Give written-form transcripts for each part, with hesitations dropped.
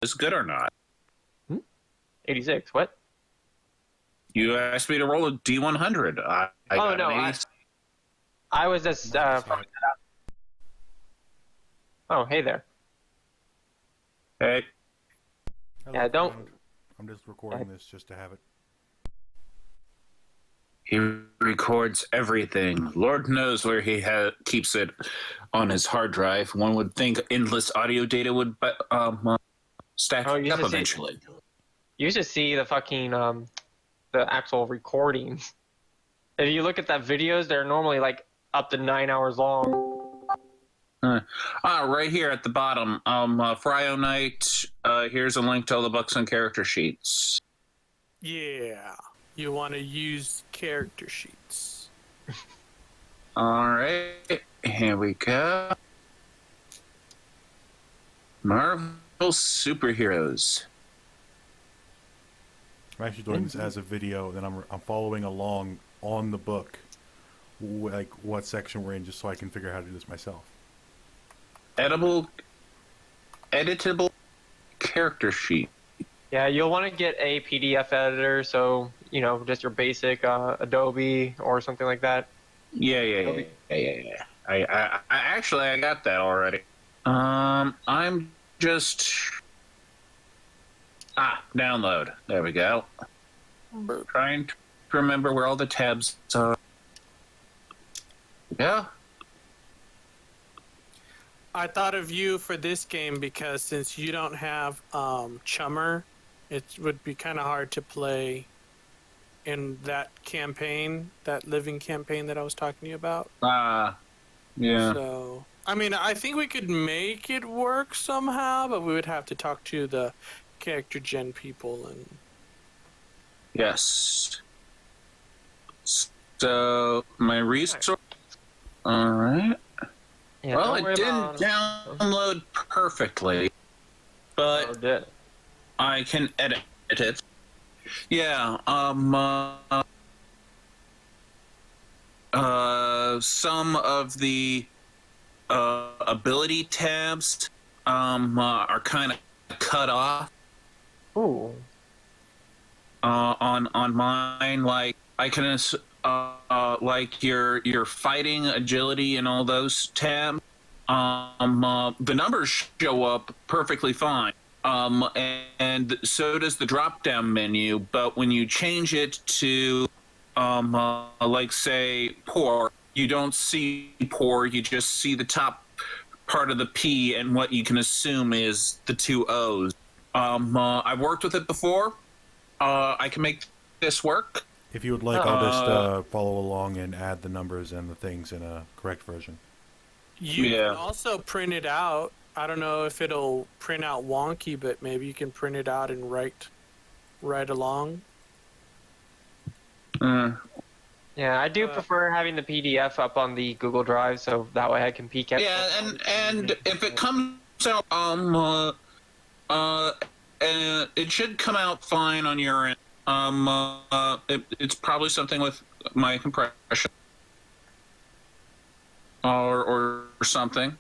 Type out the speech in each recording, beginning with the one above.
is good or not. 86. What? You asked me to roll a D100. I Oh, got no, an 80. I was just throwing that out. Oh, hey there. Hey, Hello, Yeah, don't. friend. I'm just recording this just to have it. he records everything. Lord knows where he keeps it on his hard drive. One would think endless audio data would stack Oh, you up should see. eventually. You should see the fucking the actual recordings. If you look at that videos, they're normally like up to 9 hours long. Right here at the bottom, Fryo Night. Here's a link to all the books and character sheets. Yeah, you want to use character sheets. All right, here we go. Marvel superheroes. I'm actually doing this as a video, then I'm following along on the book, like what section we're in, just so I can figure out how to do this myself. Editable character sheet. Yeah, you'll want to get a PDF editor, so just your basic Adobe or something like that. Yeah. I actually I got that already. I'm just download. There we go. Trying to remember where all the tabs are. Yeah. I thought of you for this game because since you don't have Chummer, it would be kind of hard to play in that campaign, that living campaign that I was talking to you about. Yeah. So, I mean, I think we could make it work somehow, but we would have to talk to the character gen people and. Yes. So my resource. All right. Yeah, Well, don't worry it didn't about download perfectly, but it. I can edit it. Yeah. Some of the ability tabs are kind of cut off. Ooh. On mine, like I can like your fighting agility and all those tabs. The numbers show up perfectly fine. And so does the drop down menu. But when you change it to like say poor, you don't see poor. You just see the top part of the P and what you can assume is the two O's. I've worked with it before. I can make this work. If you would like, I'll just follow along and add the numbers and the things in a correct version. You can also print it out. I don't know if it'll print out wonky, but maybe you can print it out and write along. Yeah, I do prefer having the PDF up on the Google Drive, so that way I can peek at. Yeah, and if it comes out, it should come out fine on your end. It's probably something with my compression or something.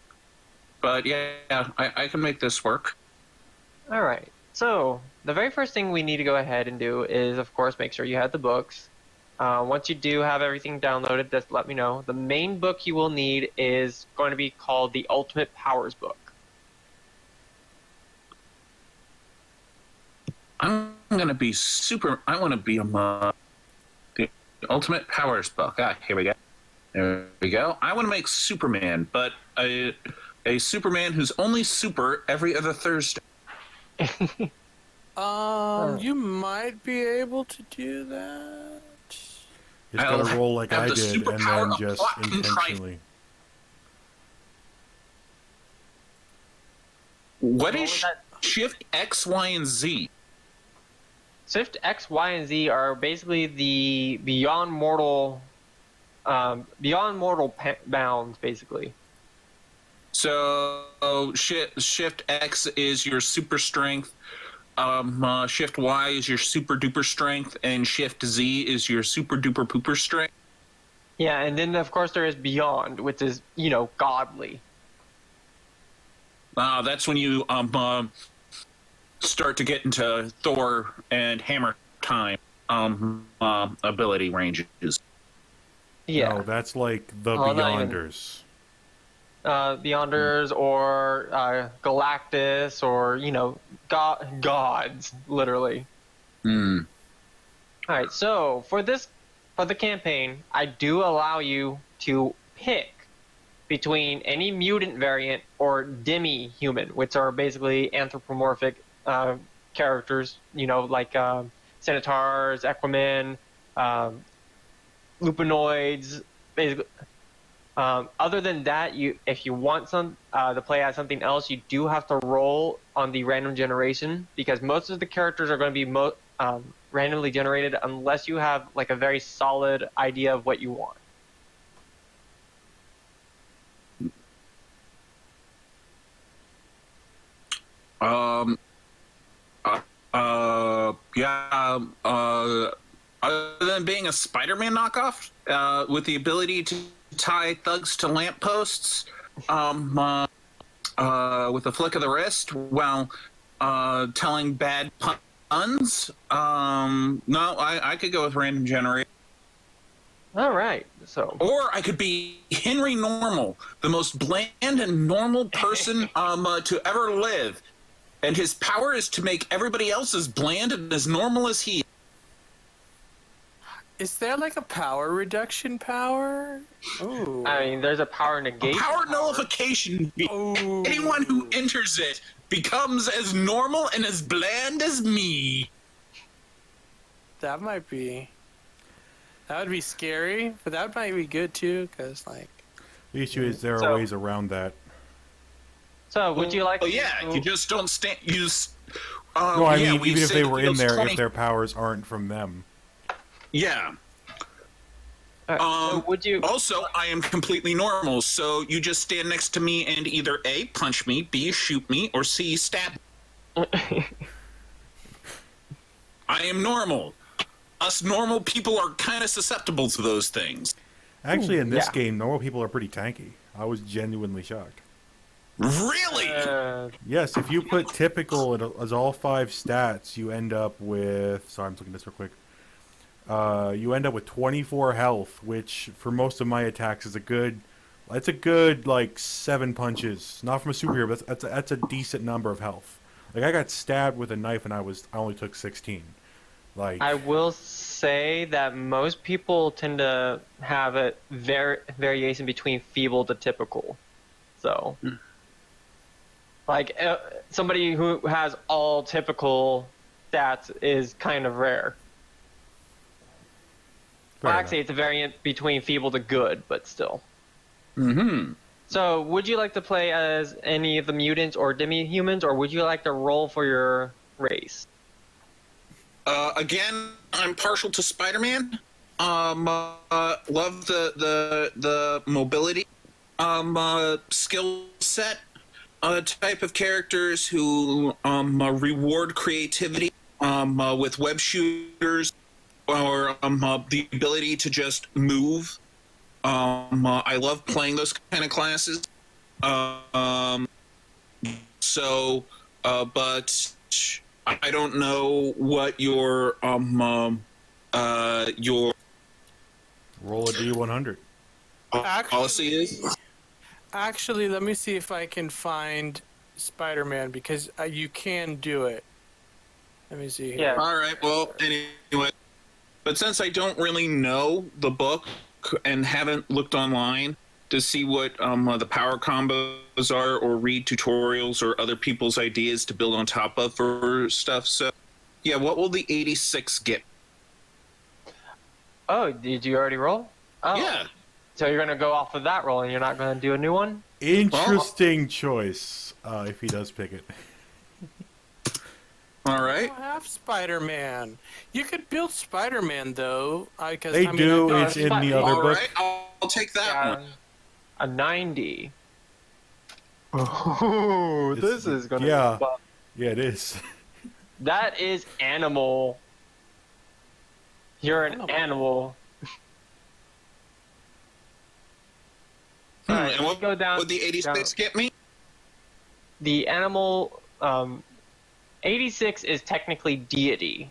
But yeah, I can make this work. All right. So the very first thing we need to go ahead and do is, of course, make sure you have the books. Once you do have everything downloaded, just let me know. The main book you will need is going to be called the Ultimate Powers book. I'm gonna be super. I want to be the Ultimate Powers book. Here we go. There we go. I want to make Superman, but a Superman who's only super every other Thursday. You might be able to do that. Just gotta roll like I did, and then just intentionally. What is Shift X, Y, and Z? Shift X, Y, and Z are basically the beyond mortal bounds, basically. So Shift X is your super strength. Shift Y is your super duper strength, and Shift Z is your super duper pooper strength. Yeah, and then of course there is beyond, which is godly. That's when you start to get into Thor and Hammer time ability ranges. Yeah. No, that's like the Oh, not even- Beyonders. Beyonders or Galactus or gods, literally. Hmm. All right, so for the campaign, I do allow you to pick between any mutant variant or demi-human, which are basically anthropomorphic characters, like Centaurs, Equimen, Lupinoids, basically. Other than that, if you want to play as something else, you do have to roll on the random generation because most of the characters are going to be randomly generated unless you have like a very solid idea of what you want. Um. Yeah. Other than being a Spider-Man knockoff, with the ability to tie thugs to lampposts, with a flick of the wrist, while telling bad puns. No, I could go with random generator. All right, so Or I could be Henry Normal, the most bland and normal person to ever live. And his power is to make everybody else as bland and as normal as he. Is there like a power reduction power? Ooh. I mean, there's a power negation. Power nullification. Ooh. Anyone who enters it becomes as normal and as bland as me. That might be. That would be scary, but that might be good too, because like. The issue is there are So- ways around that. So, would you like? Oh yeah, you just don't stand. Use. No, I yeah, mean, we've even if said they were in those there, 20 if their powers aren't from them. Yeah. All right, so would you? Also, I am completely normal, so you just stand next to me and either A, punch me, B, shoot me, or C, stab me. I am normal. Us normal people are kind of susceptible to those things. Actually, in this yeah. game, normal people are pretty tanky. I was genuinely shocked. Really? Yes, if you put typical as all 5 stats, you end up with... Sorry, I'm looking at this real quick. You end up with 24 health, which for most of my attacks is a good... That's a good, like, 7 punches. Not from a superhero, but that's a decent number of health. Like, I got stabbed with a knife and I only took 16. Like... I will say that most people tend to have a variation between feeble to typical. So, like, somebody who has all typical stats is kind of rare. Well, fair actually, it's a variant between feeble to good, but still. Mm-hmm. So, would you like to play as any of the mutants or demi-humans, or would you like to roll for your race? Again, I'm partial to Spider-Man. Love the mobility, skill set, type of characters who reward creativity, with web shooters, or the ability to just move. I love playing those kind of classes. But I don't know what your Roll a D100. policy is. Actually, let me see if I can find Spider-Man because you can do it. Let me see here. Yeah. All right. Well, anyway, but since I don't really know the book and haven't looked online to see what the power combos are, or read tutorials or other people's ideas to build on top of for stuff, so yeah, what will the 86 get? Oh, did you already roll? Oh. Yeah. So you're gonna go off of that roll, and you're not gonna do a new one? Interesting choice, if he does pick it. All I right. don't have Spider-Man. You could build Spider-Man though. Cause, They do, I it's in the other All book. right. I'll take that one. A 90. Oh, this is gonna yeah. be fun. Yeah, it is. That is animal. You're an animal. Alright, And what go down. would the 86 down. get me? The animal 86 is technically deity.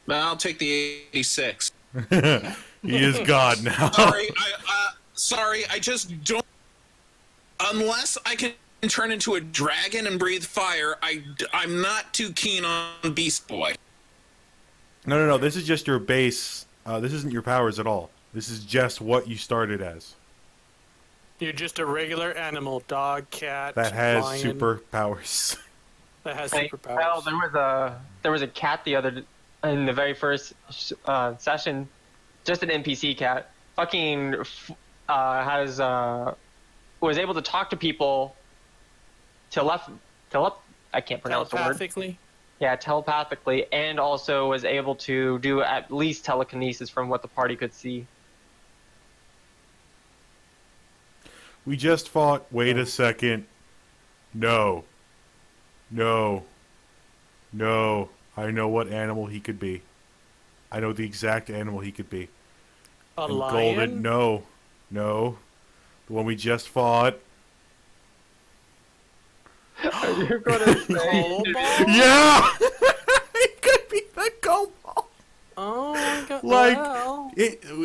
I'll take the 86. He is God now. Sorry, I just don't. Unless I can turn into a dragon and breathe fire, I'm not too keen on Beast Boy. No. This is just your base. This isn't your powers at all. This is just what you started as. You're just a regular animal, dog, cat, That has lion, superpowers. that has Well, superpowers. there was a cat in the very first session, just an NPC cat. Fucking was able to talk to people. I can't pronounce the word. Telepathically? Yeah, telepathically, and also was able to do at least telekinesis from what the party could see. We just fought. Wait a second. No. I know what animal he could be. I know the exact animal he could be. A And lion? Golden, no. The one we just fought. You're gonna say Cobalt? Yeah! It could be the cobalt. Oh my god. Like, well.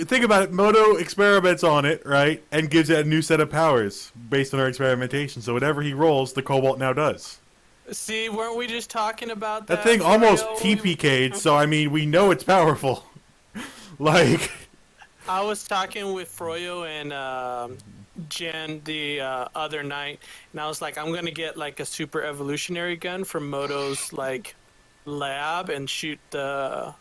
think about it. Moto experiments on it, right? And gives it a new set of powers based on our experimentation. So whatever he rolls, the cobalt now does. See, weren't we just talking about that? That thing almost Froyo? TPK'd, so I mean, we know it's powerful. Like, I was talking with Froyo and Jen the other night, and I was like, I'm gonna get like a super evolutionary gun from Moto's like lab and shoot the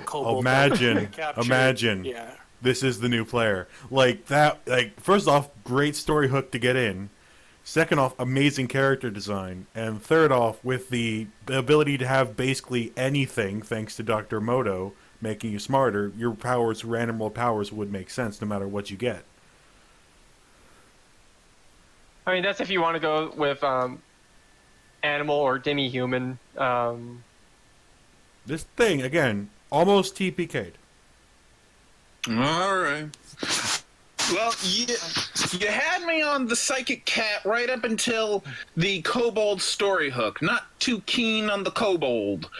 cobalt. imagine, Capture. imagine. Yeah. This is the new player. Like that. Like, first off, great story hook to get in. Second off, amazing character design. And third off, with the ability to have basically anything, thanks to Dr. Moto, making you smarter, your powers, random roll powers, would make sense no matter what you get. I mean, that's if you want to go with animal or demi-human. This thing, again, almost TPK'd. All right. Well, you had me on the psychic cat right up until the kobold story hook. Not too keen on the kobold,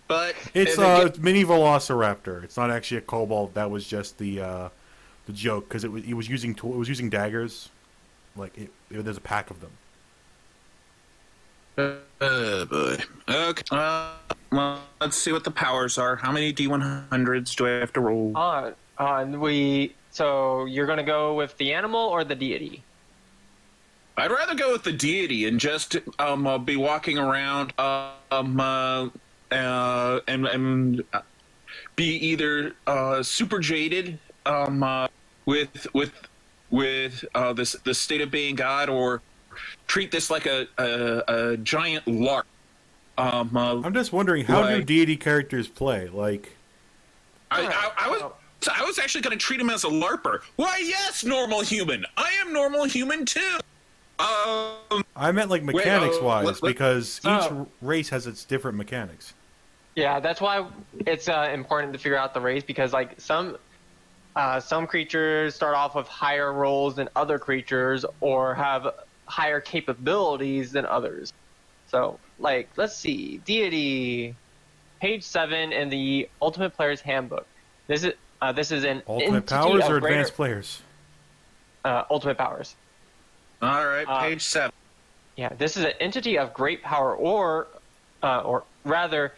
but It's a mini velociraptor. It's not actually a kobold. That was just the joke, because it was using daggers. Like there's a pack of them. boy. Okay. Well, let's see what the powers are. How many D100s do I have to roll? So you're gonna go with the animal or the deity? I'd rather go with the deity and just be walking around and be either super jaded with the state of being God, or treat this like a giant lark. I'm just wondering, how do like- deity characters play? Like, I was actually going to treat him as a larper. Why, yes, normal human. I am normal human too. I meant like mechanics-wise, let- because each race has its different mechanics. Yeah, that's why it's important to figure out the race, because like some creatures start off with higher rolls than other creatures, or have higher capabilities than others. So, like, let's see, deity, page 7 in the Ultimate Player's Handbook. This is an Ultimate entity powers of or greater- advanced players? Ultimate powers. All right, page 7. Yeah, this is an entity of great power, or rather,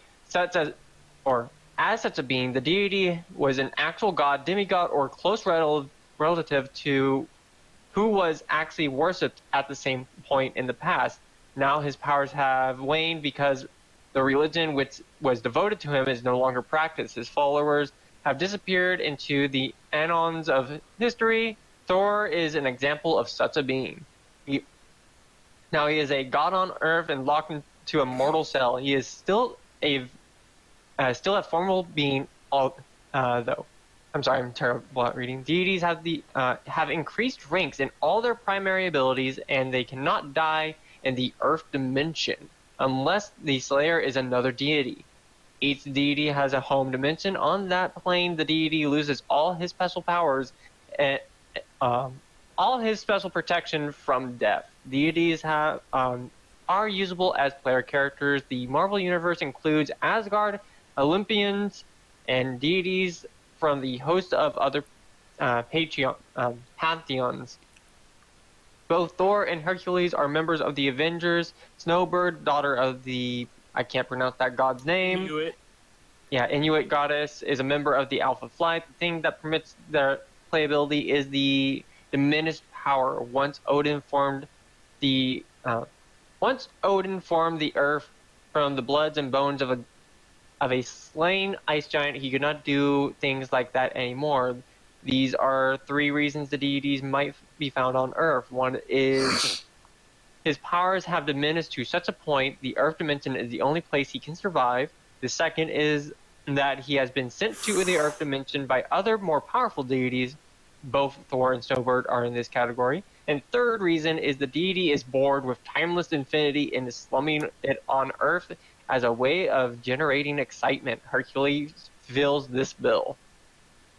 as such a being, the deity was an actual god, demigod, or close relative to who was actually worshipped at the same point in the past. Now his powers have waned because the religion which was devoted to him is no longer practiced. His followers have disappeared into the annals of history. Thor is an example of such a being. He is a god on Earth and locked into a mortal cell. He is still a formal being, though. I'm sorry, I'm terrible at reading. Deities have increased ranks in all their primary abilities, and they cannot die in the Earth dimension unless the Slayer is another deity. Each deity has a home dimension. On that plane, the deity loses all his special powers and all his special protection from death. Deities are usable as player characters. The Marvel Universe includes Asgard, Olympians, and deities from the host of other pantheons. Both Thor and Hercules are members of the Avengers. Snowbird, daughter of the I can't pronounce that god's name. Inuit. Yeah, Inuit goddess is a member of the Alpha Flight. The thing that permits their playability is the diminished power. Once Odin formed the earth from the bloods and bones of a slain ice giant, he could not do things like that anymore. These are 3 reasons the deities might be found on Earth. One is his powers have diminished to such a point the Earth dimension is the only place he can survive. The second is that he has been sent to the Earth dimension by other more powerful deities. Both Thor and Snowbird are in this category. And third reason is the deity is bored with timeless infinity and is slumming it on Earth as a way of generating excitement. Hercules fills this bill.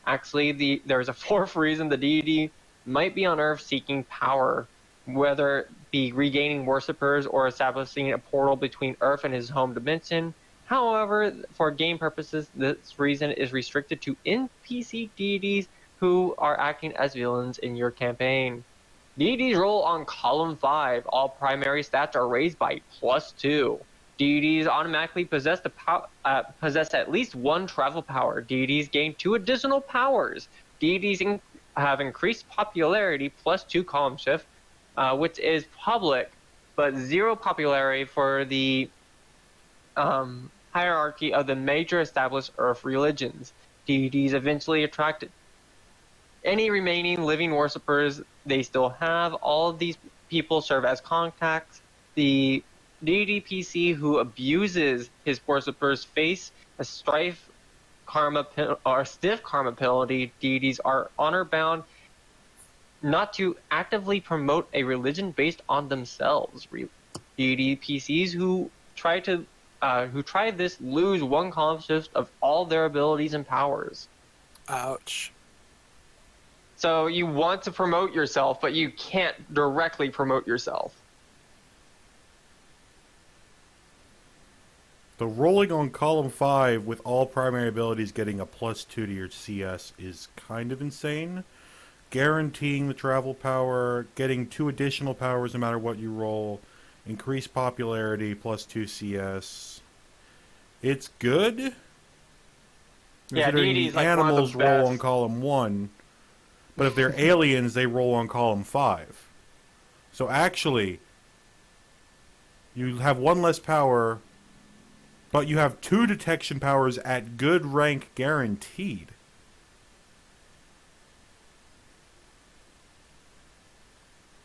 Actually, there's a 4th reason the deity might be on Earth seeking power, whether it be regaining worshippers or establishing a portal between Earth and his home dimension. However, for game purposes, this reason is restricted to NPC deities who are acting as villains in your campaign. Deities roll on column 5. All primary stats are raised by +2. Deities automatically possess at least 1 travel power. Deities gain 2 additional powers. Deities have increased popularity +2 column shift, which is public, but 0 popularity for the hierarchy of the major established Earth religions. Deities eventually attract any remaining living worshippers they still have. All of these people serve as contacts. The deity PC who abuses his worshippers face a stiff karma penalty. Deities are honor bound not to actively promote a religion based on themselves. Deity PCs who try this lose 1 column shift of all their abilities and powers. Ouch. So you want to promote yourself, but you can't directly promote yourself. The rolling on column 5 with all primary abilities getting a +2 to your CS is kind of insane. Guaranteeing the travel power, getting 2 additional powers no matter what you roll, increased popularity, +2 CS. It's good. Yeah, Considering deities the like animals one of the roll best. on column 1, but if they're aliens, they roll on column 5. So actually, you have 1 less power, but you have 2 detection powers at good rank guaranteed.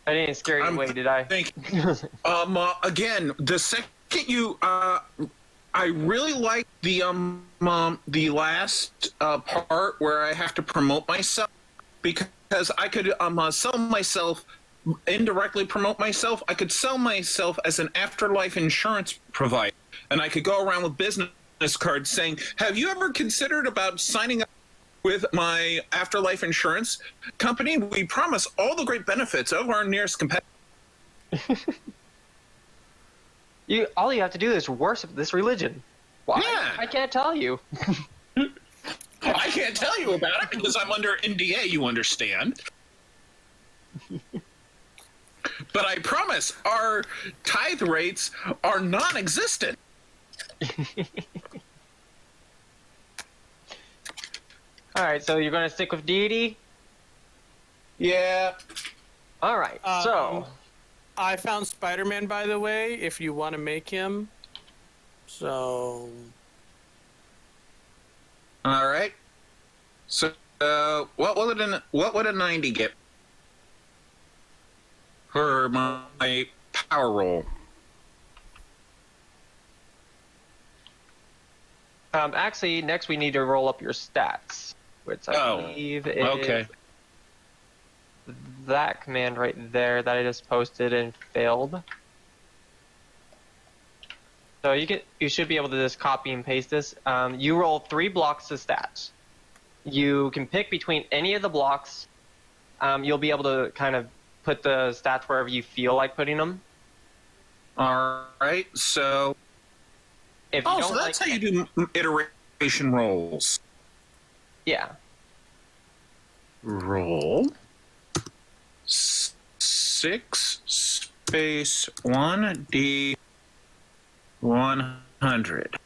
I didn't scare you away, did I? Thank again, the second you I really like the last part where I have to promote myself, because I could sell myself, indirectly promote myself. I could sell myself as an afterlife insurance provider, and I could go around with business cards saying, "Have you ever considered about signing up with my afterlife insurance company? We promise all the great benefits of our nearest competitor." All you have to do is worship this religion. Why? Yeah. I can't tell you. I can't tell you about it because I'm under NDA, you understand. But I promise our tithe rates are non-existent. All right, so you're going to stick with deity? Yeah. All right, so... I found Spider-Man, by the way, if you want to make him. So... All right. So, what would a 90 get for my power roll? Actually, next we need to roll up your stats, which I believe is Okay. that command right there that I just posted and failed. So you should be able to just copy and paste this. You roll 3 blocks of stats. You can pick between any of the blocks. You'll be able to kind of put the stats wherever you feel like putting them. All right. So, If you so don't that's like how you do iteration rolls. Yeah. Roll 6 space 1d 100.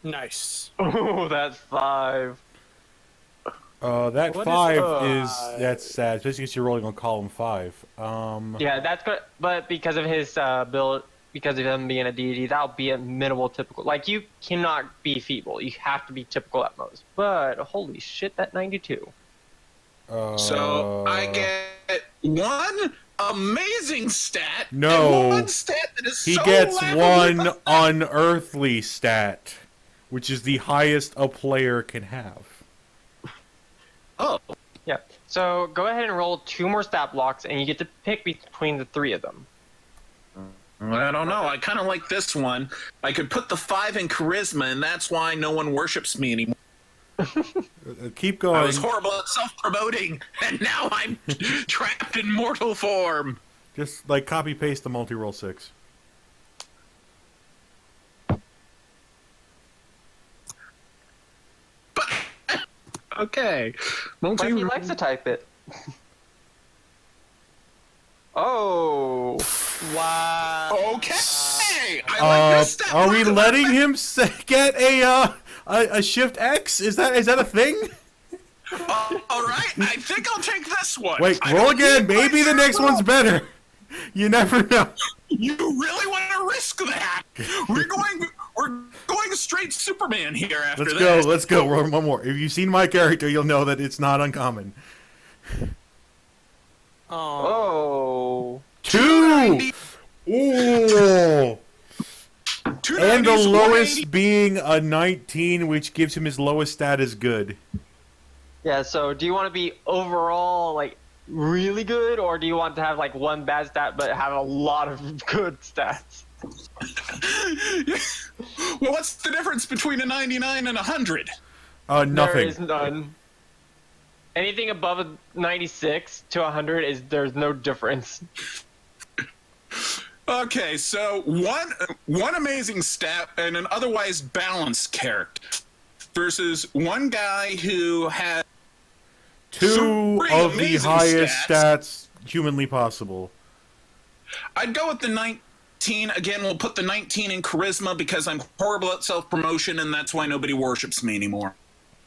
Nice. Oh, that's 5. That What is 5 five? that's sad, especially because you're rolling on column 5. Yeah, that's good. But because of his build, because of him being a deity, that'll be a minimal typical. Like, you cannot be feeble. You have to be typical at most. But holy shit, that 92. So I get one amazing stat. No. And one stat that is He so gets laughable. one unearthly stat, which is the highest a player can have. Oh, Yeah. So go ahead and roll 2 more stat blocks, and you get to pick between the 3 of them. I don't know. I kind of like this one. I could put the 5 in charisma, and that's why no one worships me anymore. Keep I going. was horrible at self-promoting, and now I'm trapped in mortal form. Just like copy paste the multi-roll 6. But okay, But he likes to type it. Oh. Wow. Okay, I like this stat. Are we letting him get a shift X? Is that a thing? All right, I think I'll take this one. Wait, I roll don't again. need my Maybe the next roll. one's better. You never know. You really want to risk that? We're going straight Superman here after Let's this. go. Let's go. Roll one more. If you've seen my character, you'll know that it's not uncommon. Oh. Oh. 2. 290. Ooh. 290 And the is lowest 180. being a 19, which gives him his lowest stat as good. Yeah, so do you want to be overall, like, really good, or do you want to have, like, one bad stat but have a lot of good stats? Well, what's the difference between a 99 and a 100? There Nothing. is none. Anything above a 96 to 100 there's no difference. Okay, so one amazing stat and an otherwise balanced character versus one guy who has 2 three of the amazing highest stats humanly possible. I'd go with the 19. Again, we'll put the 19 in charisma because I'm horrible at self-promotion, and that's why nobody worships me anymore.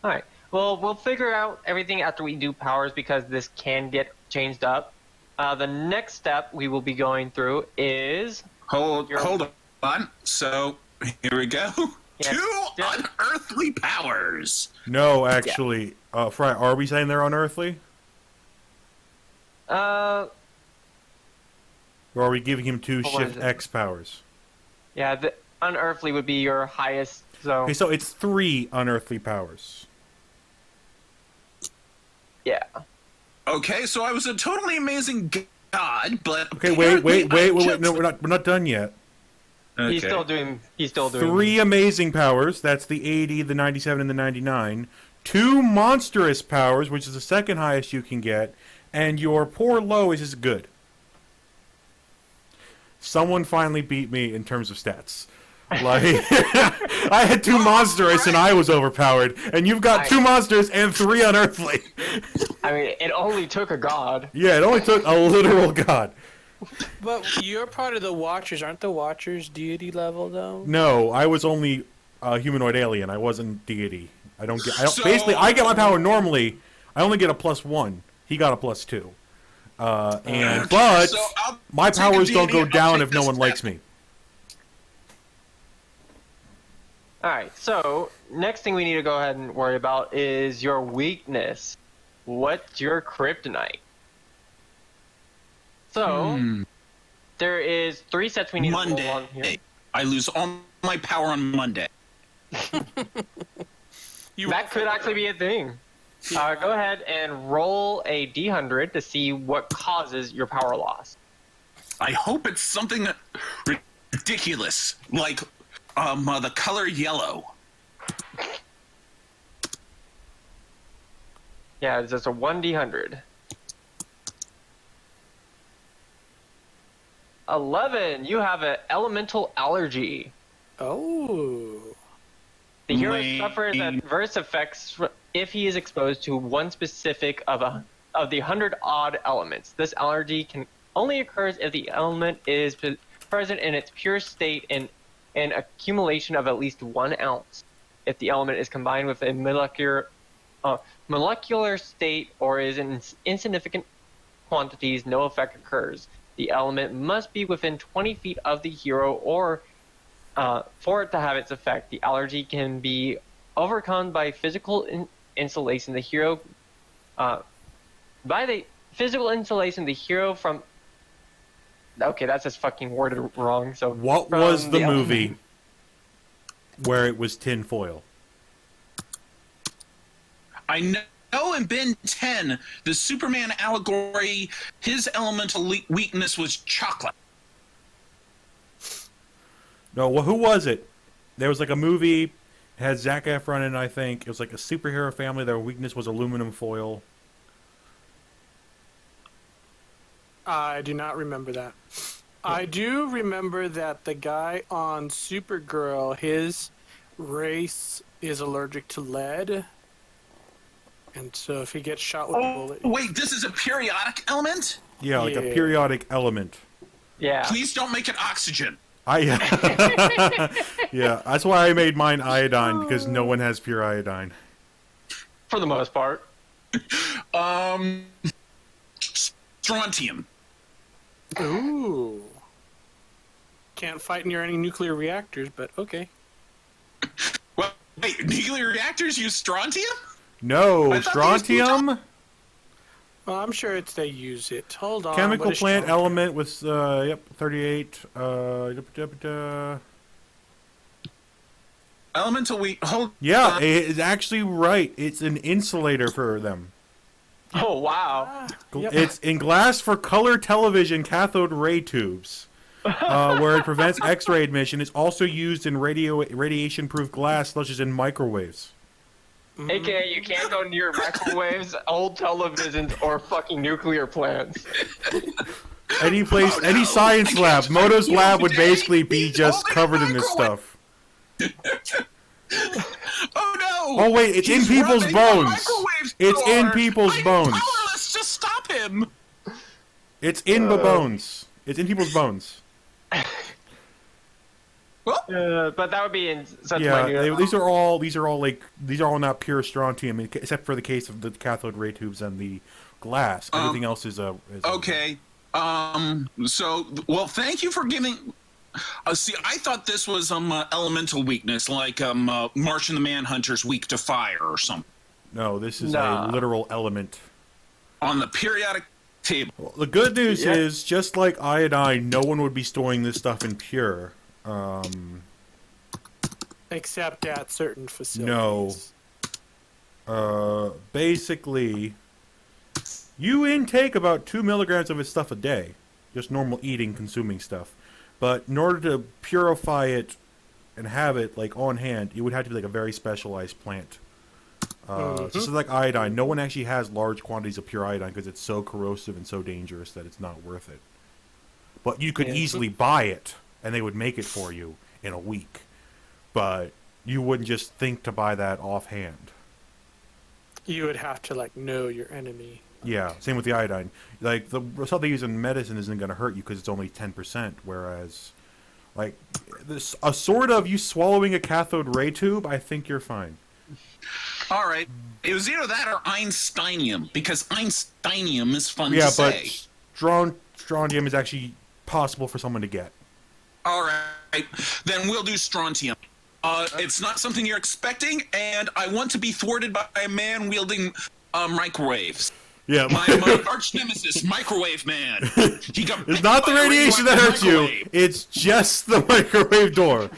All right. Well, we'll figure out everything after we do powers because this can get changed up. The next step we will be going through is Hold on. So, here we go. Yeah. 2 Yeah. unearthly powers. No, actually. Fry, are we saying they're unearthly? uh Or are we giving him 2 What shift is it? X powers? yeah, the unearthly would be your highest. So Okay, so it's 3 unearthly powers. yeah. Okay, so I was a totally amazing god, but Okay, wait. apparently No, we're not done yet. Okay. He's still doing 3 amazing powers. That's the 80, the 97, and the 99. 2 monstrous powers, which is the second highest you can get, and your poor low is just good. Someone finally beat me in terms of stats. Like, I had 2 monstrous and I was overpowered, and you've got 2 monsters and 3 unearthly. I mean, it only took a god. Yeah, it only took a literal god. But you're part of the Watchers. Aren't the Watchers deity level, though? No, I was only a humanoid alien. I wasn't deity. So- Basically, I get my power normally. I only get a +1. He got a +2. But so I'll my take a powers don't go deity, I'll down take if no this one step. likes me. All right. So next thing we need to go ahead and worry about is your weakness. What's your kryptonite? So there is 3 sets we need to roll on here. Monday. I lose all my power on Monday. That could actually be a thing. Go ahead and roll a d100 to see what causes your power loss. I hope it's something ridiculous, like the color yellow. Yeah, it's just a 1d100. 11. You have an elemental allergy. Oh. The hero Lame. suffers adverse effects if he is exposed to one specific of the 100 odd elements. This allergy can only occurs if the element is present in its pure state in an accumulation of at least 1 ounce. If the element is combined with a molecular state or is in insignificant quantities, no effect occurs. The element must be within 20 feet of the hero or for it to have its effect. The allergy can be overcome by physical insulation. The hero, by the physical insulation, the hero from. Okay, that's just fucking worded wrong. So What from was the the movie where it was tinfoil? I know in Ben 10, the Superman allegory, his elemental weakness was chocolate. No, well, who was it? There was like a movie, it had Zac Efron in it, I think. It was like a superhero family. Their weakness was aluminum foil. I do not remember that. I do remember that the guy on Supergirl, his race is allergic to lead. And so if he gets shot with a bullet... Wait, this is a periodic element? Yeah, like a Yeah. periodic element. Yeah. Please don't make it oxygen. Yeah, that's why I made mine iodine, because no one has pure iodine. For the most part. Strontium. Ooh. Can't fight near any nuclear reactors, but okay. Well, wait, nuclear reactors use strontium? No, I thought they used strontium? Well, I'm sure they use it. Hold on. Chemical what is plant strontium? element with, 38. Elemental weak. Hold. Yeah, it's actually right. It's an insulator for them. Oh wow. Ah, yep. It's in glass for color television cathode ray tubes, where it prevents X-ray emission. It's also used in radiation-proof glass, such as in microwaves. AKA, you can't go near microwaves, old televisions, or fucking nuclear plants. Any place, Oh, no. any science I lab, can't Moto's find you lab would today. basically be He's just holding a covered in this microwave. stuff. Oh no! Oh wait, it's in He's people's rubbing the bones. microwave It's in door. people's I'm bones. powerless to stop him. It's in the bones. It's in people's bones. But that would be in such Yeah, minute. these are all not pure strontium, except for the case of the cathode ray tubes and the glass. Everything else is Okay. So, well, thank you for giving. See, I thought this was elemental weakness, like Martian the Manhunter's weak to fire or something No, this is Nah. a literal element. on the periodic table. Well, the good news Yeah. is, just like iodine, no one would be storing this stuff in pure. Except at certain facilities. Basically, you intake about 2 milligrams of this stuff a day. Just normal eating, consuming stuff. But in order to purify it and have it, like, on hand, it would have to be, like, a very specialized plant. Just like iodine, no one actually has large quantities of pure iodine because it's so corrosive and so dangerous that it's not worth it. But you could Yeah. easily buy it, and they would make it for you in a week. But you wouldn't just think to buy that offhand. You would have to, like, know your enemy. Yeah, same with the iodine. Like, the stuff they use in medicine isn't going to hurt you because it's only 10%, whereas, like, a sort of you swallowing a cathode ray tube, I think you're fine. All right. It was either that or Einsteinium, because Einsteinium is fun Yeah, to but say. strontium is actually possible for someone to get. All right. Then we'll do strontium. It's not something you're expecting, and I want to be thwarted by a man wielding microwaves. Yeah, My arch nemesis, Microwave Man. He got it's not the by a radiation that hurts you. microwave. It's just the microwave door.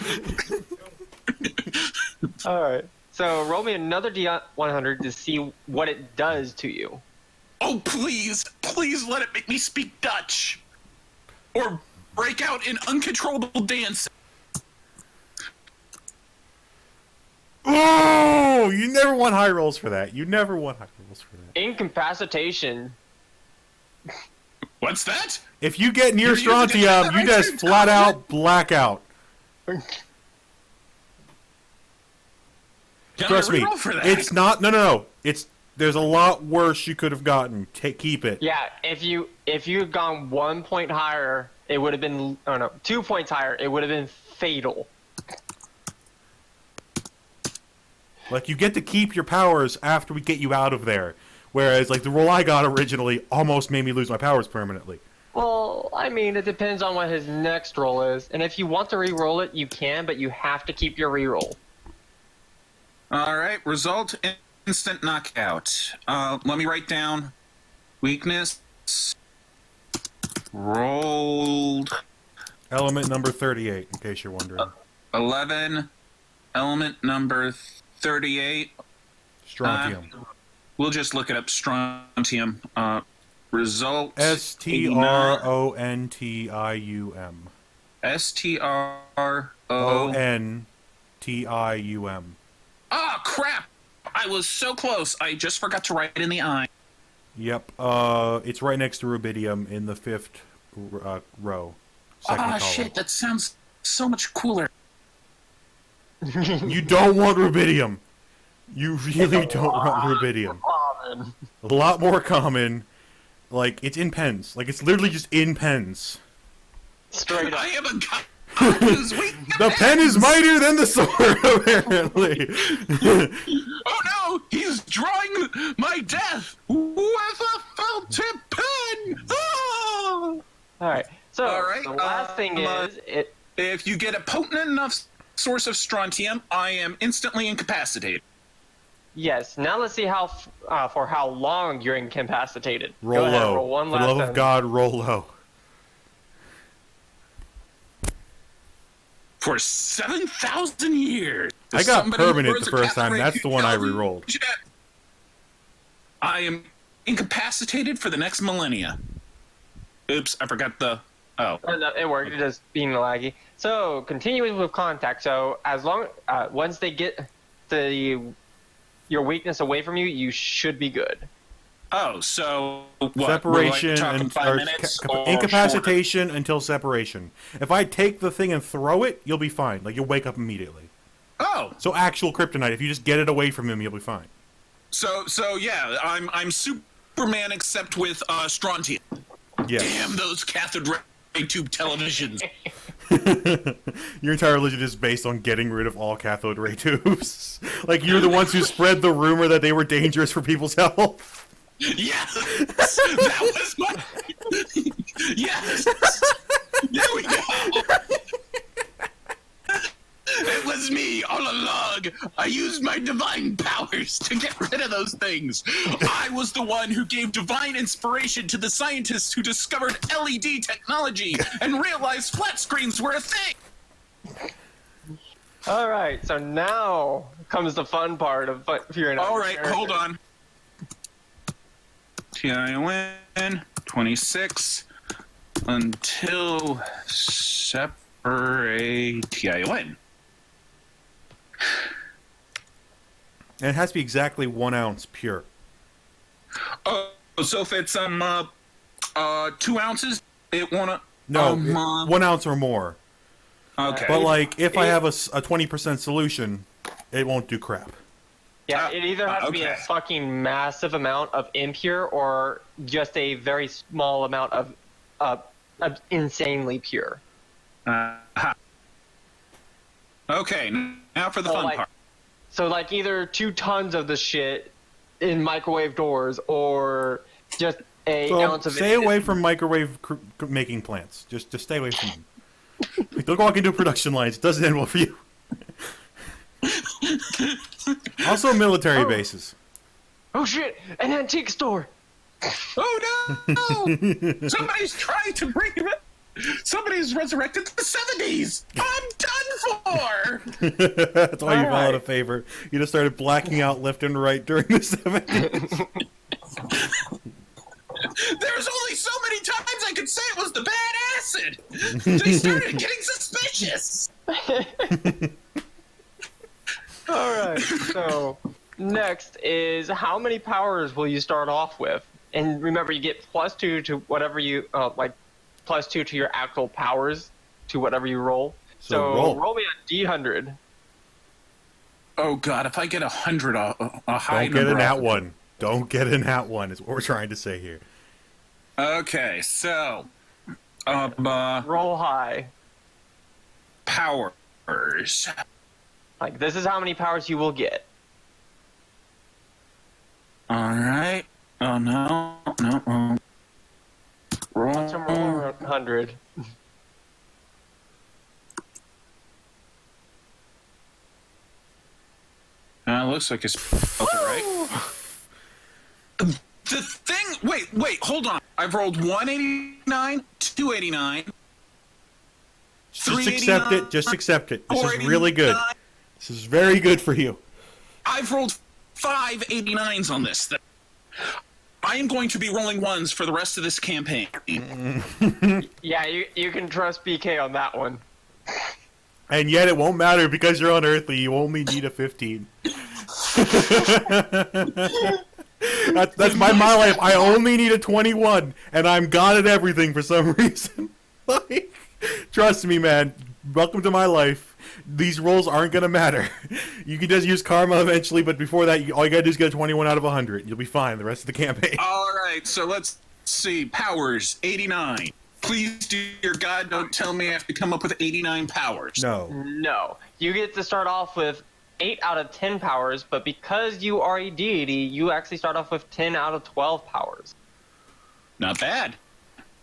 Alright. So roll me another D100 to see what it does to you. Oh, please let it make me speak Dutch. Or break out in uncontrollable dance. Oh! No, you never want high rolls for that. You never want high rolls for that. Incapacitation. What's that? If you get near You're using it strontium, at you the just right flat time. out blackout. Can Trust I me, reroll for that? it's not. No. There's a lot worse you could have gotten. Keep it. Yeah, if you had gone 1 point higher, it would have been 2 points higher. It would have been fatal. Like, you get to keep your powers after we get you out of there. Whereas, like, the roll I got originally almost made me lose my powers permanently. Well, I mean, it depends on what his next roll is, and if you want to re-roll it, you can, but you have to keep your re-roll. All right, result instant knockout. Let me write down weakness. Rolled Element number 38, in case you're wondering. 11. Element number 38. Strontium. We'll just look it up. Strontium. Result. Strontium. Ontium. Ah, crap! I was so close. I just forgot to write it in the eye. Yep. It's right next to rubidium in the 5th row. Second column. Shit! That sounds so much cooler. You don't want rubidium. You really don't want rubidium. Common. A lot more common. Like, it's in pens. Like, it's literally just in pens. Straight up. I am a god who's weak. The pen is mightier than the sword, apparently. Oh no! He's drawing my death with a felt tip pen. Oh! All right. So All right, the last thing is it. If you get a potent enough source of strontium, I am instantly incapacitated. Yes. Now let's see how for how long you're incapacitated. Roll Go ahead, low. roll one For the last love time. of God, roll low. For 7,000 years. I got Somebody permanent throws the a first time. cathode That's the one I ray re-rolled. jet. I am incapacitated for the next millennia. Oops, I forgot the... Oh. No, it worked. It's just being laggy. So continuing with contact. So as long once they get your weakness away from you, you should be good. Oh, so what? Separation We're like talking and 5 or minutes or incapacitation until separation. If I take the thing and throw it, you'll be fine. Like, you'll wake up immediately. shorter? Oh, So actual kryptonite, if you just get it away from him, you'll be fine. so yeah, I'm Superman except with strontium. Yeah. Damn those cathode ray tube televisions. Your entire religion is based on getting rid of all cathode ray tubes. Like, you're the ones who spread the rumor that they were dangerous for people's health. Yes, that was my. Yes, there we go. It was me all along. I used my divine powers to get rid of those things. I was the one who gave divine inspiration to the scientists who discovered LED technology and realized flat screens were a thing. All right. So now comes the fun part of figuring out. All your right, character. hold on. TION 26 until separate TION. And it has to be exactly 1 ounce pure. Oh, so if it's 2 ounces, it won't. No, 1 ounce or more. Okay. But, like, if I have a 20% solution, it won't do crap. Yeah, it either has to be a okay. fucking massive amount of impure or just a very small amount of insanely pure. Okay, now for the So, fun like, part. So like either 2 tons of the shit in microwave doors or just a So ounce of stay it. away from microwave making plants. Just stay away from them. Like, don't walk into production lines. It doesn't end well for you. Also, military bases. Oh shit! An antique store! Oh no! Somebody's trying to bring it. Somebody's resurrected the 70s. I'm done for. That's why you fell out Alright. of favor. You just started blacking out left and right during the 70s. There's only so many times I could say it was the bad acid. They started getting suspicious. Alright, so Next is how many powers will you start off with? And remember, you get +2 to whatever you like, +2 to your actual powers to whatever you roll. So roll me a D100. Oh God, if I get 100, a high Don't get number. in that one. Don't get in that one. Is what we're trying to say here. Okay, so Roll high. powers. Like, this is how many powers you will get. All right. Oh no. Watch him roll Roll. 100. Looks like it's okay, right? The thing. Wait. Hold on. I've rolled 189, 289. Just accept it. Just accept it. This is really good. 489. This is very good for you. I've rolled 5 89s on this thing. I am going to be rolling ones for the rest of this campaign. Yeah, you can trust BK on that one. And yet it won't matter because you're unearthly. You only need a 15. That's my life. I only need a 21, and I'm god at everything for some reason. Like, trust me, man. Welcome to my life. These rolls aren't gonna matter. You can just use karma eventually, but before that, all you gotta do is get a 21 out of 100. You'll be fine the rest of the campaign. All right, so let's see. Powers 89. Please, dear God, don't tell me I have to come up with 89 powers. No. You get to start off with 8 out of 10 powers, but because you are a deity, you actually start off with 10 out of 12 powers. Not bad.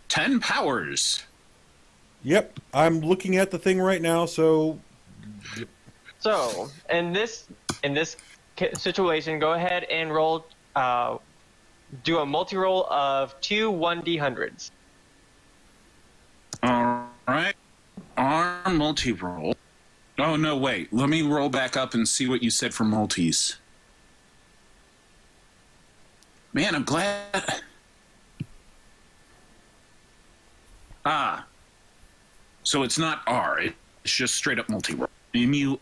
10 powers. Yep, I'm looking at the thing right now, so... So, in this situation, go ahead and roll, do a multi-roll of 2 1d100s. All right. Our multi-roll. Oh, no, wait. Let me roll back up and see what you said for multis. Man, I'm glad. So it's not R. It's just straight up multi-roll. MULTIROLL.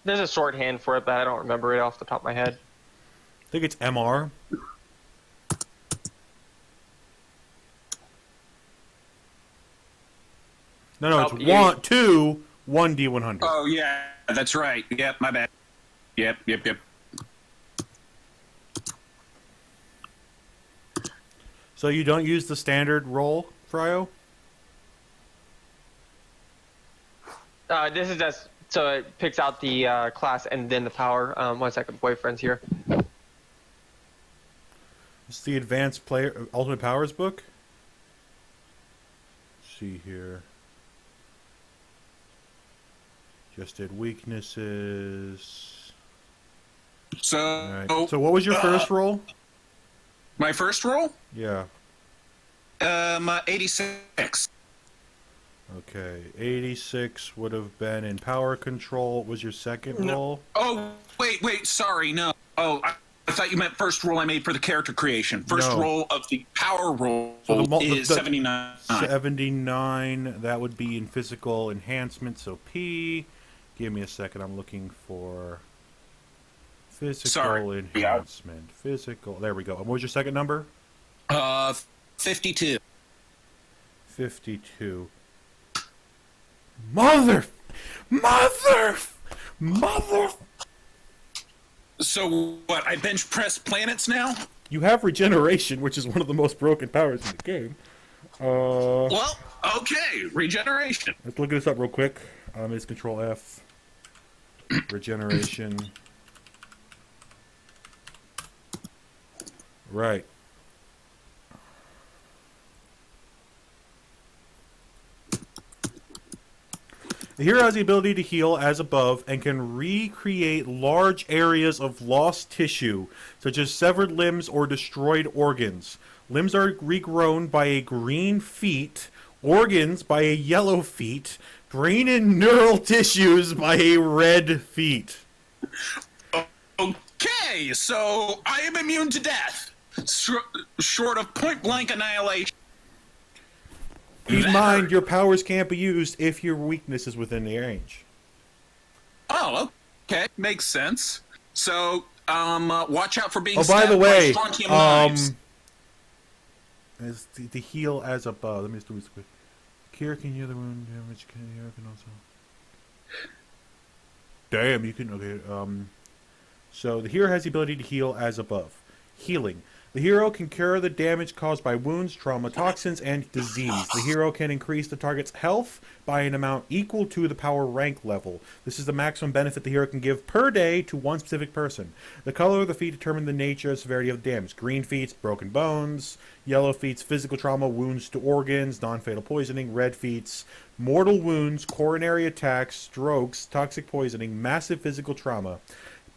There's a shorthand for it, but I don't remember it off the top of my head. I think it's MR. No, it's 1D100. Oh, yeah, that's right. Yep, my bad. Yep. So you don't use the standard roll, Fryo? This is just so it picks out the class and then the power. 1 second, boyfriend's here. It's the Advanced Player Ultimate Powers book. Let's see here. Just did weaknesses. So, All right. So what was your first roll? My first roll? Yeah. 86. Okay. 86 would have been in power control. What was your second roll? Oh, wait, sorry, no. Oh, I thought you meant first roll I made for the character creation. First No. roll of the power roll So is 79. 79, that would be in physical enhancement, so P. Give me a second, I'm looking for physical Sorry. enhancement. Physical, there we go. And what was your second number? 52. 52. Mother! So what? I bench press planets now? You have regeneration, which is one of the most broken powers in the game. Well, okay, regeneration. Let's look this up real quick. It's Control F. Regeneration. Right. The hero has the ability to heal as above and can recreate large areas of lost tissue, such as severed limbs or destroyed organs. Limbs are regrown by a green feet, organs by a yellow feet, brain and neural tissues by a red feet. Okay, so I am immune to death. Short of point blank annihilation. Keep in mind, your powers can't be used if your weakness is within the range. Oh, okay, makes sense. So, watch out for being Oh, by stabbed the way, strontium knives. as the heal as above. Let me just do this quick. Cure can heal the wound damage. Can also. Damn, you can. Okay. So the hero has the ability to heal as above. Healing. The hero can cure the damage caused by wounds, trauma, toxins, and disease. The hero can increase the target's health by an amount equal to the power rank level. This is the maximum benefit the hero can give per day to one specific person. The color of the feat determines the nature and severity of the damage. Green feats, broken bones. Yellow feats, physical trauma, wounds to organs, non-fatal poisoning. Red feats, mortal wounds, coronary attacks, strokes, toxic poisoning, massive physical trauma.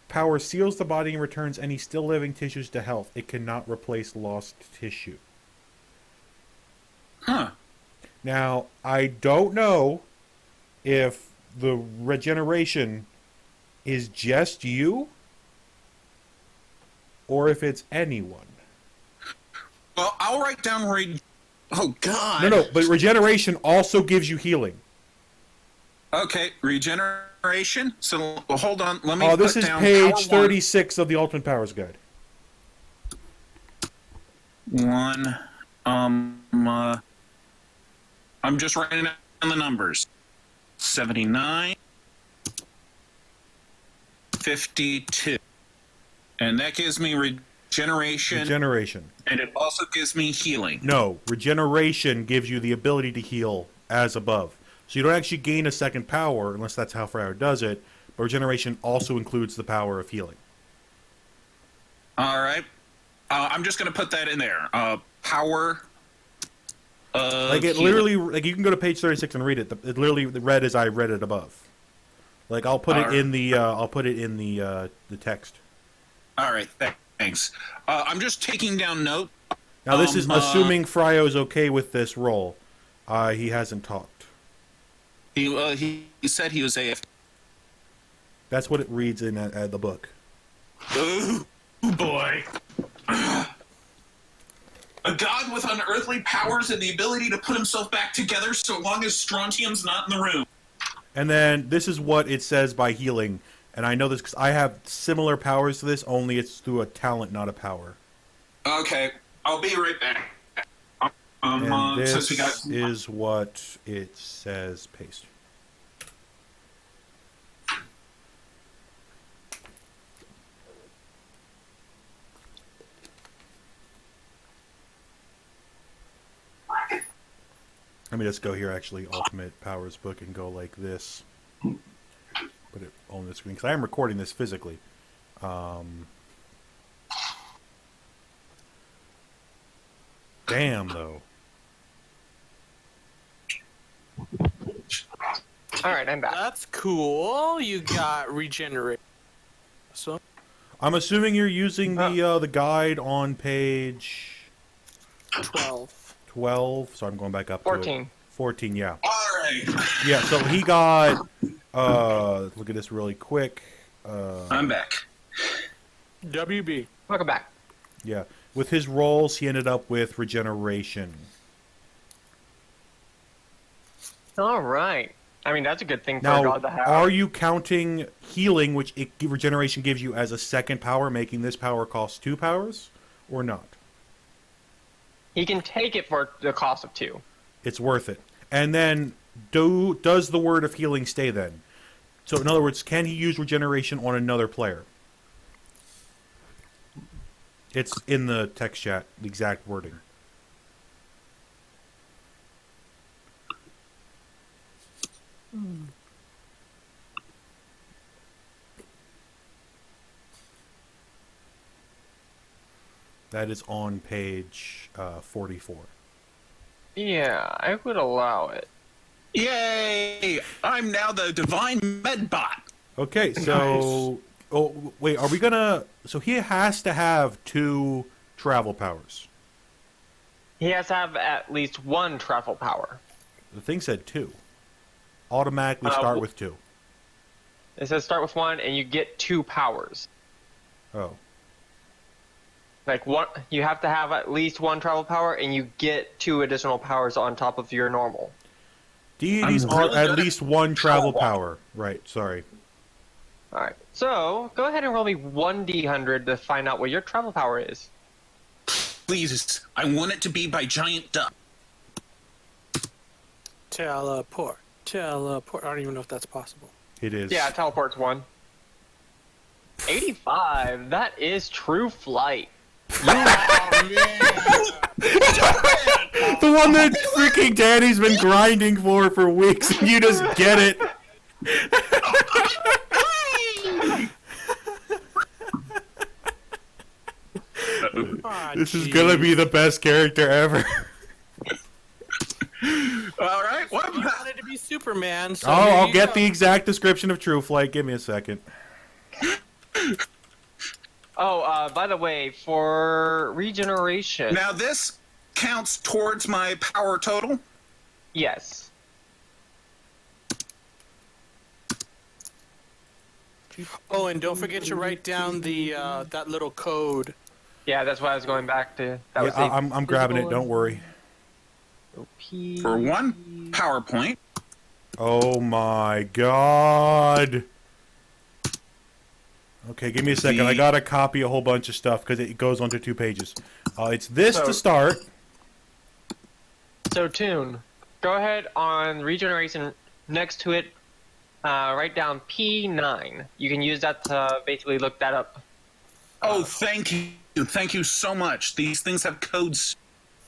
Power seals the body and returns any still living tissues to health. It cannot replace lost tissue. Huh. Now, I don't know if the regeneration is just you or if it's anyone. Well, I'll write down Oh, God. No, but regeneration also gives you healing. Okay, regeneration. So, well, hold on. Let me Oh, this put is down page power 36 of the Ultimate Powers Guide. One. I'm just writing down the numbers. 79. 52. And that gives me regeneration. Regeneration. And it also gives me healing. No, regeneration gives you the ability to heal as above. So you don't actually gain a second power, unless that's how Fryer does it, but regeneration also includes the power of healing. All right. I'm just going to put that in there. Power of Like it healing. literally, like you can go to page 36 and read it. It literally read as I read it above. Like I'll put it in the the text. All right, thanks. I'm just taking down note. Now this is assuming Fryo's okay with this roll. He hasn't talked. He said he was AF. That's what it reads in the book. Oh boy. A god with unearthly powers and the ability to put himself back together so long as strontium's not in the room. And then this is what it says by healing. And I know this because I have similar powers to this, only it's through a talent, not a power. Okay, I'll be right back. And this Since we got... is what it says. Paste. Let me just go here, actually, Ultimate Powers book, and go like this. Put it on the screen, because I am recording this physically. Damn, though. All right, I'm back. That's cool. You got regenerate. So I'm assuming you're using the guide on page 12. 12, so I'm going back up 14. to 14, yeah. All right. Yeah, so he got, look at this really quick. I'm back. WB. Welcome back. Yeah, with his rolls, he ended up with regeneration. All right. I mean, that's a good thing for a Now, god to have. are you counting healing, which regeneration gives you, as a second power, making this power cost 2 powers, or not? He can take it for the cost of 2. It's worth it. And then, does the word of healing stay then? So, in other words, can he use regeneration on another player? It's in the text chat, the exact wording. That is on page 44. Yeah, I would allow it. Yay! I'm now the divine medbot. Okay, so... Oh, wait, are we gonna... So he has to have 2 travel powers. He has to have at least 1 travel power. The thing said 2. Automatically start with 2. It says start with 1 and you get 2 powers. Oh. Like you have to have at least one travel power, and you get 2 additional powers on top of your normal. Deities I'm are really at good at least one travel power. power. Right, sorry. All right. So go ahead and roll me 1d100 to find out what your travel power is. Please, I want it to be by giant duck. Teleport. Teleport. I don't even know if that's possible. It is. Yeah, teleport's 1. 85. That is true flight. The one that freaking Danny's been grinding for weeks, and you just get it. This is gonna be the best character ever. All right. What? You wanted to be Superman, so Oh, here I'll you get go. the exact description of True Flight. Give me a second. Oh, by the way, for regeneration, Now this counts towards my power total. yes. Oh, and don't forget to write down the that little code. Yeah, that's what I was going back to. That was Yeah, the I'm grabbing it. Don't worry. P- For 1 power point. Oh my god. Okay, give me a second. I gotta copy a whole bunch of stuff because it goes onto 2 pages. It's this So- to start. So, Toon, go ahead on regeneration next to it. Write down P9. You can use that to basically look that up. Oh, thank you. Thank you so much. These things have codes.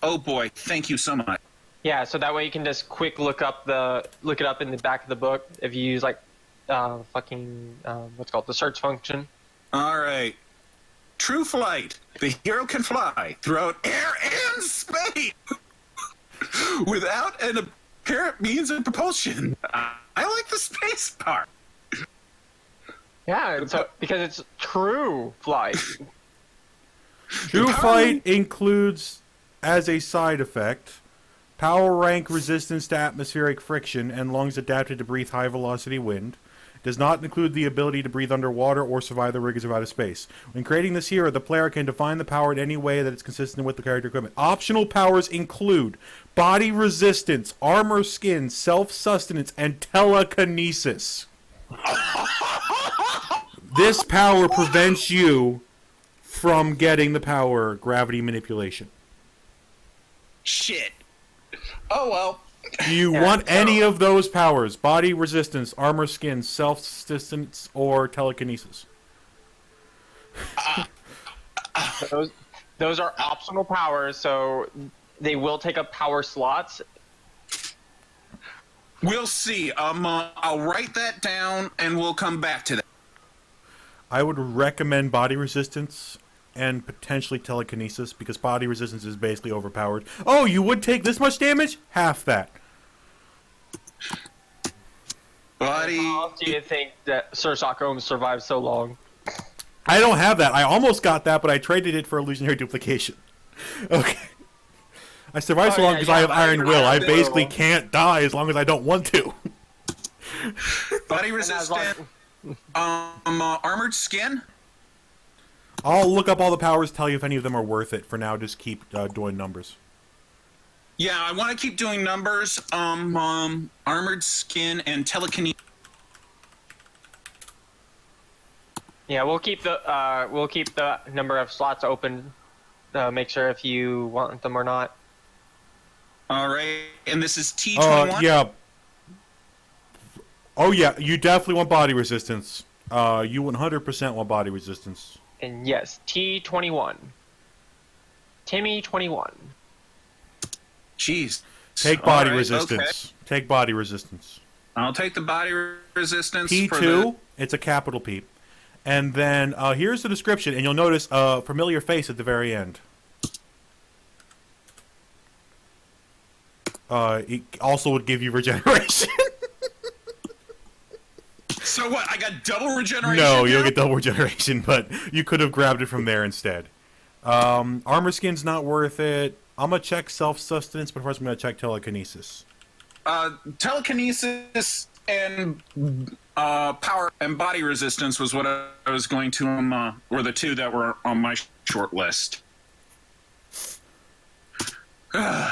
Oh boy, thank you so much. Yeah, so that way you can just quick look it up in the back of the book if you use like what's it called, the search function. All right. True flight. The hero can fly throughout air and space without an apparent means of propulsion. I like the space part. Yeah, so because it's true flight. True power- Flight includes, as a side effect, power rank resistance to atmospheric friction and lungs adapted to breathe high velocity wind. Does not include the ability to breathe underwater or survive the rigors of outer space. When creating this hero, the player can define the power in any way that is consistent with the character equipment. Optional powers include body resistance, armor skin, self-sustenance, and telekinesis. This power prevents you from getting the power gravity manipulation. Shit. Oh well. Do you Yeah, want so- any of those powers? Body resistance, armor skin, self-sustenance, or telekinesis? Those are optional powers, so they will take up power slots. We'll see. I'll write that down and we'll come back to that. I would recommend body resistance and potentially telekinesis because body resistance is basically overpowered. Oh, you would take this much damage? Half that. Buddy. How else do you think that Sir Stockholm survived so long? I don't have that. I almost got that, but I traded it for illusionary duplication. Okay. I survived so Oh, long yeah, because yeah, I have but Iron Iron Will. I Will. basically can't die as long as I don't want to. Body And as long- resistant. Armored skin. I'll look up all the powers, tell you if any of them are worth it. For now, just keep doing numbers. Yeah, I want to keep doing numbers. Armored skin and telekinesis. Yeah, we'll keep the number of slots open. Make sure if you want them or not. All right, and this is T21. Yeah. Oh, yeah, you definitely want body resistance. You 100% want body resistance. And yes, T21. Timmy 21. Jeez. Take body All right, resistance. Take body resistance. Okay. I'll take the body resistance. For P2, it's a capital P. And then here's the description, and you'll notice a familiar face at the very end. It also would give you regeneration. So what? I got double regeneration. No, now? you'll get double regeneration, but you could have grabbed it from there instead. Armor skin's not worth it. I'm gonna check self-sustenance, but first I'm gonna check telekinesis. Telekinesis and power and body resistance was what I was going to were the two that were on my short list. All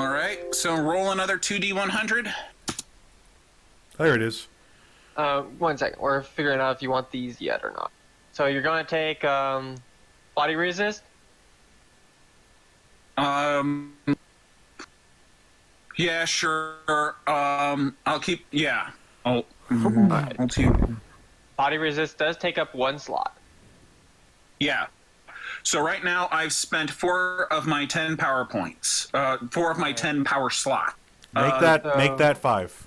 right, so roll another 2d100. There it is. 1 second. We're figuring out if you want these yet or not. So you're going to take body resist. Yeah, sure. I'll keep. Yeah. I'll keep. Body resist does take up 1 slot. Yeah. So right now I've spent 4 of my 10 power points. 4 of my 10 power slot. Make that 5.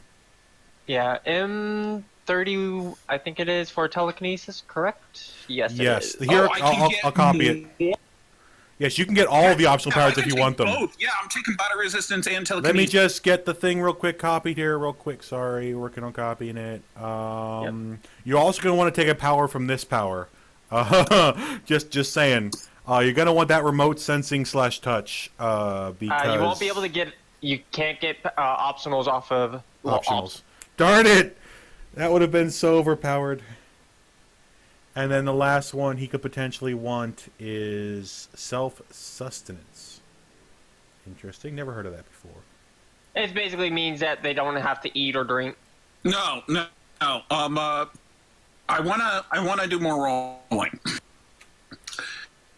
Yeah, M30, I think it is for telekinesis, correct? Yes, it Yes. is. Here, I can I'll copy it. Yes, you can get all of the optional powers if you want them. Both. Yeah, I'm taking body resistance and telekinesis. Let me just get the thing real quick copied here, real quick. Sorry, working on copying it. You're also going to want to take a power from this power. Just saying. You're going to want that remote sensing / touch because You won't be able to get. You can't get optionals off of optionals. Darn it! That would have been so overpowered. And then the last one he could potentially want is self-sustenance. Interesting. Never heard of that before. It basically means that they don't have to eat or drink. No. I wanna do more rolling.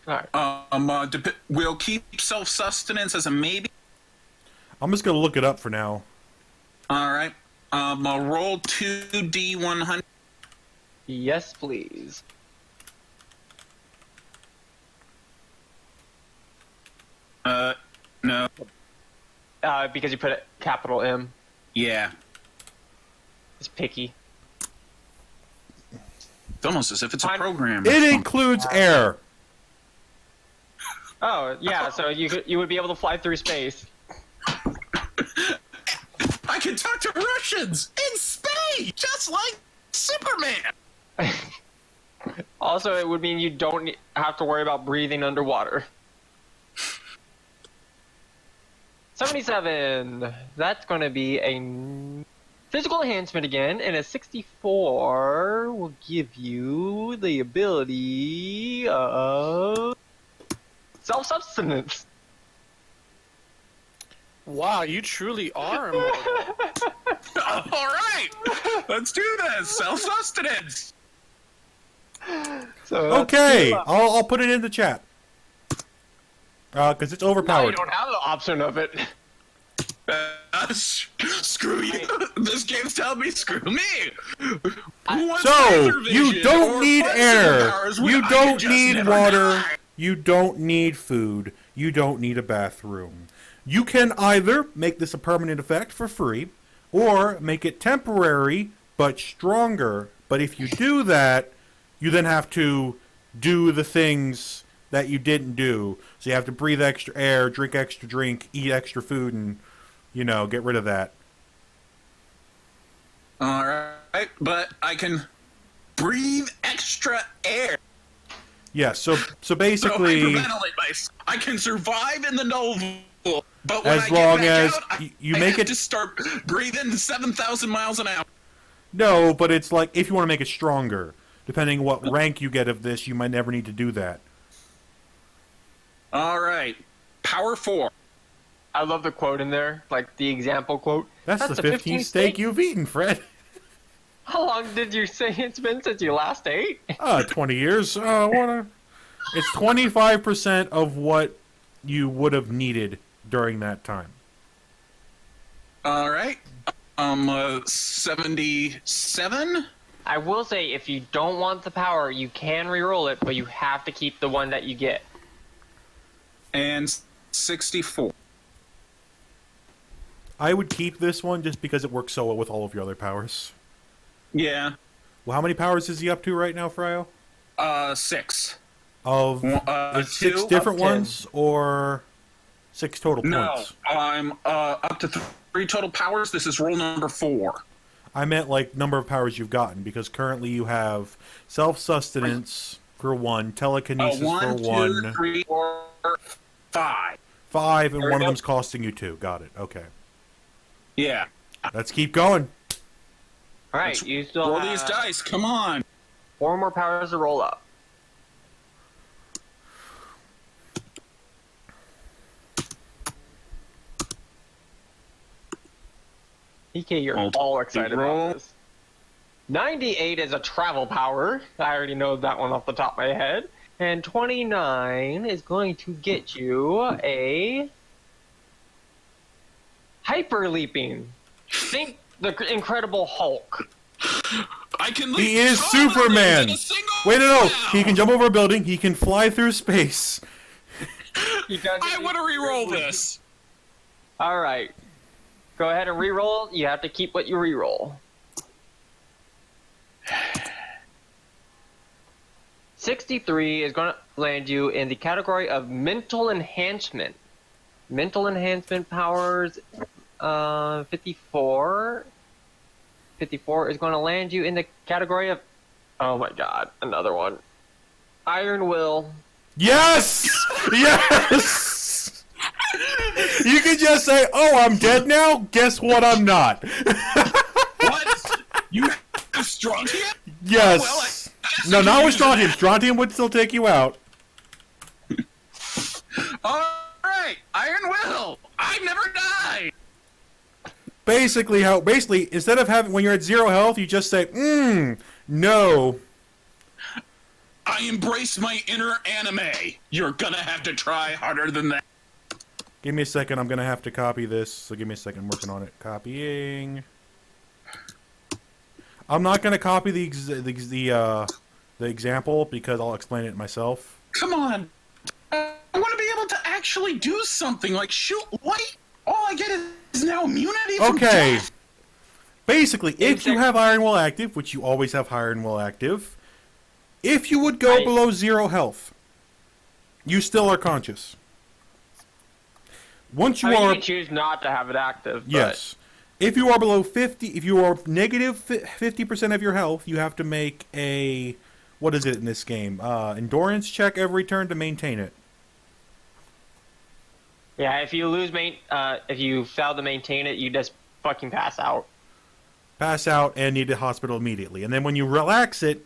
All right. We'll keep self-sustenance as a maybe. I'm just going to look it up for now. All right. Roll 2d100. Yes, please. No. Because you put it capital M. Yeah. It's picky. It's almost as if it's a program. It includes air. Oh, yeah, so you would be able to fly through space. I can talk to Russians in space, just like Superman. Also, it would mean you don't have to worry about breathing underwater. 77. That's going to be a physical enhancement again, and a 64 will give you the ability of self-sustenance. Wow, you truly are immortal. All right, let's do this. Self-sustenance. So Okay, I'll put it in the chat. Because it's now overpowered. you don't have the option of it. Screw you. This game's telling me screw me. Who wants So, laser you vision don't or need fun air. superpowers when You I can don't just need never water. die? You don't need food. You don't need a bathroom. You can either make this a permanent effect for free, or make it temporary but stronger. But if you do that, you then have to do the things that you didn't do. So you have to breathe extra air, drink extra drink, eat extra food, and, get rid of that. All right, but I can breathe extra air. Yeah, so So basically, hyperventilate myself. I can survive in the Novel, but when As I long get back as out, you I make have it- to start breathing 7,000 miles an hour. no, but it's like if you want to make it stronger. Depending what rank you get of this, you might never need to do that. All right, power 4. I love the quote in there, like the example quote. That's the 15th steak you've eaten, Fred. How long did you say it's been since you last ate? 20 years. It's 25% of what you would have needed during that time. All right, 77. I will say, if you don't want the power, you can re-roll it, but you have to keep the one that you get. And 64. I would keep this one just because it works so well with all of your other powers. Yeah. Well, how many powers is he up to right now, Fryo? 6. Of is 6 2 different of 10. ones or 6 total No, points? I'm up to 3 total powers. This is roll number 4. I meant like number of powers you've gotten because currently you have self-sustenance for 1, telekinesis for 1, 1, 2, 3, 4, 5. 5, and There one we of go. them's costing you 2. Got it. Okay. Yeah. Let's keep going. All right, you still Roll have... these dice. Come on. 4 more powers to roll up. PK, you're all excited about this. 98 is a travel power. I already know that one off the top of my head. And 29 is going to get you a hyper leaping. Think the Incredible Hulk. I can leap He is taller Superman. than a single Wait, no. bound. He can jump over a building. He can fly through space. I want to re-roll this. All right. Go ahead and re-roll. You have to keep what you re-roll. 63 is going to land you in the category of mental enhancement. Mental enhancement powers, 54. 54 is going to land you in the category of, oh my god, another one. Iron Will. Yes! Yes! You can just say, oh, I'm dead now? Guess what? I'm not. What? You have strontium? Yes. Well, I No, can not with use that. strontium. Strontium would still take you out. All right, Iron Will. I never die. Basically, instead of having, when you're at 0 health, you just say, no. I embrace my inner anime. You're gonna have to try harder than that. Give me a second. I'm going to have to copy this. So give me a second. I'm working on it. Copying. I'm not going to copy the example because I'll explain it myself. Come on. I want to be able to actually do something like shoot light. All I get is now immunity from Okay. death. Basically, if you have Iron Will active, which you always have Iron Will active, if you would go below 0 health, you still are conscious. Once you I mean, are... you can choose not to have it active. But Yes. If you are below 50, if you are negative 50% of your health, you have to make a... What is it in this game? Endurance check every turn to maintain it. Yeah, if you if you fail to maintain it, you just fucking pass out. Pass out and need a hospital immediately. And then when you relax it,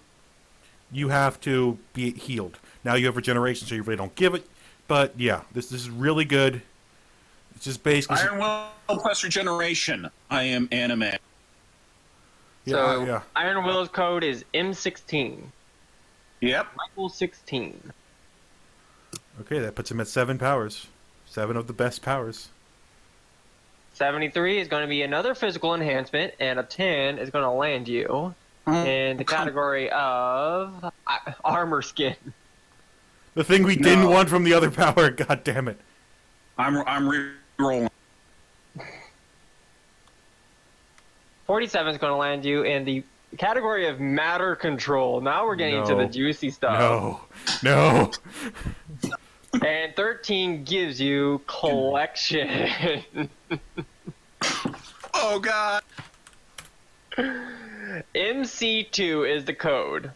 you have to be healed. Now you have regeneration, so you really don't give it. But yeah, this is really good. It's just basically... Iron Will plus regeneration. I am anime. So Iron Will's code is M16. Yep. Michael 16. Okay, that puts him at 7 powers. 7 of the best powers. 73 is going to be another physical enhancement, and a 10 is going to land you in the category of armor skin. The thing we didn't want from the other power. God damn it. I'm re-rolling. 47 is going to land you in the category of matter control. Now we're getting into the juicy stuff. No. And 13 gives you collection. Oh god. MC2 is the code.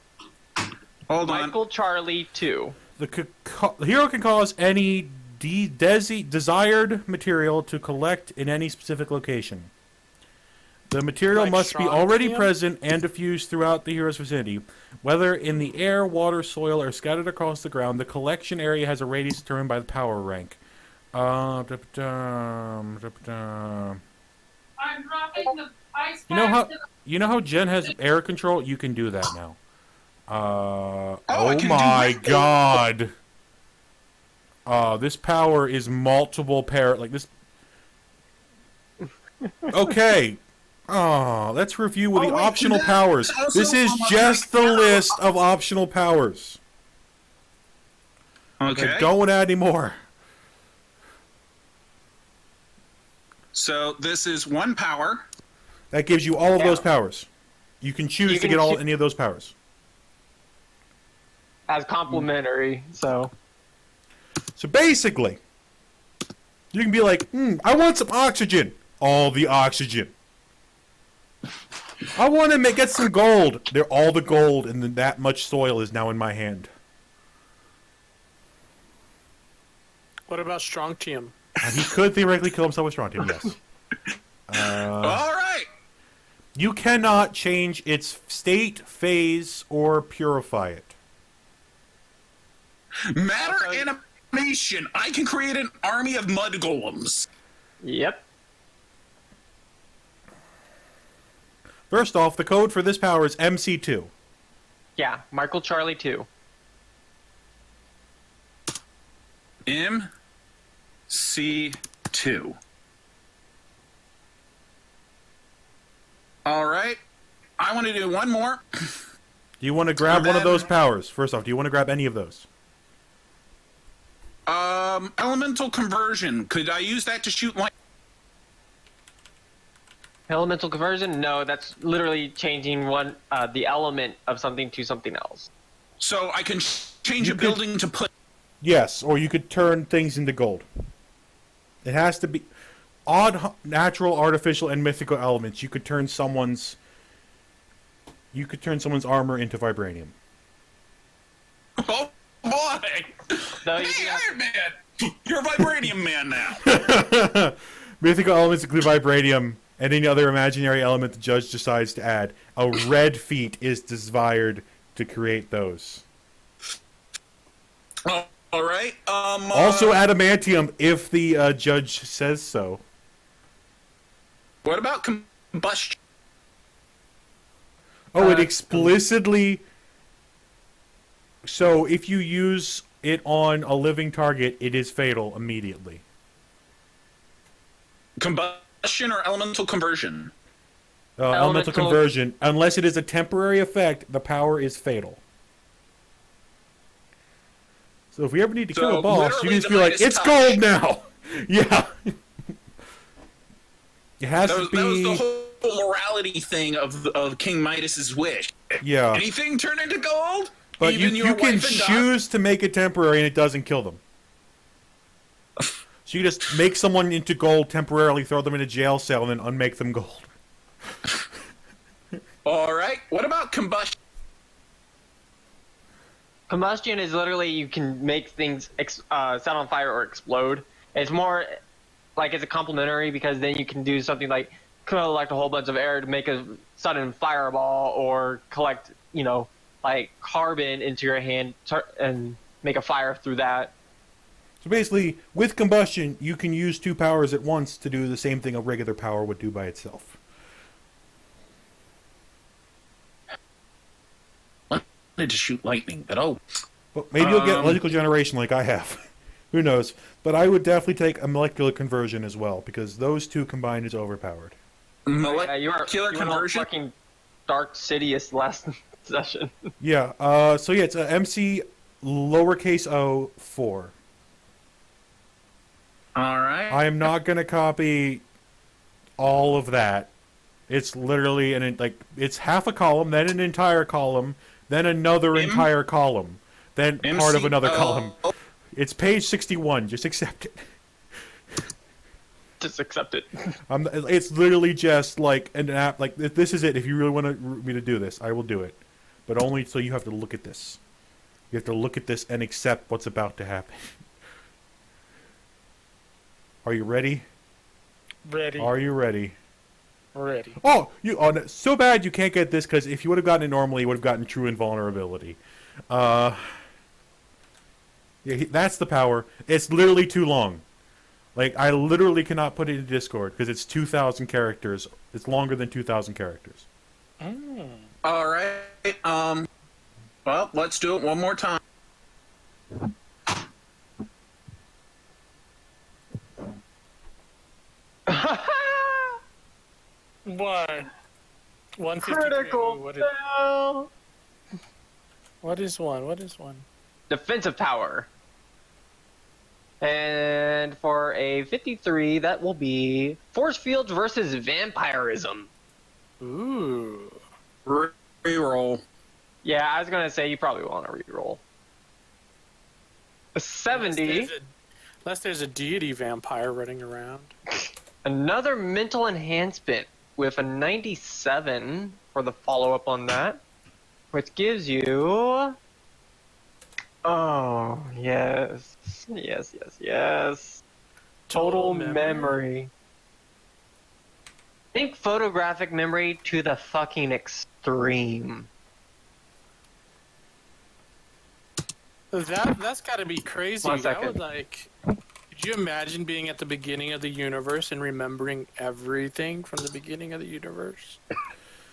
Hold on. Michael Charlie 2. The hero can cause any desired material to collect in any specific location. The material Like must be already strontium? present and diffused throughout the hero's vicinity. Whether in the air, water, soil, or scattered across the ground, the collection area has a radius determined by the power rank. I'm dropping the ice You know how pack to the- you know how Jen has air control? You can do that now. I Oh can do my that. god. This power is multiple like this. Okay. Let's review with the wait, optional that powers. also This is on my just the power. list of optional powers. Okay. I don't want to add any more. So this is one power. That gives you all of those powers. You can choose You to can get any of those powers. As complimentary, so. So basically, you can be like, I want some oxygen. All the oxygen. I want to get some gold. They're all the gold, and then that much soil is now in my hand. What about strontium? And he could theoretically kill himself with strontium, yes. All right. You cannot change its state, phase, or purify it. Matter animation. I can create an army of mud golems. Yep. First off, the code for this power is MC2. Yeah, Michael Charlie 2. MC2. All right. I want to do one more. Do you want to grab one of those powers? First off, do you want to grab any of those? Elemental conversion. Could I use that to shoot light? Elemental conversion? No, that's literally changing the element of something to something else. So I can change You a could- building to put. Yes, or you could turn things into gold. It has to be odd, natural, artificial, and mythical elements. You could turn someone's armor into vibranium. Oh boy! No, you Hey, do have- Iron Man! You're a vibranium man now. Mythical elements include vibranium and any other imaginary element the judge decides to add. A red feat is desired to create those. All right. Also adamantium if the judge says so. What about combustion? Oh, it explicitly... So, if you use it on a living target, it is fatal immediately. Combustion or elemental conversion? Elemental conversion. Unless it is a temporary effect, the power is fatal. So if we ever need to kill So, a boss, you literally can just the be like, Midas it's touch. gold now! Yeah. It has That to was, be... that was the whole morality thing of King Midas's wish. Yeah. Anything turn into gold? But Even you your can wife and choose to make it temporary and it doesn't kill them. So you just make someone into gold temporarily, throw them in a jail cell, and then unmake them gold. All right. What about combustion? Combustion is literally you can make things set on fire or explode. It's more like it's a complementary because then you can do something like collect a whole bunch of air to make a sudden fireball or collect, like carbon into your hand and make a fire through that. So basically, with combustion, you can use two powers at once to do the same thing a regular power would do by itself. I wanted to shoot lightning, but oh. But maybe you'll get electrical generation like I have. Who knows? But I would definitely take a molecular conversion as well, because those two combined is overpowered. Molecular you conversion? fucking Dark Sidious last session. Yeah, so yeah, it's a MC lowercase o 4. All right. I am not going to copy all of that. It's literally, it's half a column, then an entire column, then another entire column, then part of another column. It's page 61, just accept it. Just accept it. It's literally just like an app. Like, this is it. If you really want me to do this, I will do it. But only so you have to look at this. You have to look at this and accept what's about to happen. Are you ready? Ready. Are you ready? Ready. Oh, so bad you can't get this, because if you would have gotten it normally, you would have gotten true invulnerability. Yeah, that's the power. It's literally too long. Like, I literally cannot put it in Discord because it's 2,000 characters. It's longer than 2,000 characters. All right. Well, let's do it one more time. What? 153. Critical fail. What is one? What is one? Defensive power. And for a 53, that will be force fields versus vampirism. Ooh. Reroll. Yeah, I was gonna say you probably want to reroll. A 70. Unless there's a deity vampire running around. Another mental enhancement with a 97 for the follow-up on that, which gives you... Oh, yes. Yes. Total memory. Think photographic memory to the fucking extreme. That's got to be crazy. 1 I second. would like. Could you imagine being at the beginning of the universe and remembering everything from the beginning of the universe?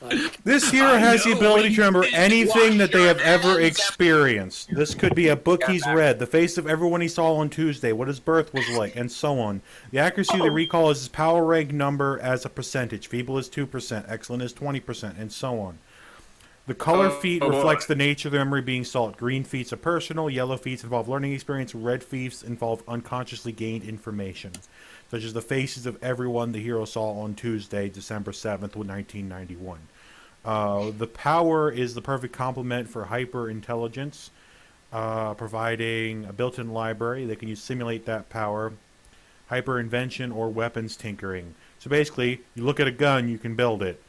Like, This hero has the know ability when to remember you anything that they wash have your ever hands experienced. This could be a book he's read, the face of everyone he saw on Tuesday, what his birth was like, and so on. The accuracy of the recall is his power rank number as a percentage. Feeble is 2%, excellent is 20%, and so on. The color feat boy. reflects the nature of the memory being sought. Green feats are personal, yellow feats involve learning experience, red feats involve unconsciously gained information, such as the faces of everyone the hero saw on Tuesday, December 7th, 1991. The power is the perfect complement for hyper intelligence, providing a built-in library. They can use simulate that power, hyper invention, or weapons tinkering. So basically, you look at a gun, you can build it.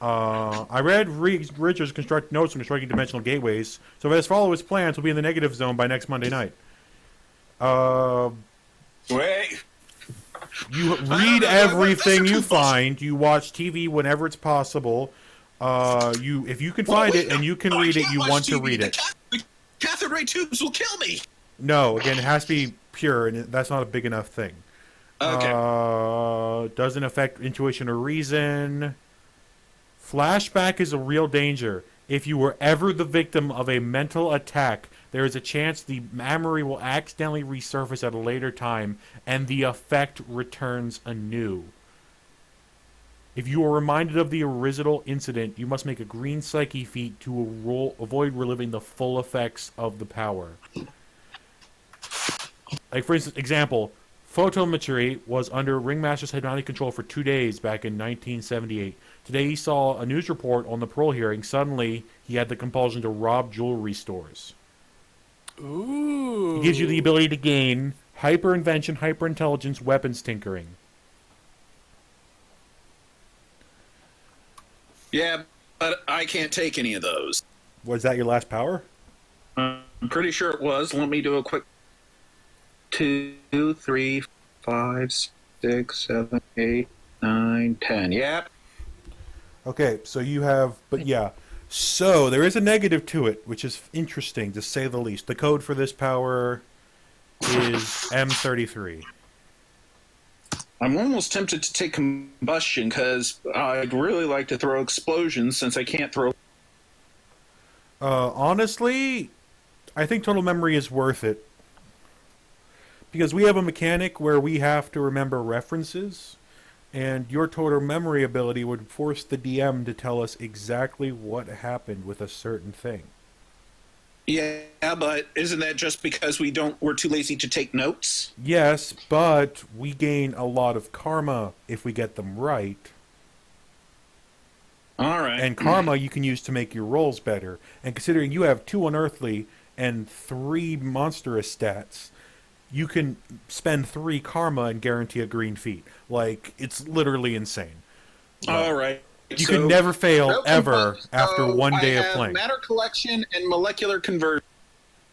I read Richard's construct notes on constructing dimensional gateways. So if I just follow his plans, we'll be in the negative zone by next Monday night. Wait. You read everything you find. You watch TV whenever it's possible. If you can find it and you can read it, you want to read it. The cathode ray tubes will kill me. No, again, it has to be pure, and that's not a big enough thing. Okay. Doesn't affect intuition or reason. Flashback is a real danger. If you were ever the victim of a mental attack, there is a chance the memory will accidentally resurface at a later time, and the effect returns anew. If you are reminded of the original incident, you must make a green psyche feat to avoid reliving the full effects of the power. Like, for instance, example, photometry was under Ringmaster's hypnotic control for 2 days back in 1978. Today he saw a news report on the parole hearing. Suddenly, he had the compulsion to rob jewelry stores. ooh. It gives you the ability to gain hyper invention, hyper intelligence, weapons tinkering. Yeah, but I can't take any of those. Was that your last power? I'm pretty sure it was. Let me do a quick 2, 3, 5, 6, 7, 8, 9, 10. Yep. Okay, so you have, but yeah. So there is a negative to it, which is interesting to say the least. The code for this power is M33. I'm almost tempted to take combustion because I'd really like to throw explosions since I can't throw. Honestly, I think total memory is worth it. Because we have a mechanic where we have to remember references, and your total memory ability would force the DM to tell us exactly what happened with a certain thing. Yeah, but isn't that just because we're too lazy to take notes? Yes, but we gain a lot of karma if we get them right. All right. And karma you can use to make your rolls better. And considering you have 2 unearthly and 3 monstrous stats, you can spend 3 karma and guarantee a green feat. Like, it's literally insane. All right. You can never fail no ever combust- after so 1 day I of have playing. matter collection and molecular conversion,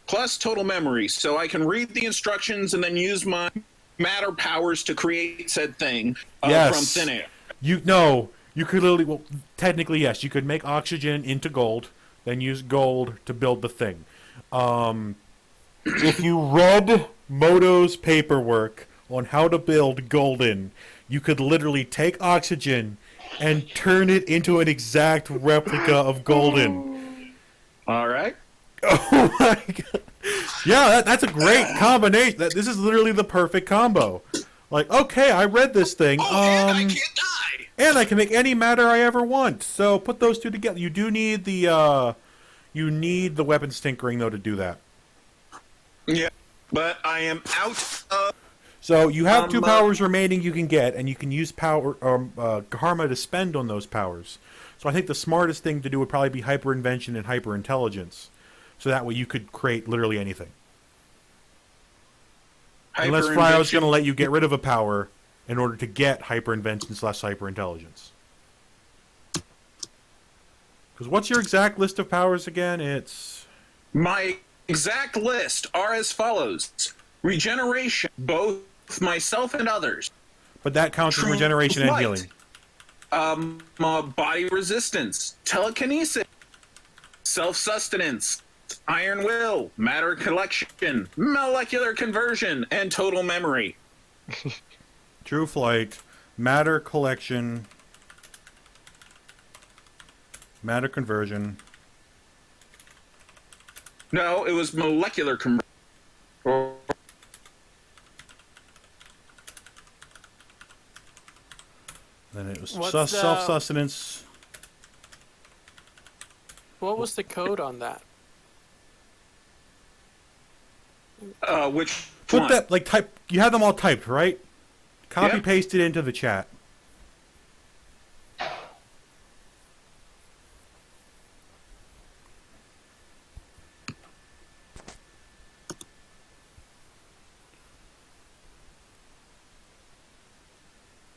plus total memory, so I can read the instructions and then use my matter powers to create said thing Yes. from thin air. You could literally, well, technically yes, you could make oxygen into gold, then use gold to build the thing. If you read Moto's paperwork on how to build golden, you could literally take oxygen and turn it into an exact replica of golden. All right. Oh my god. Yeah, that's a great combination. This is literally the perfect combo. Like, okay, I read this thing. And I can't die. And I can make any matter I ever want. So put those two together. You do need the weapons tinkering though to do that. Yeah, but I am out of. So you have 2 powers remaining you can get, and you can use power karma to spend on those powers. So I think the smartest thing to do would probably be hyper invention and hyper intelligence. So that way you could create literally anything. Unless Fryo's going to let you get rid of a power in order to get hyper invention / hyper intelligence. Because what's your exact list of powers again? It's My exact list are as follows: regeneration, both myself and others. but that counts as True regeneration and flight. healing. Body resistance, telekinesis, self-sustenance, iron will, matter collection, molecular conversion, and total memory. True flight, matter collection, matter conversion. No, it was molecular conversion. Then it was What's the- self-sustenance. What was the code on that? Which Put one? that, like, type. You have them all typed, right? Copy Yeah. paste it into the chat.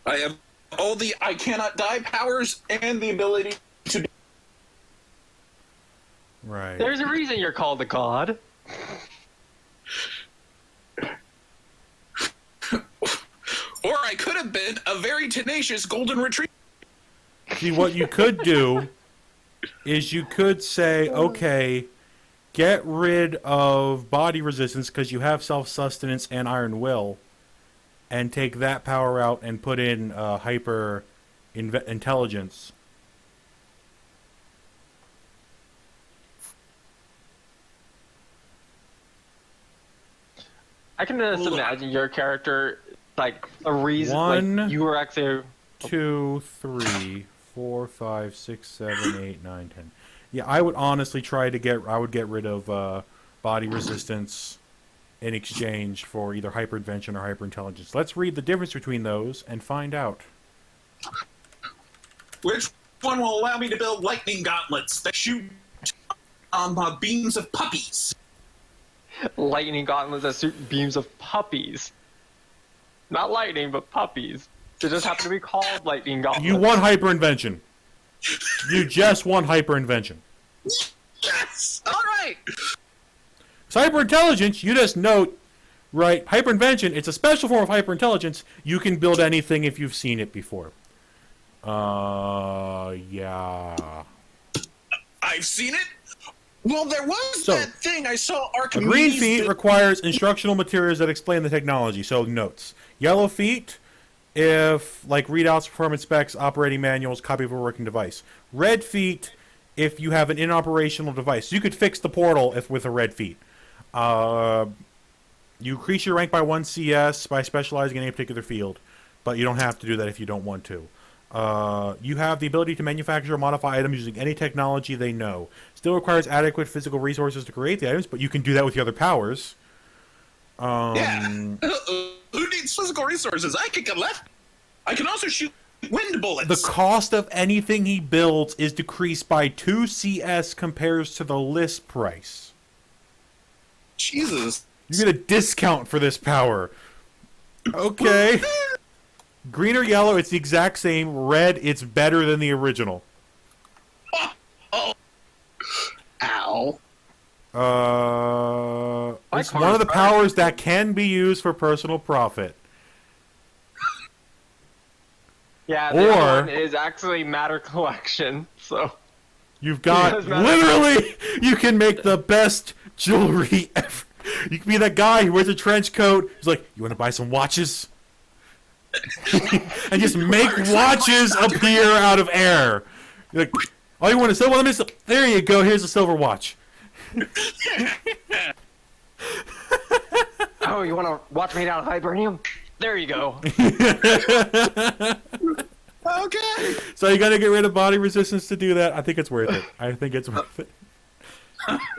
I have all the I cannot die powers and the ability to. Right. There's a reason you're called a god. Or I could have been a very tenacious golden retriever. See, what you could do is you could say, okay, get rid of body resistance because you have self-sustenance and iron will, and take that power out and put in hyper intelligence. I can just imagine your character, like, a reason, One, like, you were actually... 2, 3, 4, 5, 6, 7, 8, 9, 10. Yeah, I would honestly try to get. I would get rid of body resistance in exchange for either hyperinvention or hyperintelligence. Let's read the difference between those and find out. Which one will allow me to build lightning gauntlets that shoot beams of puppies? Lightning gauntlets that shoot beams of puppies. Not lightning, but puppies. They just happen to be called lightning gauntlets. You won hyperinvention. You just won hyperinvention. Yes! Alright! So hyperintelligence, you just note, right, hyperinvention, it's a special form of hyperintelligence. You can build anything if you've seen it before. Yeah. I've seen it? Well, there was So, that thing I saw A Archimedes green feet build- requires instructional materials that explain the technology, so notes. Yellow feet, if, like, readouts, performance specs, operating manuals, copy of a working device. Red feet, if you have an inoperational device. You could fix the portal if with a red feet. You increase your rank by 1 CS by specializing in a particular field, but you don't have to do that if you don't want to. You have the ability to manufacture or modify items using any technology they know. Still requires adequate physical resources to create the items, but you can do that with the other powers. Yeah. Who needs physical resources? I can get left. I can also shoot wind bullets. The cost of anything he builds is decreased by 2 CS compares to the list price. Jesus. You get a discount for this power. Okay. Green or yellow, it's the exact same. Red, it's better than the original. Ow. It's one of the powers that can be used for personal profit. Yeah, the Or- other one is actually matter collection, so... You've got, Because matter- literally, you can make the best jewelry ever. You can be that guy who wears a trench coat. He's like, you want to buy some watches? And just make watches appear out of air. You're like, oh, you want a silver? Let me there you go. Here's a silver watch. Oh, you want to watch made out of vibranium? There you go. Okay. So you got to get rid of body resistance to do that. I think it's worth it. I think it's worth it.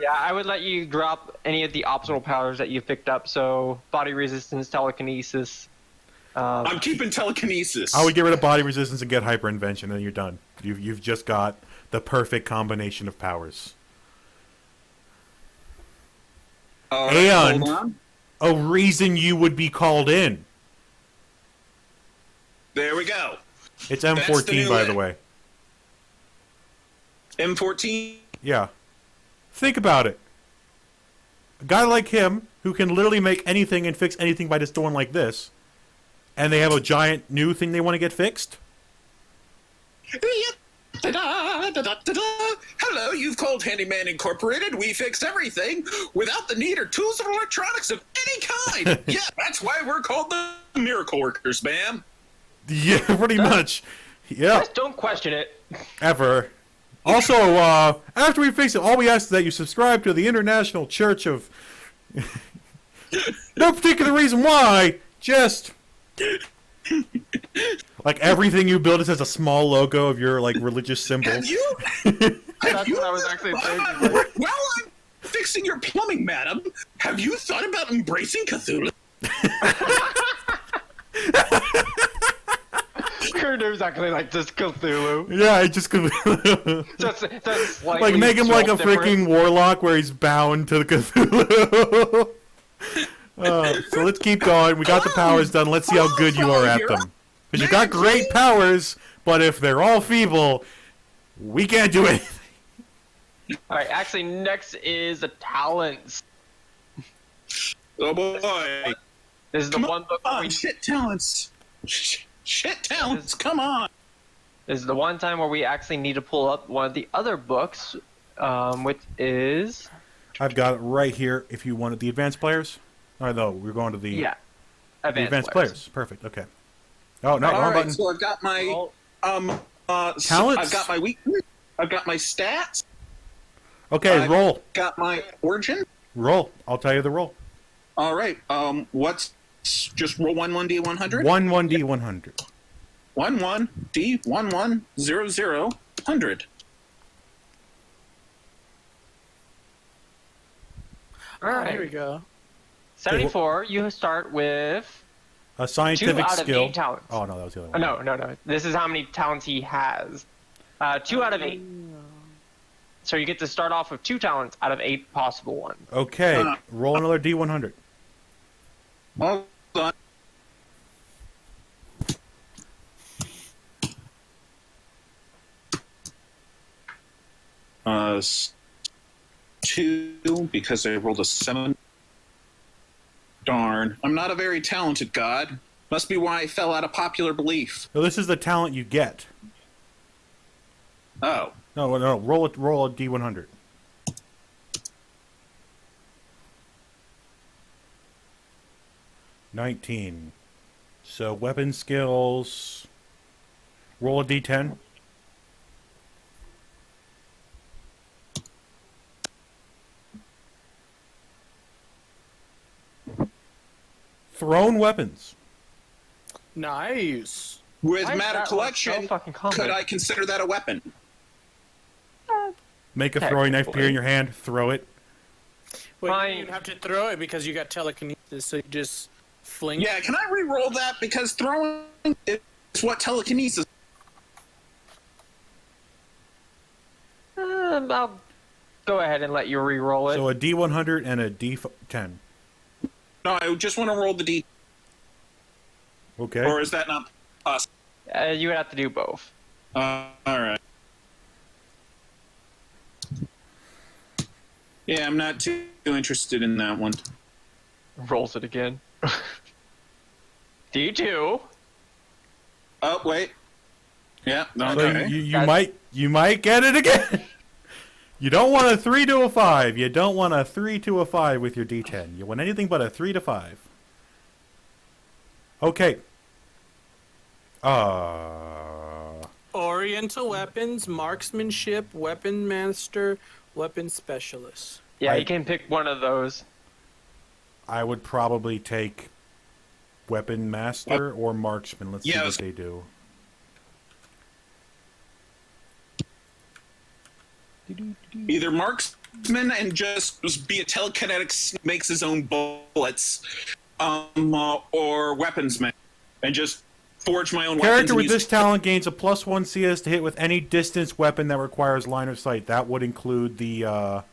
Yeah, I would let you drop any of the optional powers that you picked up, so body resistance, telekinesis. I'm keeping telekinesis. I would get rid of body resistance and get hyperinvention, and then you're done. You've just got the perfect combination of powers. All right, And- hold on. A reason you would be called in. There we go. It's That's the M14, new by way. the way. M14. Yeah. Think about it. A guy like him, who can literally make anything and fix anything by just doing like this, and they have a giant new thing they want to get fixed? Hello, you've called Handyman Incorporated. We fix everything without the need or tools of electronics of any kind. Yeah, that's why we're called the Miracle Workers, ma'am. Yeah, pretty much. Yeah, Just don't question it. ever. Also, after we fix it, all we ask is that you subscribe to the International Church of... No particular reason why, just... Like, everything you build has a small logo of your, like, religious symbol. Have you? That's what I was actually thinking. While I'm fixing your plumbing, madam, have you thought about embracing Cthulhu? There's actually like just Cthulhu. Yeah, it just... Just like, make him like a freaking warlock where he's bound to the Cthulhu. So let's keep going. We got the powers done. Let's see how good you are at them. Because you got great powers, but if they're all feeble, we can't do anything. All right, actually, next is the talents. Oh boy. This is the one book where we. Shit talents. Shit talents, come on. This is the one time where we actually need to pull up one of the other books, which is. I've got it right here if you wanted the advanced players. Oh, no, we're going to the, the advanced players. Perfect, okay. Oh, no, wrong button. So I've got my Talents? I've got my weakness. I've got my stats. Okay, I've roll. Got my origin. Roll. I'll tell you the roll. All right. What's just roll 1D100? 1D100. 1D1100. All right. Here we go. 74. You start with A 2 scientific out of skill. 8 talents. Oh, no, that was the other one. No. This is how many talents he has. 2 out of 8. So you get to start off with 2 talents out of 8 possible ones. Okay, roll another D100. Hold on. Uh, 2 because I rolled a 7. Darn, I'm not a very talented god. Must be why I fell out of popular belief. So this is the talent you get. Oh. No, roll a D100. $19. So weapon skills. Roll a D10. Thrown weapons. Nice. With Why is matter that one so collection, fucking common? could I consider that a weapon? Make a throwing knife appear in your hand. Throw it. Well, Fine. you have to throw it because you got telekinesis, so you just fling. Yeah, can I re-roll that? Because throwing is what telekinesis. I'll go ahead and let you re-roll it. So a D100 and a D10. No, I just want to roll the D. Okay. Or is that not possible? You would have to do both. All right. Yeah, I'm not too interested in that one. Rolls it again. D2. Oh wait. Yeah. So Okay. you might get it again. You don't want a 3 to a 5. You don't want a 3 to a 5 with your D10. You want anything but a 3 to 5. Okay. Oriental weapons, marksmanship, weapon master, weapon specialist. Yeah, I- you can pick one of those. I would probably take weapon master or marksman. Let's see what Yes. they do. Either marksman and just be a telekinetic, makes his own bullets, or weaponsman and just forge my own weapons. Character and with use- this talent gains a +1 CS to hit with any distance weapon that requires line of sight. That would include the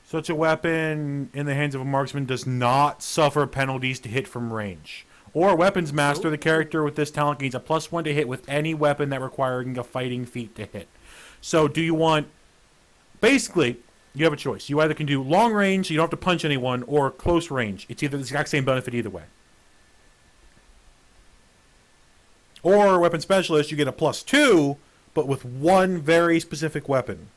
such a weapon in the hands of a marksman does not suffer penalties to hit from range. Or weapons master, the character with this talent gains a +1 to hit with any weapon that requiring a fighting feat to hit. So do you want... Basically, you have a choice. You either can do long range, so you don't have to punch anyone, or close range. It's either the exact same benefit either way. Or weapon specialist, you get a +2, but with one very specific weapon.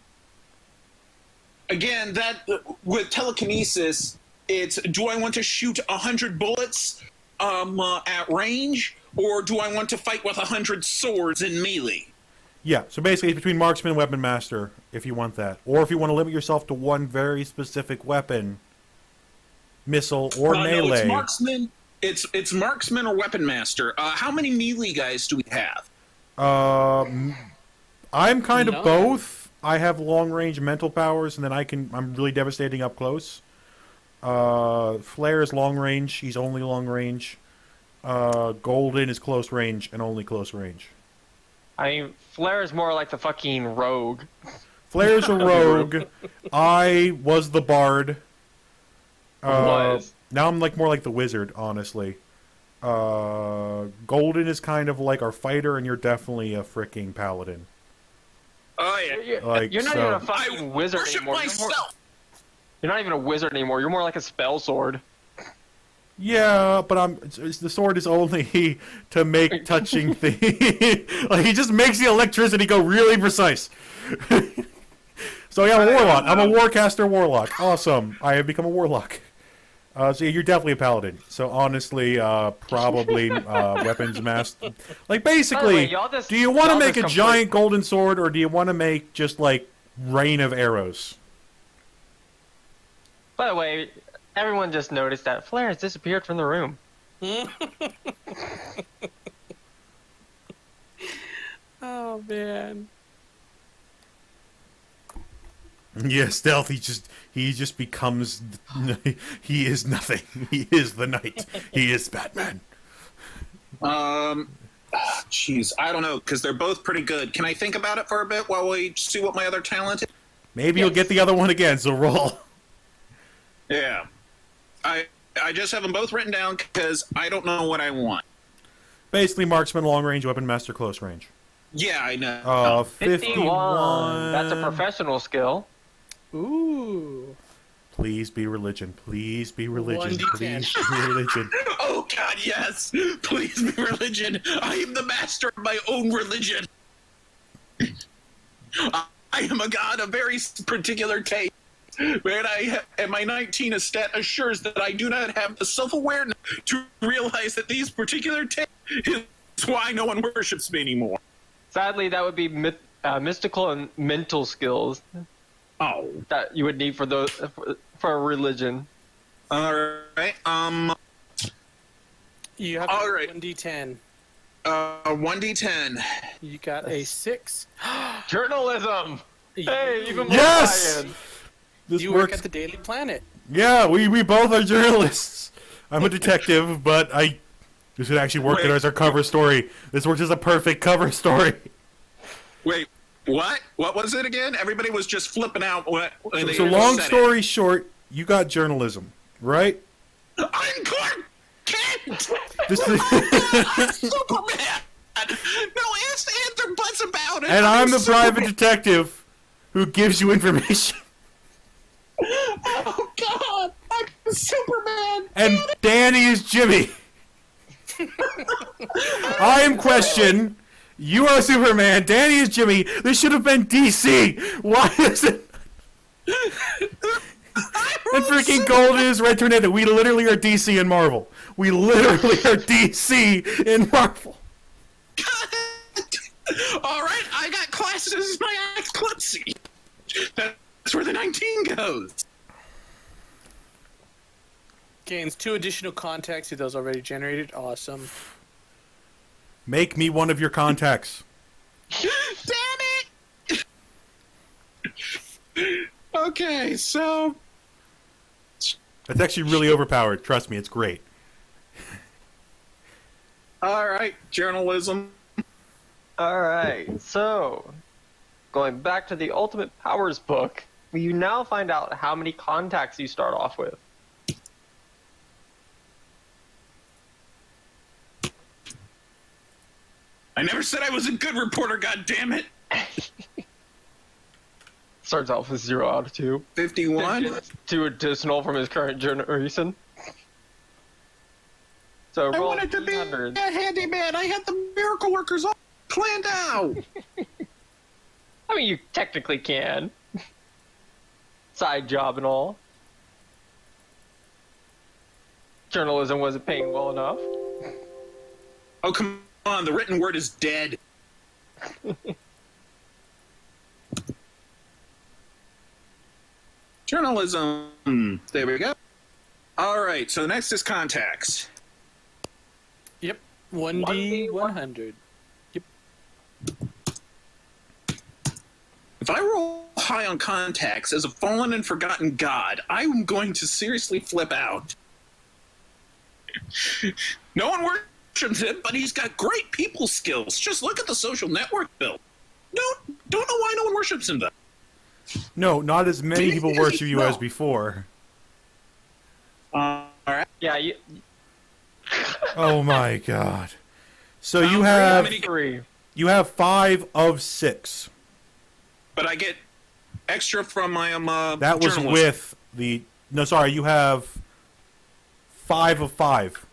Again, that with telekinesis, it's do I want to shoot 100 bullets at range, or do I want to fight with 100 swords in melee? Yeah, so basically it's between marksman and weapon master, if you want that. Or if you want to limit yourself to one very specific weapon, missile or melee. No, it's marksman. It's marksman or weapon master. How many melee guys do we have? I'm kind of both. I have long range mental powers, and then I'm really devastating up close. Flare is long range. He's only long range. Golden is close range and only close range. I mean, Flare is more like the fucking rogue. Flare's a rogue. I was the bard. Was. Now I'm more like the wizard, honestly. Golden is kind of like our fighter, and you're definitely a freaking paladin. Oh yeah. You're not even a fucking wizard worship anymore. myself. You're not even a wizard anymore. You're more like a spell sword. Yeah, but the sword is only to make touching things. Like, he just makes the electricity go really precise. So yeah, I'm a warlock. I'm a warcaster warlock. Awesome. I have become a warlock. So yeah, you're definitely a paladin. So honestly, probably weapons master. Like, basically, do you want to make a giant golden sword, or do you want to make just like rain of arrows? By the way, everyone just noticed that Flare has disappeared from the room. Oh man. Yeah, stealth. He just becomes. He is nothing. He is the knight. He is Batman. Jeez, I don't know, because they're both pretty good. Can I think about it for a bit while we see what my other talent is? Maybe you'll get the other one again. So roll. Yeah, I just have them both written down because I don't know what I want. Basically, marksman, long range, weapon master, close range. Yeah, I know. 51. That's a professional skill. Ooh. Please be religion. Please be religion. 1d10. Please be religion. Oh God, yes! Please be religion. I am the master of my own religion. I am a god of very particular taste. And my 19 stat assures that I do not have the self-awareness to realize that these particular tastes is why no one worships me anymore. Sadly, that would be mystical and mental skills Oh. that you would need for those for a religion. All right. You have All right. 1d10. 1d10. You got a 6. Journalism. Hey, even more Yes! science. This You works. work at the Daily Planet. Yeah, we both are journalists. I'm a detective, but this would actually work as our cover story. This works as a perfect cover story. Wait, what? What was it again? Everybody was just flipping out. So long story short, you got journalism, right? I'm Clark Kent! This Superman! No ifs, ands, or buts about it! And I'm the Superman. private detective who gives you information. Oh God! I'm Superman! And Danny is Jimmy. I am Question. You are Superman. Danny is Jimmy. This should have been DC. Why is it? And freaking Golden is Red Tornado. We literally are DC in Marvel. We literally are DC in Marvel. All right, I got classes as my eclipsy. That's where the 19 goes. Gains 2 additional contacts to those already generated. Awesome. Make me one of your contacts. Damn it! Okay, so That's actually really overpowered. Trust me, it's great. all right, journalism. All right, so going back to the Ultimate Powers book, you now find out how many contacts you start off with. I never said I was a good reporter. God damn it! Starts off with 0 out of 2. 51. 2 additional from his current generation. So I roll wanted to be a 300. handyman. I had the miracle workers all planned out. I mean, you technically can. Side job and all. Journalism wasn't paying well enough. Oh, come on. The written word is dead. Journalism. There we go. All right. So next is contacts. Yep. 1D 100. If I roll high on contacts as a fallen and forgotten god, I'm going to seriously flip out. No one worships him, but he's got great people skills. Just look at the social network build. Don't know why no one worships him though. No, not as many people worship you as before. All right. Yeah, you. Oh my god. So How you many- have 3. you have 5 of 6. But I get extra from my That was journalism. with the no, sorry, you have 5 of 5.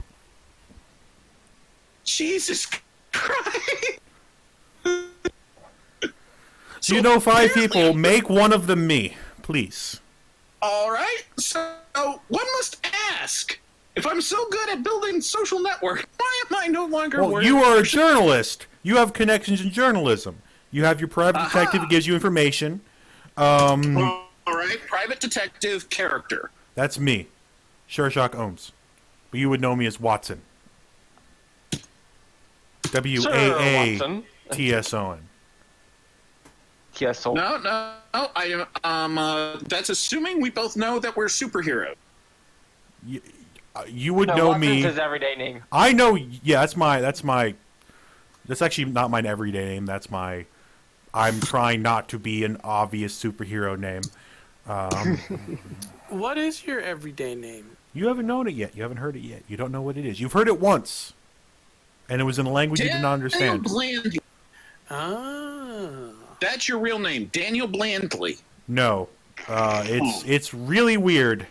Jesus Christ. So you know 5 apparently- people, make one of them me, please. All right. So one must ask, if I'm so good at building social network, why am I no longer Well, working? you are a journalist. You have connections in journalism. You have your private Aha. detective who gives you information. All right. Private detective character. That's me, Sherlock Holmes. But you would know me as Watson. Watson. W-A-A-T-S-O-N. Yes, so. No. I that's assuming we both know that we're superheroes. You would No, know Watson's me. his everyday name. I know. Yeah, that's actually not my everyday name. I'm trying not to be an obvious superhero name. What is your everyday name? You haven't known it yet. You haven't heard it yet. You don't know what it is. You've heard it once, and it was in a language you did not understand. Daniel Blandley. Ah. That's your real name, Daniel Blandley. No, it's really weird.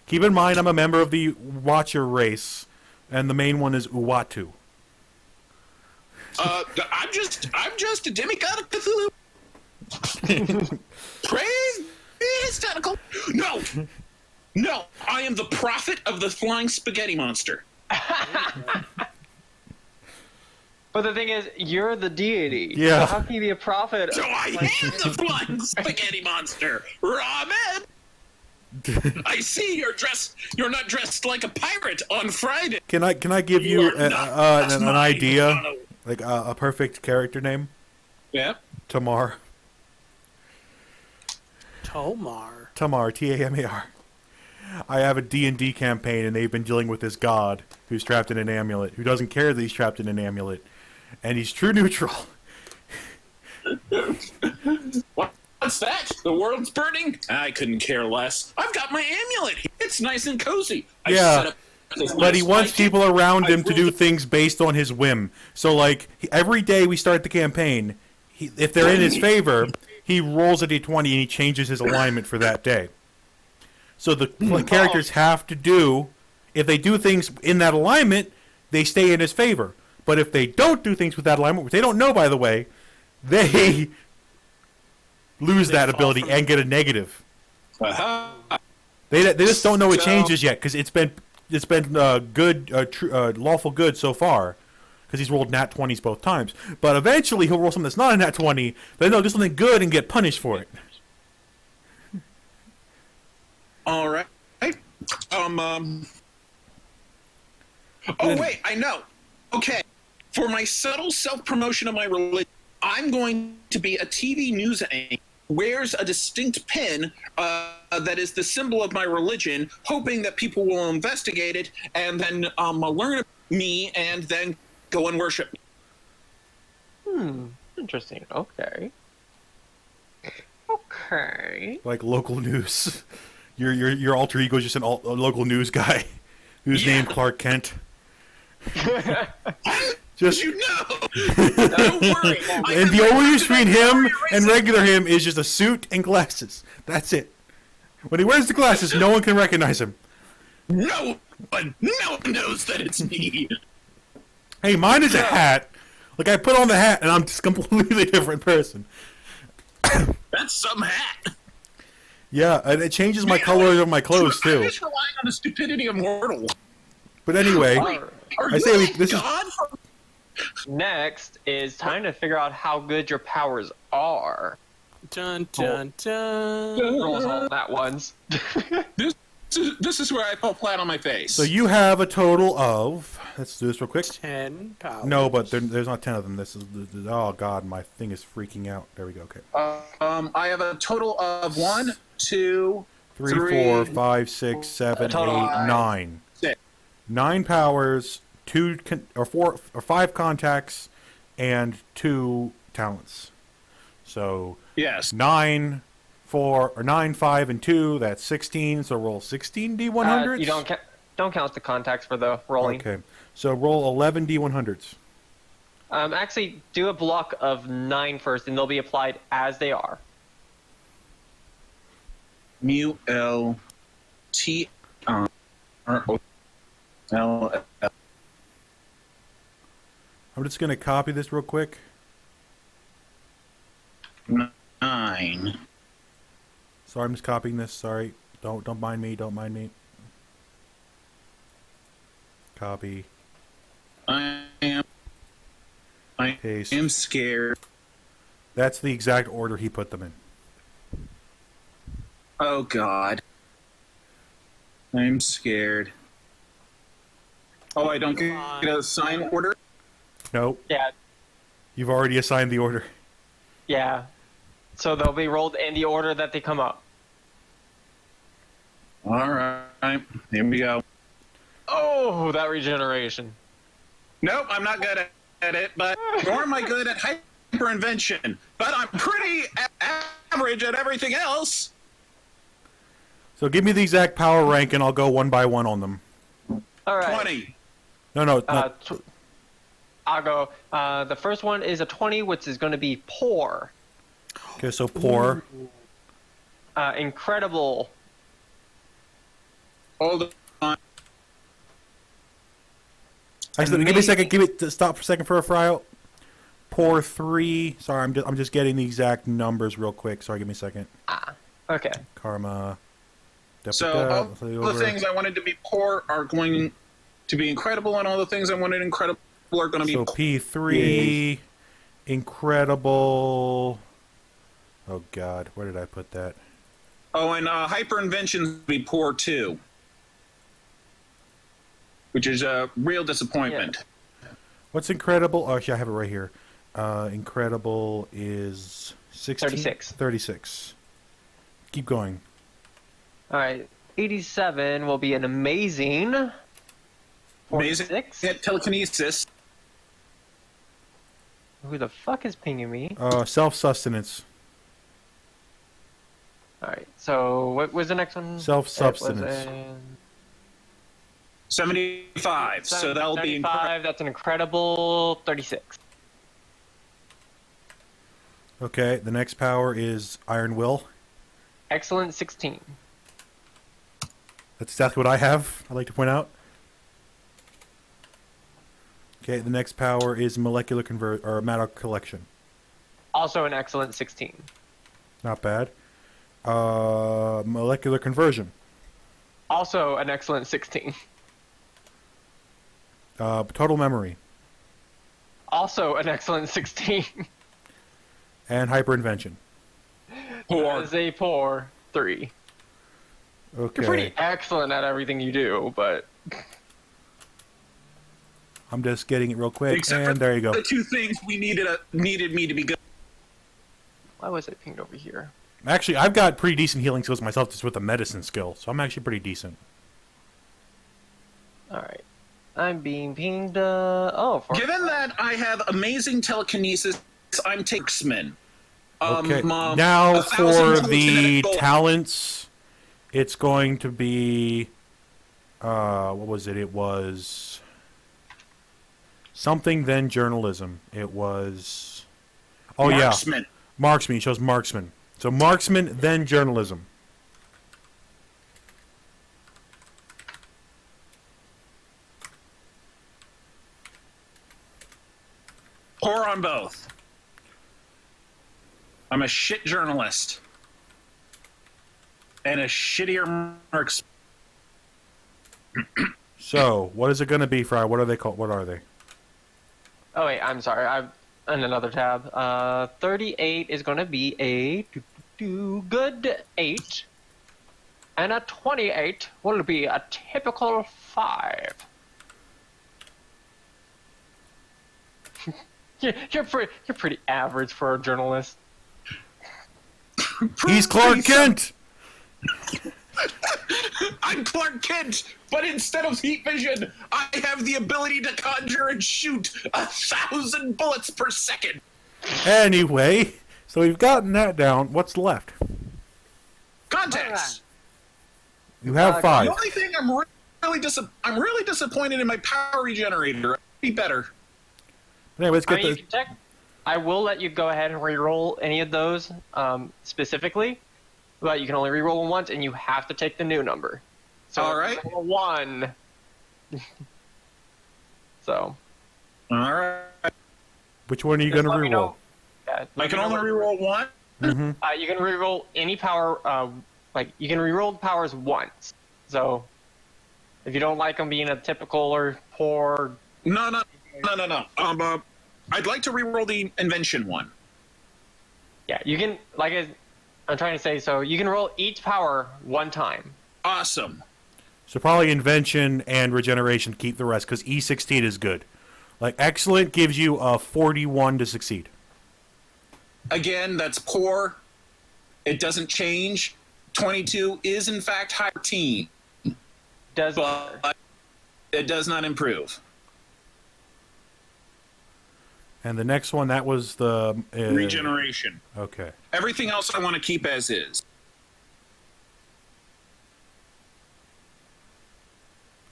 Keep in mind, I'm a member of the Watcher race, and the main one is Uatu. I'm just a demigod of Cthulhu. Praise his tentacle. No, I am the prophet of the flying spaghetti monster. But the thing is, you're the deity. Yeah. So how can you be a prophet? So I am the flying spaghetti monster, Ramen. I see you're not dressed like a pirate on Friday. Can I give you You are not an mine. idea, like a perfect character name? Yeah. Tamar. Tomar. Tamar, T-A-M-A-R. I have a D&D campaign, and they've been dealing with this god who's trapped in an amulet, who doesn't care that he's trapped in an amulet, and he's true neutral. What's that? The world's burning? I couldn't care less. I've got my amulet. It's nice and cozy. I Yeah. set up this But he nice wants blanket. people around him to I do rolled- things based on his whim. So, like, every day we start the campaign, if they're in his favor, he rolls a d20 and he changes his alignment for that day. So the characters have to do, if they do things in that alignment, they stay in his favor. But if they don't do things with that alignment, which they don't know, by the way, they lose They that fall ability from- and get a negative. Uh-huh. They just don't know it So- changes yet because it's been lawful good so far because he's rolled nat 20s both times. But eventually he'll roll something that's not a nat 20, then they'll do something good and get punished for it. All right. Oh wait, I know. Okay, for my subtle self-promotion of my religion, I'm going to be a TV news anchor. Wears a distinct pin that is the symbol of my religion, hoping that people will investigate it and then learn about me and then go and worship me. Interesting. Okay. Okay. Like local news. Your alter ego is just a local news guy who's Yeah. named Clark Kent. Just you know. Don't worry. And the only difference between him and regular him is just a suit and glasses. That's it. When he wears the glasses, no one can recognize him. No, No one knows that it's me. Hey, mine is a hat. Like, I put on the hat, and I'm just a completely different person. That's some hat. Yeah, and it changes my colors of my clothes, I'm too. just relying on the stupidity of mortal. But anyway, Are I you say like this is... God from Next is time to figure out how good your powers are. Dun dun dun. Rolls all that ones. This is where I fell flat on my face. So you have a total of... Let's do this real quick. 10 powers. No, but there's not 10 of them. This is... Oh, God, my thing is freaking out. There we go, okay. I have a total of 1, 2, 3, 4, 5, 6, 7, 8, total of 9. 6. 9 powers, 5 contacts, and 2 talents. So Yes. 9, 5, and 2. That's 16. So roll 16 d100s. You don't count the contacts for the rolling. Okay. So roll 11 d100s. Actually, do a block of 9 first, and they'll be applied as they are. Mu L T R O L. I'm just gonna copy this real quick. 9. Sorry, I'm just copying this. Sorry. Don't mind me. Don't mind me. Copy. I Paste. am scared. That's the exact order he put them in. Oh God. I'm scared. Oh, I don't get a sign order? Nope. Yeah, You've already assigned the order. yeah. So they'll be rolled in the order that they come up. Alright. Here we go. Oh, that regeneration. Nope, I'm not good at it, but nor am I good at hyperinvention. But I'm pretty average at everything else. So give me the exact power rank and I'll go one by one on them. All right. 20. No. I'll go. The first one is a 20, which is going to be poor. Okay, so poor. Incredible. Hold on. Actually, give me a second. Stop for a second for a fry out. Poor 3. Sorry, I'm just getting the exact numbers real quick. Sorry, give me a second. Okay. Karma. So all the things I wanted to be poor are going to be incredible, and all the things I wanted incredible are going to be So P3, incredible. Oh God, where did I put that? Oh, and hyperinvention would be poor too, which is a real disappointment. What's incredible? Oh, actually, I have it right here. Incredible is 16? 36. 36. Keep going. All right. 87 will be an amazing. Amazing 46. at telekinesis. Who the fuck is pinging me? Self-sustenance. All right. So what was the next one? Self-subsistence. It was 75. So that'll be 75. That's an incredible 36. Okay, the next power is Iron Will. Excellent 16. That's exactly what I have, I'd like to point out. Okay, the next power is Molecular Matter Collection. Also an excellent 16. Not bad. Molecular Conversion. Also an excellent 16. Total Memory. Also an excellent 16. And Hyperinvention. That is a poor 3. Okay. You're pretty excellent at everything you do, but I'm just getting it real quick, Except and for there you go. the two things we needed me to be good. why was it pinged over here? Actually, I've got pretty decent healing skills myself just with a medicine skill, so I'm actually pretty decent. All right. I'm being pinged. Given that I have amazing telekinesis, I'm Takesman. Okay, now 1,000 for the telekinetic gold. talents, it's going to be... what was it? It was... something, then journalism. It was... Oh, Marksman. yeah. Marksman. He chose marksman. So marksman, then journalism. on both. I'm a shit journalist. And a shittier mercs. So, what is it going to be, Fry? What are they called? What are they? Oh wait, I'm sorry. I'm in another tab. 38 is going to be a good 8, and a 28 will be a typical 5. You're pretty average for a journalist. He's Clark Kent! I'm Clark Kent, but instead of heat vision, I have the ability to conjure and shoot 1,000 bullets per second. Anyway, so we've gotten that down. What's left? Context. You have 5. The only thing I'm really disappointed in my power regenerator. Be better. Anyway, let's I get mean, you the... can check. I will let you go ahead and reroll any of those specifically, but you can only reroll them once, and you have to take the new number. So All right. roll a 1. So. All right. Which one are you Just going to let me reroll? know. Yeah, I can only reroll one. Mm-hmm. You can reroll any power. Like you can reroll the powers once. So if you don't like them being a typical or poor. No. I'd like to reroll the invention one. Yeah, you can. I'm trying to say. So you can roll each power one time. Awesome. So probably invention and regeneration keep the rest, because E16 is good. Like, excellent gives you a 41 to succeed. Again, that's poor. It doesn't change. 22 is in fact higher teen, but it does not improve. And the next one, that was the... Regeneration. Okay. Everything else I want to keep as is.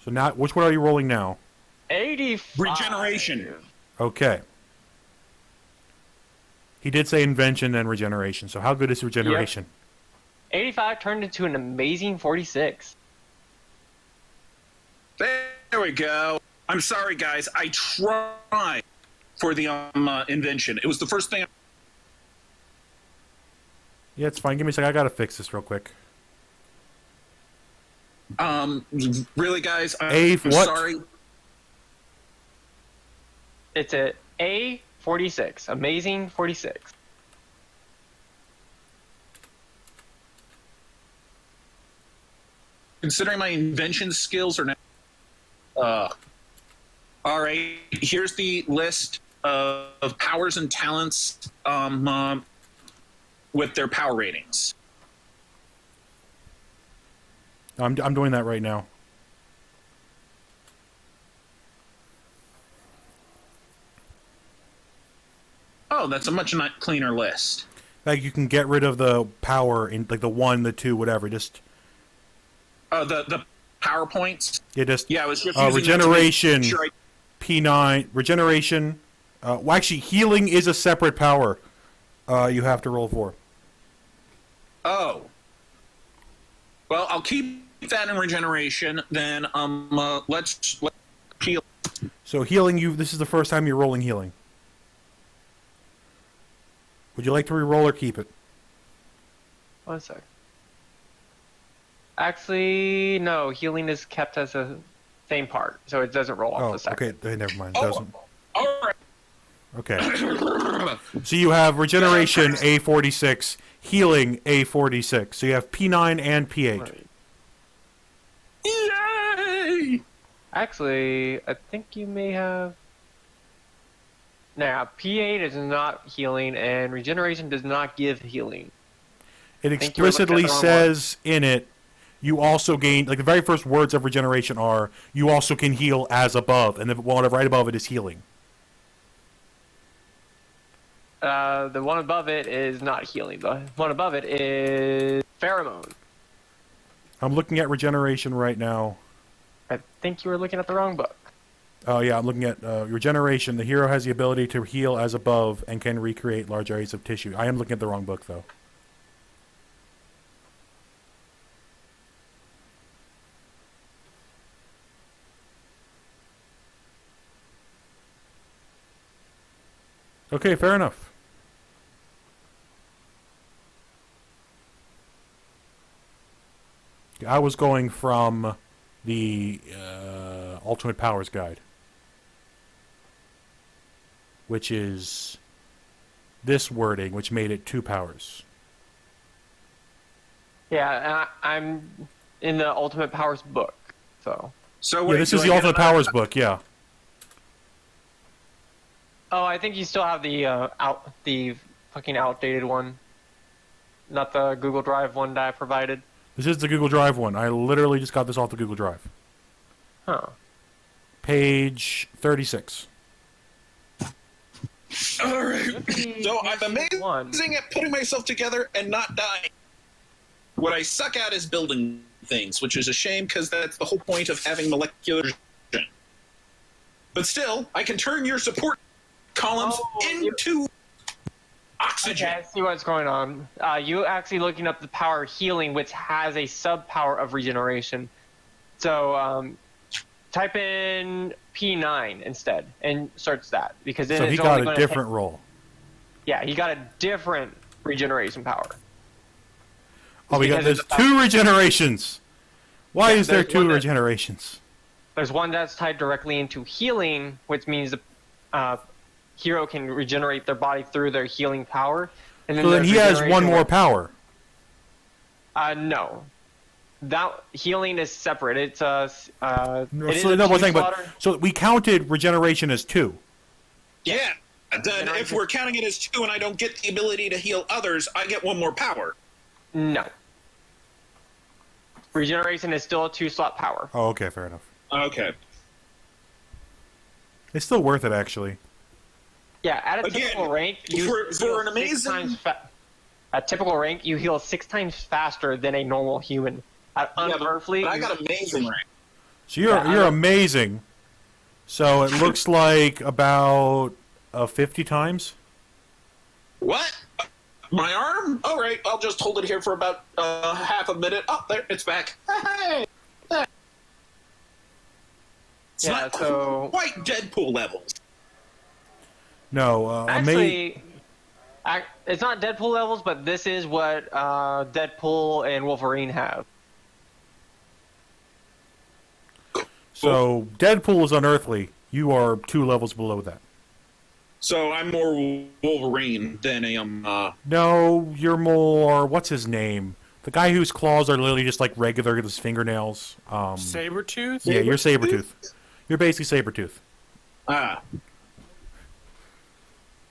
So now, which one are you rolling now? 85. Regeneration. Okay. He did say invention and regeneration, so how good is regeneration? 85 turned into an amazing 46. There we go. I'm sorry, guys. I tried for the invention. It was the first thing. Yeah, it's fine. Give me a second. I gotta fix this real quick. Really, guys? A I'm what? sorry. It's a A46. Amazing 46. Considering my invention skills are now. All right. Here's the list of powers and talents with their power ratings. I'm doing that right now. Oh, that's a much not cleaner list. Like, you can get rid of the power in, like, the 1, the 2, whatever. Just... The PowerPoints. Yeah, I was just using regeneration, that to make sure P9, regeneration. Well, actually, healing is a separate power. You have to roll for. Oh. Well, I'll keep that in regeneration. Then let's heal. So healing, this is the first time you're rolling healing. Would you like to re-roll or keep it? 1 sec. Actually, no. Healing is kept as a same part, so it doesn't roll off the second. Okay. Never mind. It Oh, doesn't. all right. Okay. So you have regeneration A46, healing A46. So you have P9 and P8. Right. Yay! Actually, I think you may have. Now, P8 is not healing, and regeneration does not give healing. It think you were looking at explicitly the wrong says in it, you also gain, like the very first words of regeneration are, you also can heal as above, and the one right above it is healing. The one above it is not healing. The one above it is pheromone. I'm looking at regeneration right now. I think you were looking at the wrong book. Oh yeah, I'm looking at regeneration. The hero has the ability to heal as above and can recreate large areas of tissue. I am looking at the wrong book though. Okay, fair enough. I was going from the Ultimate Powers Guide, which is this wording, which made it 2 powers. Yeah, and I'm in the Ultimate Powers book, so. So Yeah, wait, this do is I the get Ultimate another- Powers book, yeah. Oh, I think you still have the fucking outdated one, not the Google Drive one that I provided. This is the Google Drive one. I literally just got this off the Google Drive. Huh. Page 36. All right. So I'm One. amazing at putting myself together and not dying. What I suck at is building things, which is a shame because that's the whole point of having molecular precision. But still, I can turn your support columns into oxygen. Okay, I see what's going on. You actually looking up the power healing, which has a sub power of regeneration. So type in P9 instead and search that because then So it's he only got a gonna different roll. Yeah, he got a different regeneration power. Oh, we got Because there's it's 2 regenerations. Why Yeah, is there there's 2 one that- regenerations? There's one that's tied directly into healing, which means the hero can regenerate their body through their healing power. And So then there's he has 1 regeneration more where- power. No. That healing is separate. It's No, it is so, a no, but two but slotter. so we counted regeneration as 2. Yeah. Then if we're counting it as 2 and I don't get the ability to heal others, I get 1 more power. No. Regeneration is still a 2-slot power. Oh, okay, fair enough. Okay. It's still worth it, actually. Yeah, at a Again, typical rank, you for heal an 6 amazing- times at typical rank, you heal 6 times faster than a normal human. At unearthly, But I got amazing rank. So you're Yeah, you're I- amazing. So it looks like about 50 times. What? My arm? All right, I'll just hold it here for about half a minute. Oh, there, it's back. Hey! It's Yeah, not so- quite Deadpool levels. No, actually, it's not Deadpool levels, but this is what Deadpool and Wolverine have. so Deadpool is unearthly. You are 2 levels below that. So I'm more Wolverine than I am. No, you're more. What's his name? The guy whose claws are literally just like regular with his fingernails. Sabretooth? Yeah, you're Sabretooth. You're basically Sabretooth. Ah.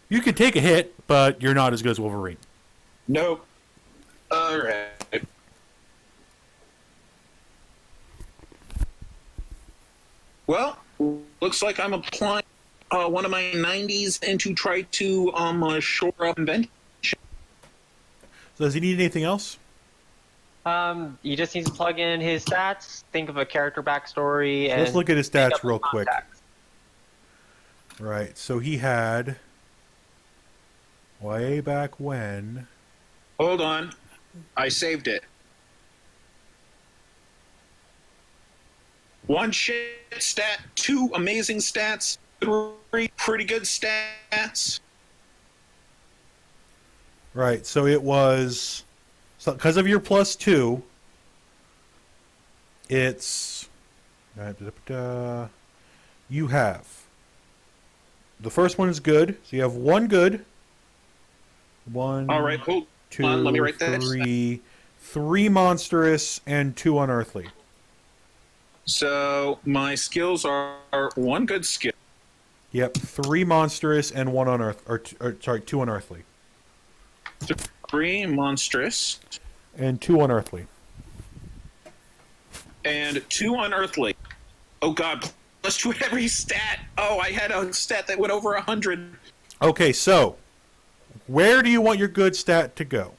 You can take a hit, but you're not as good as Wolverine. Nope. All right. Well, looks like I'm applying one of my 90s and to try to shore up invention. So does he need anything else? He just needs to plug in his stats, think of a character backstory, and Let's look at his pick stats up real the quick. contacts. Right, so he had way back when. Hold on. I saved it. 1 shit stat, 2 amazing stats, 3 pretty good stats. Right, so it was because of your +2. It's you have the first one is good, so you have 1 good, 1. All right, hold 2, on, let me write that. 3 monstrous, and 2 unearthly. So my skills are 1 good skill. Yep, 3 monstrous and 1 unearthly, or sorry, 2 unearthly, 3 monstrous and 2 unearthly. and 2 unearthly. Oh god, +2 every stat. Oh, I had a stat that went over 100. Okay, so where do you want your good stat to go?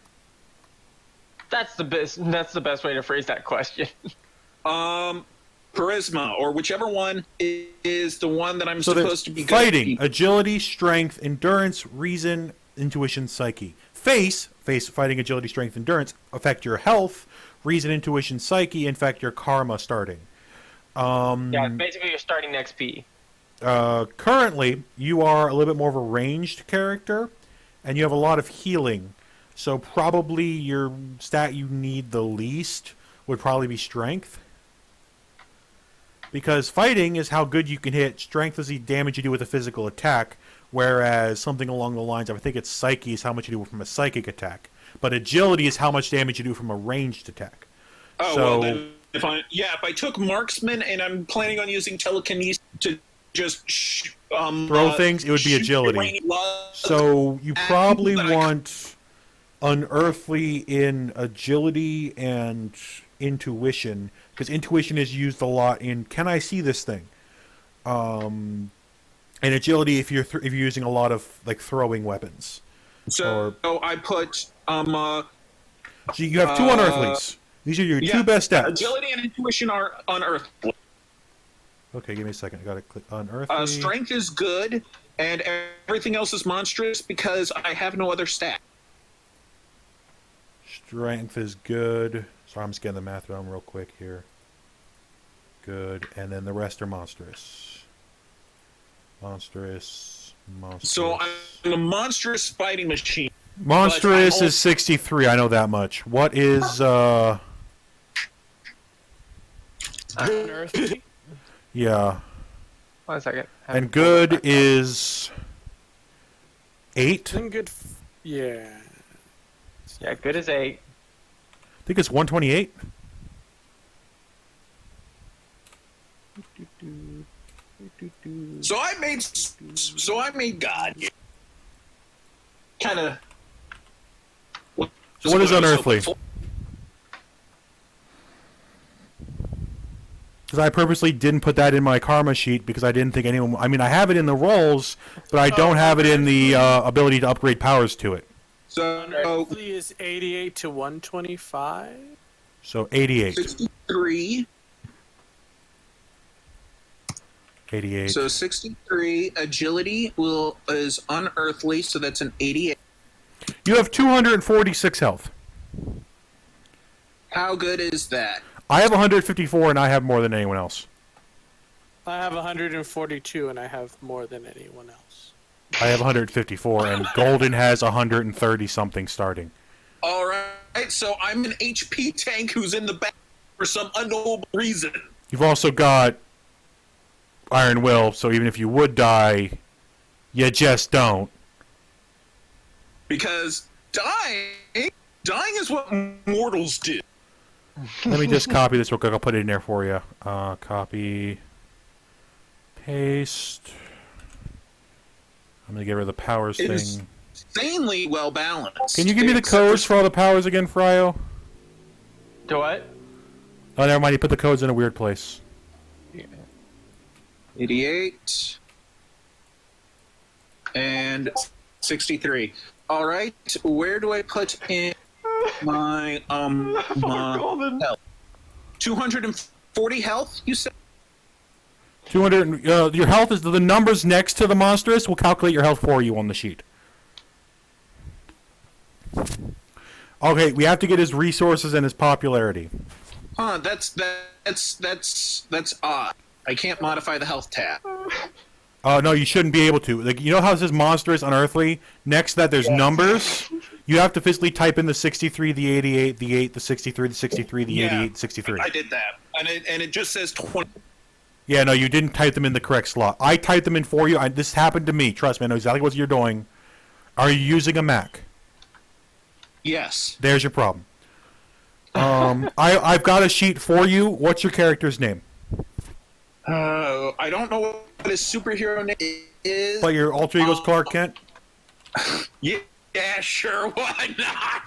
That's the best. That's the best way to phrase that question. Charisma, or whichever one is the one that I'm So supposed to there's be good at. fighting, agility, strength, endurance, reason, intuition, psyche. Face, fighting, agility, strength, endurance affect your health. Reason, intuition, psyche affect your karma starting. Yeah, basically you're starting XP. currently, you are a little bit more of a ranged character, and you have a lot of healing. So probably your stat you need the least would probably be strength. Because fighting is how good you can hit. Strength is the damage you do with a physical attack. Whereas something along the lines of, I think it's psyche, is how much you do from a psychic attack. But agility is how much damage you do from a ranged attack. Oh, so, well, then if I took marksman and I'm planning on using telekinesis to just throw things, it would be agility. So you probably want unearthly in agility and intuition, because intuition is used a lot in can I see this thing, and agility if you're using a lot of like throwing weapons. So I put so you have two unearthlies. These are your two best stats. Agility and intuition are unearthly. Okay, give me a second. I gotta click unearthly. Strength is good, and everything else is monstrous because I have no other stat. Strength is good. Sorry, I'm just getting the math down real quick here. Good, and then the rest are monstrous. Monstrous. So I'm a monstrous fighting machine. Monstrous is 63. I know that much. What is Unearthly? Yeah. 1 second. And good is 8. Then good. Yeah. Yeah, good as 8. I think it's 128. So I made God. Kind of. So what is unearthly? Because I purposely didn't put that in my karma sheet because I didn't think anyone. I mean, I have it in the rolls, but I don't have it in the ability to upgrade powers to it. So Unearthly is 88 to 125. So 88. 63. 88. So 63. Agility is unearthly, so that's an 88. You have 246 health. How good is that? I have 154, and I have more than anyone else. I have 142, and I have more than anyone else. I have 154, and Golden has 130 something starting. All right, so I'm an HP tank who's in the back for some unknowable reason. You've also got Iron Will, so even if you would die, you just don't. Because dying is what mortals do. Let me just copy this real quick. I'll put it in there for you. Copy. Paste. I'm going to get rid of the powers It thing. is insanely well balanced. Can you give me the codes for all the powers again, Fryo? To what? Oh, never mind. You put the codes in a weird place. 88 and 63. All right, where do I put in my Golden. health? 240 health, you said? 200. Your health is the numbers next to the monstrous will calculate your health for you on the sheet. Okay, we have to get his resources and his popularity. Huh, that's odd. I can't modify the health tab. No, you shouldn't be able to. Like, you know how it says monstrous, unearthly? Next to that, there's numbers. You have to physically type in the 63, the 88, the 8, the 63, the 63, the 88, the 63. I did that, and it just says 20. Yeah, no, you didn't type them in the correct slot. I typed them in for you. This happened to me. Trust me, I know exactly what you're doing. Are you using a Mac? Yes. There's your problem. I've got a sheet for you. What's your character's name? I don't know what his superhero name is. But your alter ego's Clark Kent? Yeah, sure, why not?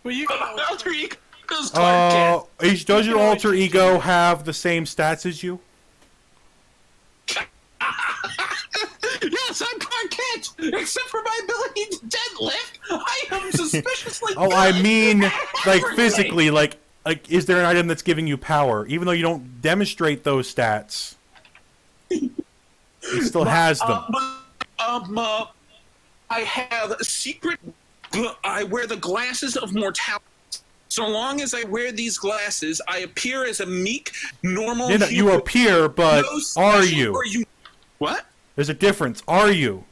Well, you Alter ego's Clark Kent. Does your alter ego have the same stats as you? Yes, I'm Clark Kent. Except for my ability to deadlift, I am suspiciously Oh, I good mean, at like everything. physically, like is there an item that's giving you power? Even though you don't demonstrate those stats, it still has them. I have a secret. I wear the glasses of mortality. So long as I wear these glasses, I appear as a meek, normal You human. appear, but No are special you? or What? There's a difference. Are you?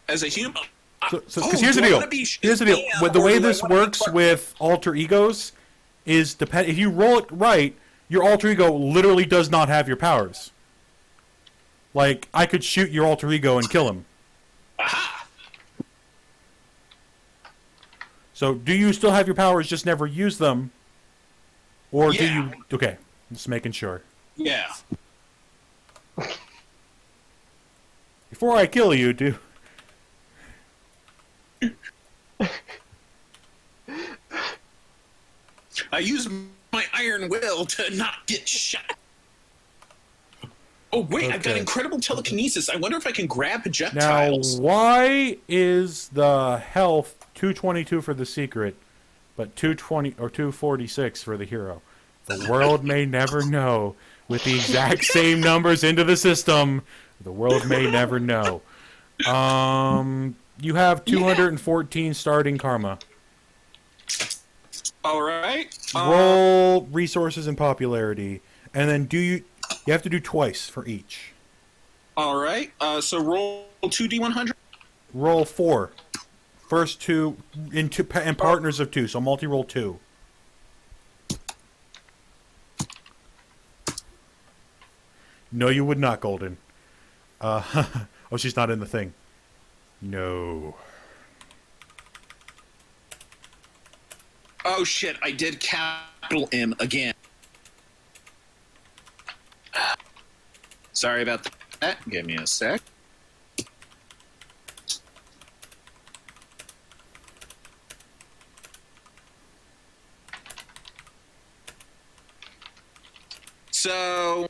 As a human? Because here's the deal. Here's the deal. With the way this works with alter egos is if you roll it right, your alter ego literally does not have your powers. Like, I could shoot your alter ego and kill him. Aha! So, do you still have your powers, just never use them? Or do Yeah. you... Okay, just making sure. Yeah. Before I kill you, do... I use my iron will to not get shot. Oh, wait, I've got Okay. incredible telekinesis. I wonder if I can grab Now, projectiles. why is the health 222 for the secret, but 220 or 246 for the hero? The world may never know. With the exact same numbers into the system, the world may never know. You have 214 starting karma. All right. Roll resources and popularity, and then you have to do twice for each. All right. So roll 2d100. Roll 4. First two in partners of 2, so multi-roll 2. No, you would not, Golden. Oh, she's not in the thing. No. Oh, shit. I did capital M again. Sorry about that. Give me a sec. So,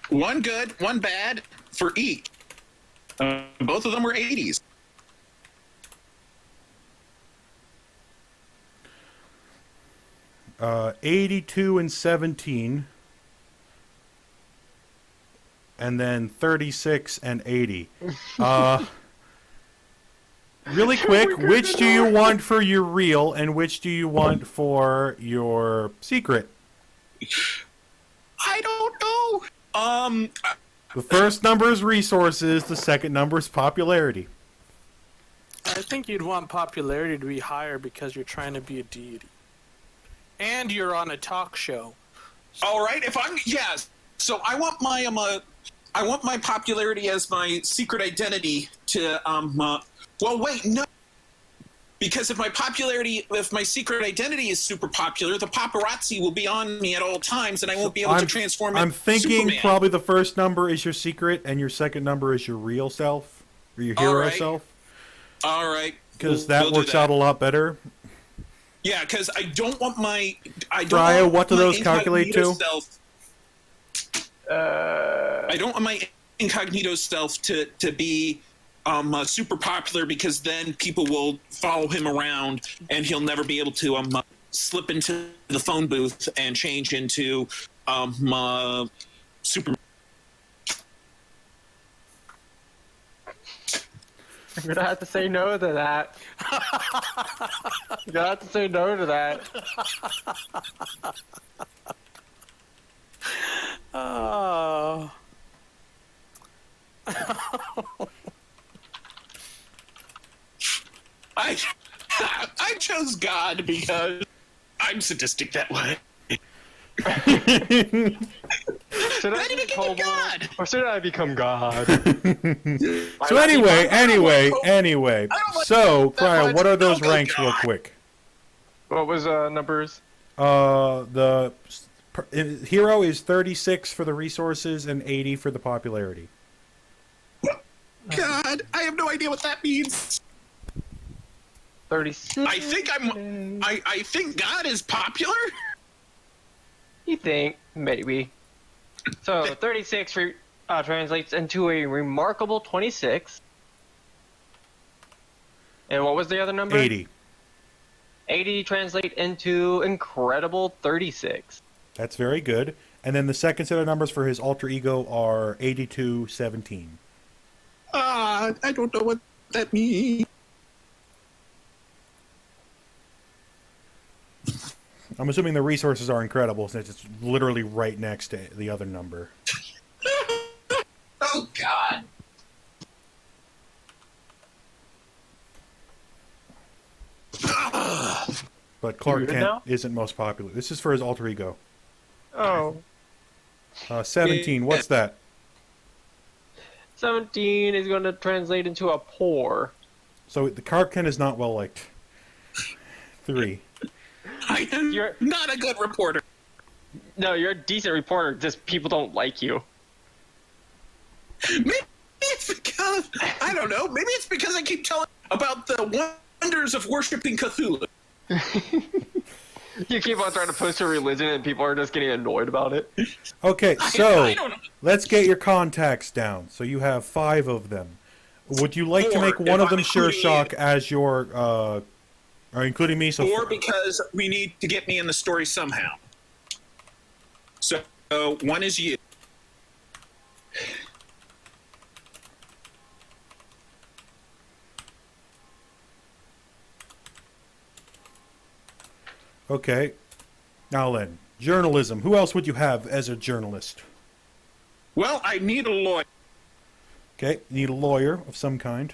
one good, one bad for each. Both of them were 80s. 82 and 17. And then 36 and 80. Really quick, which do you want for your real and which do you want for your secret? I don't know. The first number is resources, the second number is popularity. I think you'd want popularity to be higher because you're trying to be a deity. And you're on a talk show. All right, so I want my popularity as my secret identity to well, wait, no. Because if my secret identity is super popular, the paparazzi will be on me at all times, and I won't be able to transform I'm into thinking Superman. probably the first number is your secret and your second number is your real self or your hero right. self. All right, Because that we'll do works out a lot better. Yeah, because I don't want my. Brian, what do those calculate to? Uh, I don't want my incognito self to be super popular because then people will follow him around and he'll never be able to slip into the phone booth and change into Superman. I'm gonna have to say no to that. I'm gonna have to say no to that. Oh. I chose God because I'm sadistic that way. Should I Then you be became God. Or should I become God? So anyway. So, Brian, what are those Don't go ranks real God. quick? What was numbers? The hero is 36 for the resources and 80 for the popularity. God, I have no idea what that means. 36. I think God is popular. You think maybe? So 36 translates into a remarkable 26. And what was the other number? 80. 80 translate into incredible 36. That's very good. And then the second set of numbers for his alter ego are 82, 17. I don't know what that means. I'm assuming the resources are incredible since it's literally right next to the other number. Oh God. But Clark You good Kent now? isn't most popular. This is for his alter ego. Oh. 17. What's that? 17 is going to translate into a poor. So the Clark Kent is not well liked. 3. I am You're- not a good reporter. No, you're a decent reporter. Just people don't like you. Maybe it's because I don't know. Maybe it's because I keep telling about the wonders of worshiping Cthulhu. You keep on trying to push a religion, and people are just getting annoyed about it. Okay, I so don't know. let's get your contacts down. So you have 5 of them. Would you like to 4, make one if of them I'm Sure including Shock as your, or including me? So Or because we need to get me in the story somehow. So one is you. Okay. Now then, journalism. Who else would you have as a journalist? Well, I need a lawyer. Okay, you need a lawyer of some kind.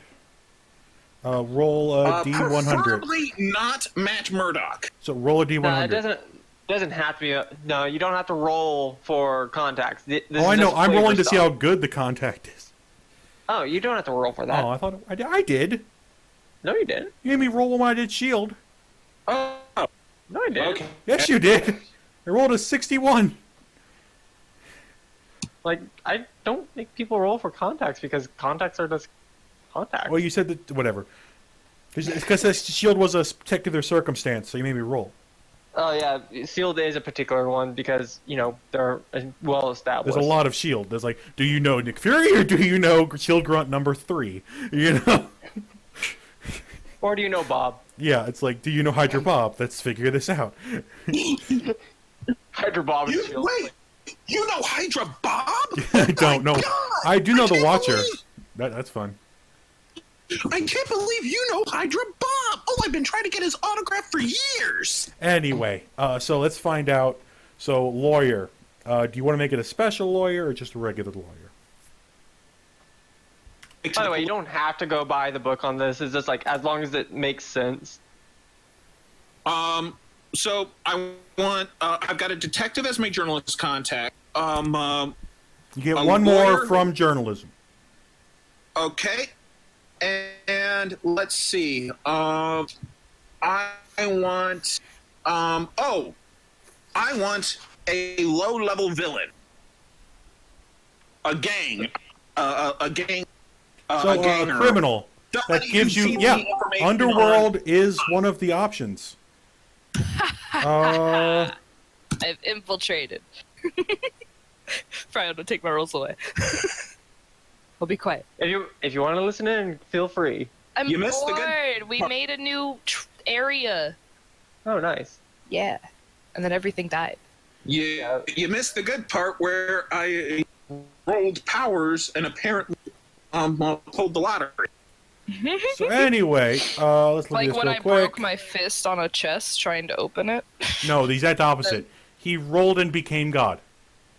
Roll a D100. Preferably not Matt Murdock. So roll a D100. No, it doesn't have to be. No, you don't have to roll for contacts. Oh, I know. I'm rolling to see how good the contact is. Oh, you don't have to roll for that. Oh, I thought I did. No, you didn't. You made me roll when I did Shield. Oh, No, you didn't. okay. Yes, you did. I rolled a 61. Like, I don't make people roll for contacts because contacts are just contacts. Well, you said that whatever. Because the Shield was a particular circumstance, so you made me roll. Oh yeah, sealed is a particular one because they're well established. There's a lot of Shield. There's like, do you know Nick Fury or do you know Shield Grunt number 3? You know. Or do you know Bob? Yeah, it's like, do you know Hydra Bob? Let's figure this out. Hydra Bob is Shield. Wait, you know Hydra Bob? I don't know. God, I do know the can't Watcher. believe- That's fun. I can't believe you know Hydra Bob. Oh, I've been trying to get his autograph for years. Anyway, so let's find out. So, lawyer. Do you want to make it a special lawyer or just a regular lawyer? By the way, you don't have to go buy the book on this. It's just like as long as it makes sense. So I want. I've got a detective as my journalist contact. You get A one more lawyer? from journalism. Okay, and let's see. I want. I want a low-level villain. A gang. A gang. So, a gang a criminal that Somebody gives who's you, seen yeah, the information Underworld is one of the options. I've infiltrated. Probably don't take my rolls away. I'll be quiet. If you want to listen in, feel free. I'm You missed the good bored. We part. made a new area. Oh, nice. Yeah. And then everything died. You missed the good part where I rolled powers and apparently pulled the lottery. So anyway, let's look at Like this when real I quick. broke my fist on a chest trying to open it. No, the exact opposite. He rolled and became God.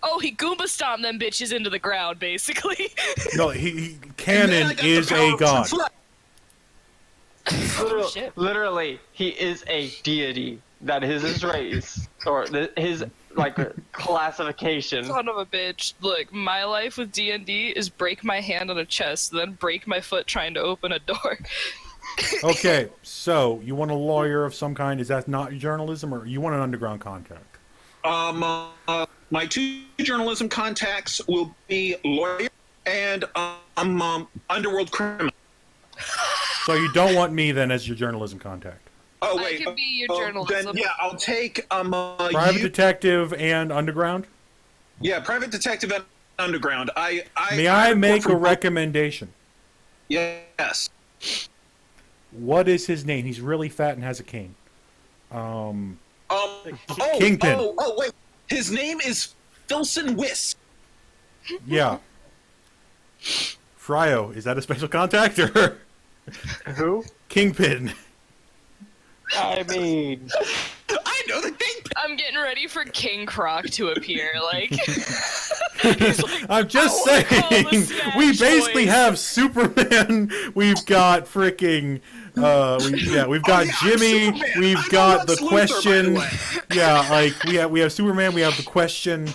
Oh, he Goomba stomped them bitches into the ground, basically. No, And then I Canon got the is a powers god. and fled. Oh, shit. Literally, he is a deity. That is his race or his classification. Son of a bitch. Look, my life with D&D is break my hand on a chest, then break my foot trying to open a door. Okay, so you want a lawyer of some kind? Is that not journalism, or you want an underground contact? My 2 journalism contacts will be lawyer and underworld criminal. So you don't want me then as your journalism contact? Oh I wait, can be your journalism. Then yeah, I'll take Private you. detective and underground? Yeah, private detective and underground. May I make a report from- recommendation? Yes. What is his name? He's really fat and has a cane. Kingpin. Oh, wait. His name is Filson Whisk. Yeah. Fryo, is that a special contact or Who? Kingpin? I mean, I know the thing. I'm getting ready for King Croc to appear, like... He's like, I'm just I wanna call the saying, Smash we basically Boys. have Superman. We've got freaking, we've got yeah, I'm Jimmy. Superman. We've I'm got the Lex Luthor, question. by the way. Yeah, like we have Superman. We have the question.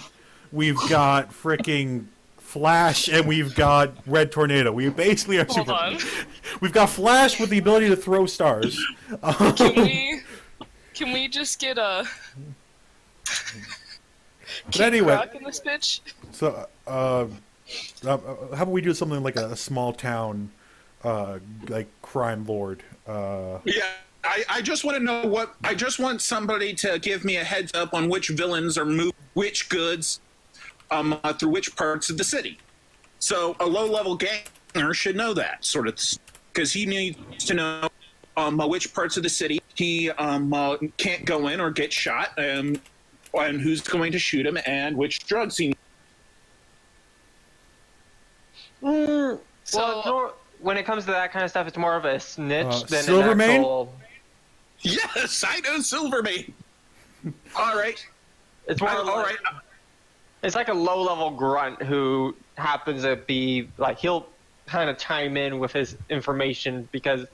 We've got freaking Flash, and we've got Red Tornado. We basically are Hold Superman. on. We've got Flash with the ability to throw stars. Can we just get a But anyway, Croc in this bitch? so how about we do something like a small town, like crime lord? Yeah, I just want to know what. I just want somebody to give me a heads up on which villains are moving which goods through which parts of the city. So a low-level ganger should know that sort of, because he needs to know which parts of the city he can't go in or get shot, and who's going to shoot him, and which drugs he. Well, So- it's more, when it comes to that kind of stuff, it's more of a snitch than Silvermane? an actual. Yes, I know Silvermane. All right, It's more all like, right. It's like a low-level grunt who happens to be like he'll kind of chime in with his information because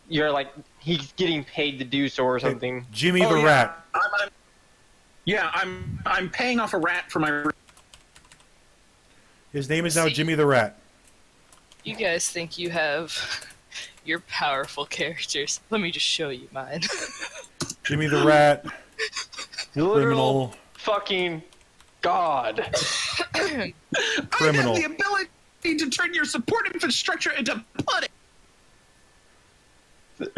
you're like he's getting paid to do so or something. Jimmy Oh, the yeah. Rat. I'm paying off a rat for my. His name is now Jimmy the Rat. You guys think you have your powerful characters. Let me just show you mine. Jimmy the Rat. Literal Criminal. fucking god. Criminal. I have the ability to turn your support infrastructure into pudding.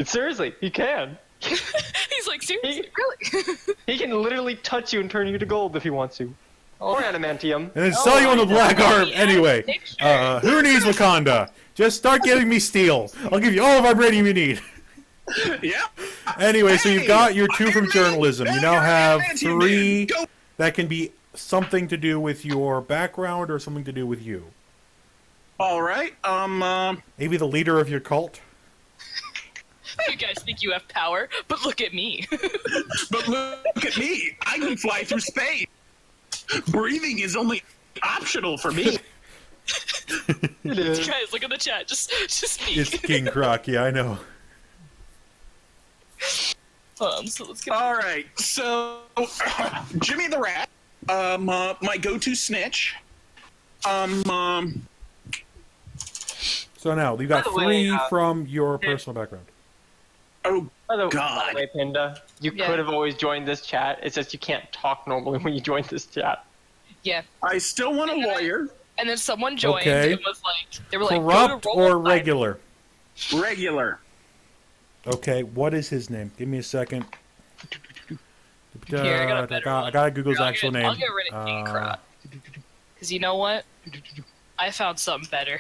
Seriously, he can. He's like, seriously, really? He can literally touch you and turn you to gold if he wants to. Or adamantium. And then sell you on the black arm. yeah, Anyway, picture. who needs Wakanda? Just start getting me steel. I'll give you all the vibranium you need. Yeah. Anyway, so you've got your 2 from Iron Man, journalism. You now have adamantium 3 man, go. that can be something to do with your background or something to do with you. All right. Maybe the leader of your cult. You guys think you have power, but look at me. But look at me. I can fly through space. Breathing is only optional for me. It is. Guys, look at the chat. Just speak. It's King Croc. Yeah, I know. So let's get. All right. So, Jimmy the Rat, my go-to snitch. So now you've got By the way, 3 from your personal background. Oh By the God. way, Pinda, you Yeah. could have always joined this chat. It's just you can't talk normally when you join this chat. Yeah. I still want a lawyer. And then someone joined Okay. and was like, they were like, Corrupt go to roll or five. regular? Regular. Okay, what is his name? Give me a second. Here, I got a better I gotta Google's I'll actual get, name. I'll get rid of King Croc. Because you know what? I found something better.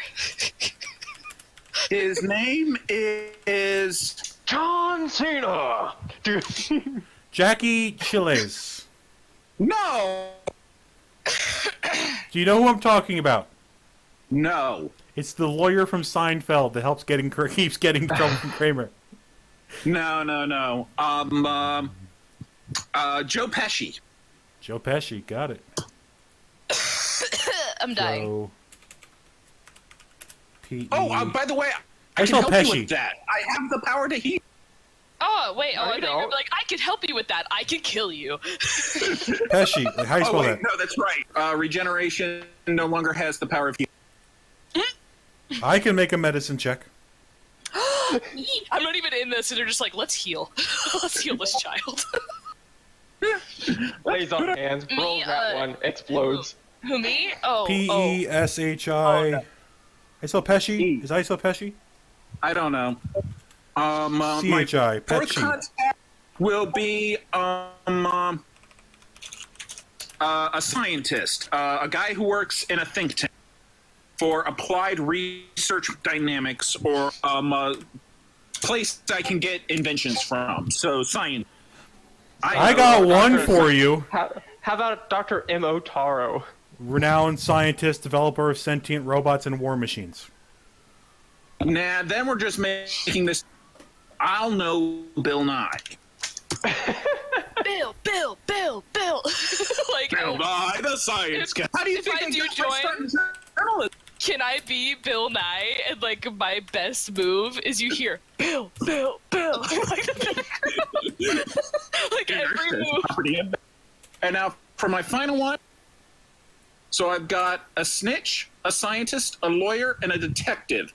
His name is. John Cena! Dude. Jackie Chiles. No. Do you know who I'm talking about? No. It's the lawyer from Seinfeld that keeps getting trouble from Kramer. No. Joe Pesci. Joe Pesci, got it. I'm dying. Joe P. Oh, by the way, I I can saw help you Pesci. with that. I have the power to heal. Oh, wait. Oh, No, I you thought you were don't. like, I can help you with that. I can kill you. Pesci. Like, how do you Oh spell wait, that? no, that's right. Regeneration no longer has the power of healing. I can make a medicine check. I'm not even in this, and they're just like, let's heal. Let's heal this child. Lays on hands, Me, rolls that one, explodes. Who, me? Oh, Pesshi. Oh, no. I spell Pesci. E. Is I spell Pesci? I don't know. My CHI. fourth Pesci. contact will be a scientist, a guy who works in a think tank for applied research dynamics, or a place I can get inventions from. So science. I got one Dr. for you. How about Dr. M.O. Taro? Renowned scientist, developer of sentient robots and war machines. Nah, then we're just making this. I'll know Bill Nye. Bill. Like, Like, Bill Nye, the science guy. How do you if think I I do got my start join- in journalism? can I be Bill Nye? And like my best move is you hear Bill, Bill, Bill. Like every move. And now for my final one. So I've got a snitch, a scientist, a lawyer, and a detective.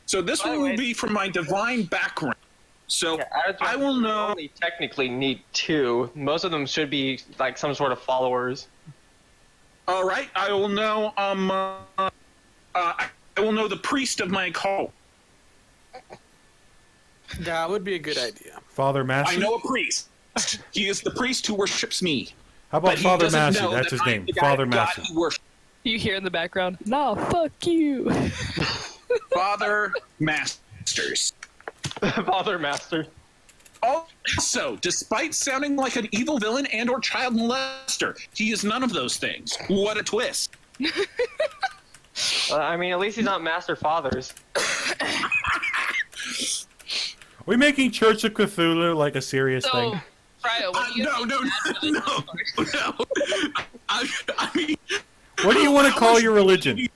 So this By the one will way- be from my divine background. So Yeah, I will you know. only technically need 2. Most of them should be like some sort of followers. All right, I will know. I will know the priest of my cult. That would be a good idea. Father I Massey? know a priest. He is the priest who worships me. How about But he Father doesn't Massey? know That's that his I'm name. the guy Father of God Massey. who worships You hear in the background, nah, fuck you. Father Masters. Father Master. Also, despite sounding like an evil villain and or child molester, he is none of those things. What a twist. I mean, at least he's not Master Fathers. Are we making Church of Cthulhu like a serious So, thing? Fryo, what do you No. I mean, What do you want to call your religion?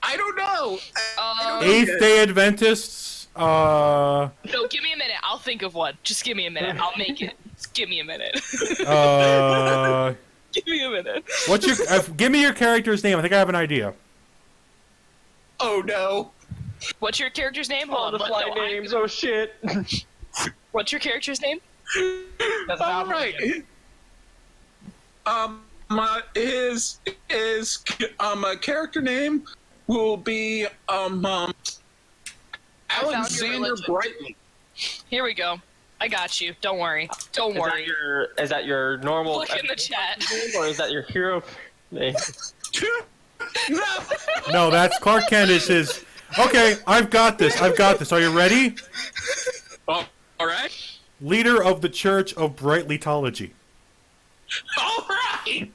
I don't know. Eighth Day Adventists? No, give me a minute. I'll think of one. Just give me a minute. I'll make it. Just give me a minute. Give me a minute. What's your? Give me your character's name. I think I have an idea. Oh no. What's your character's name? All Hold the on. fly no, names. Oh shit. What's your character's name? That's All not right. His character name will be found your Alexander religion. Brightly. Here we go. I got you. Don't worry. Don't Is worry. that your normal Look in the chat. name, or is that your hero name? No. No, that's Clark Kent is his. Okay, I've got this. Are you ready? Oh, all right. Leader of the Church of Brightlytology. All right.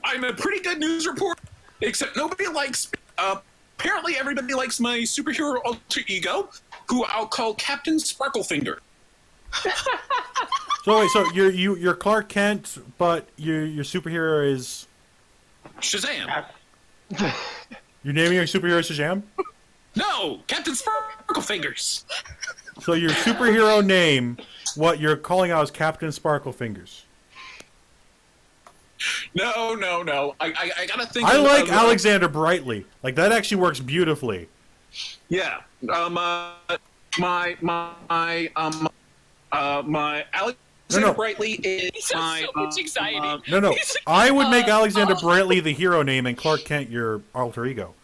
I'm a pretty good news reporter, except nobody likes. Apparently, everybody likes my superhero alter ego, who I'll call Captain Sparklefinger. So wait, so you're Clark Kent, but your superhero is Shazam. you're naming your superhero Shazam? No, Captain Sparklefingers. So your superhero name, what you're calling out is Captain Sparklefingers. No. I gotta think. I like of, Alexander Brightly. Like that actually works beautifully. Yeah. My Alexander No. Brightly is He sounds my. so much anxiety. No. I would make Alexander oh. Brightly the hero name and Clark Kent your alter ego.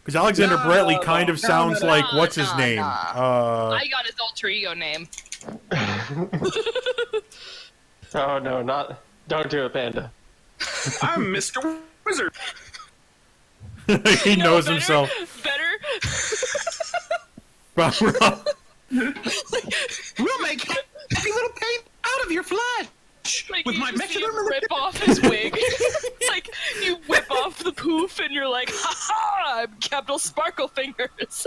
Because Alexander Brightly kind of sounds like what's his name? I got his alter ego name. Oh no, not. Don't do it, Panda. I'm Mr. Wizard. He You know knows better? himself. Better? We'll make happy little paint out of your flesh Like, with you my just see him mechanism. rip off his wig. Like, you whip off the poof and you're like, ha-ha, I'm Capital Sparkle Fingers.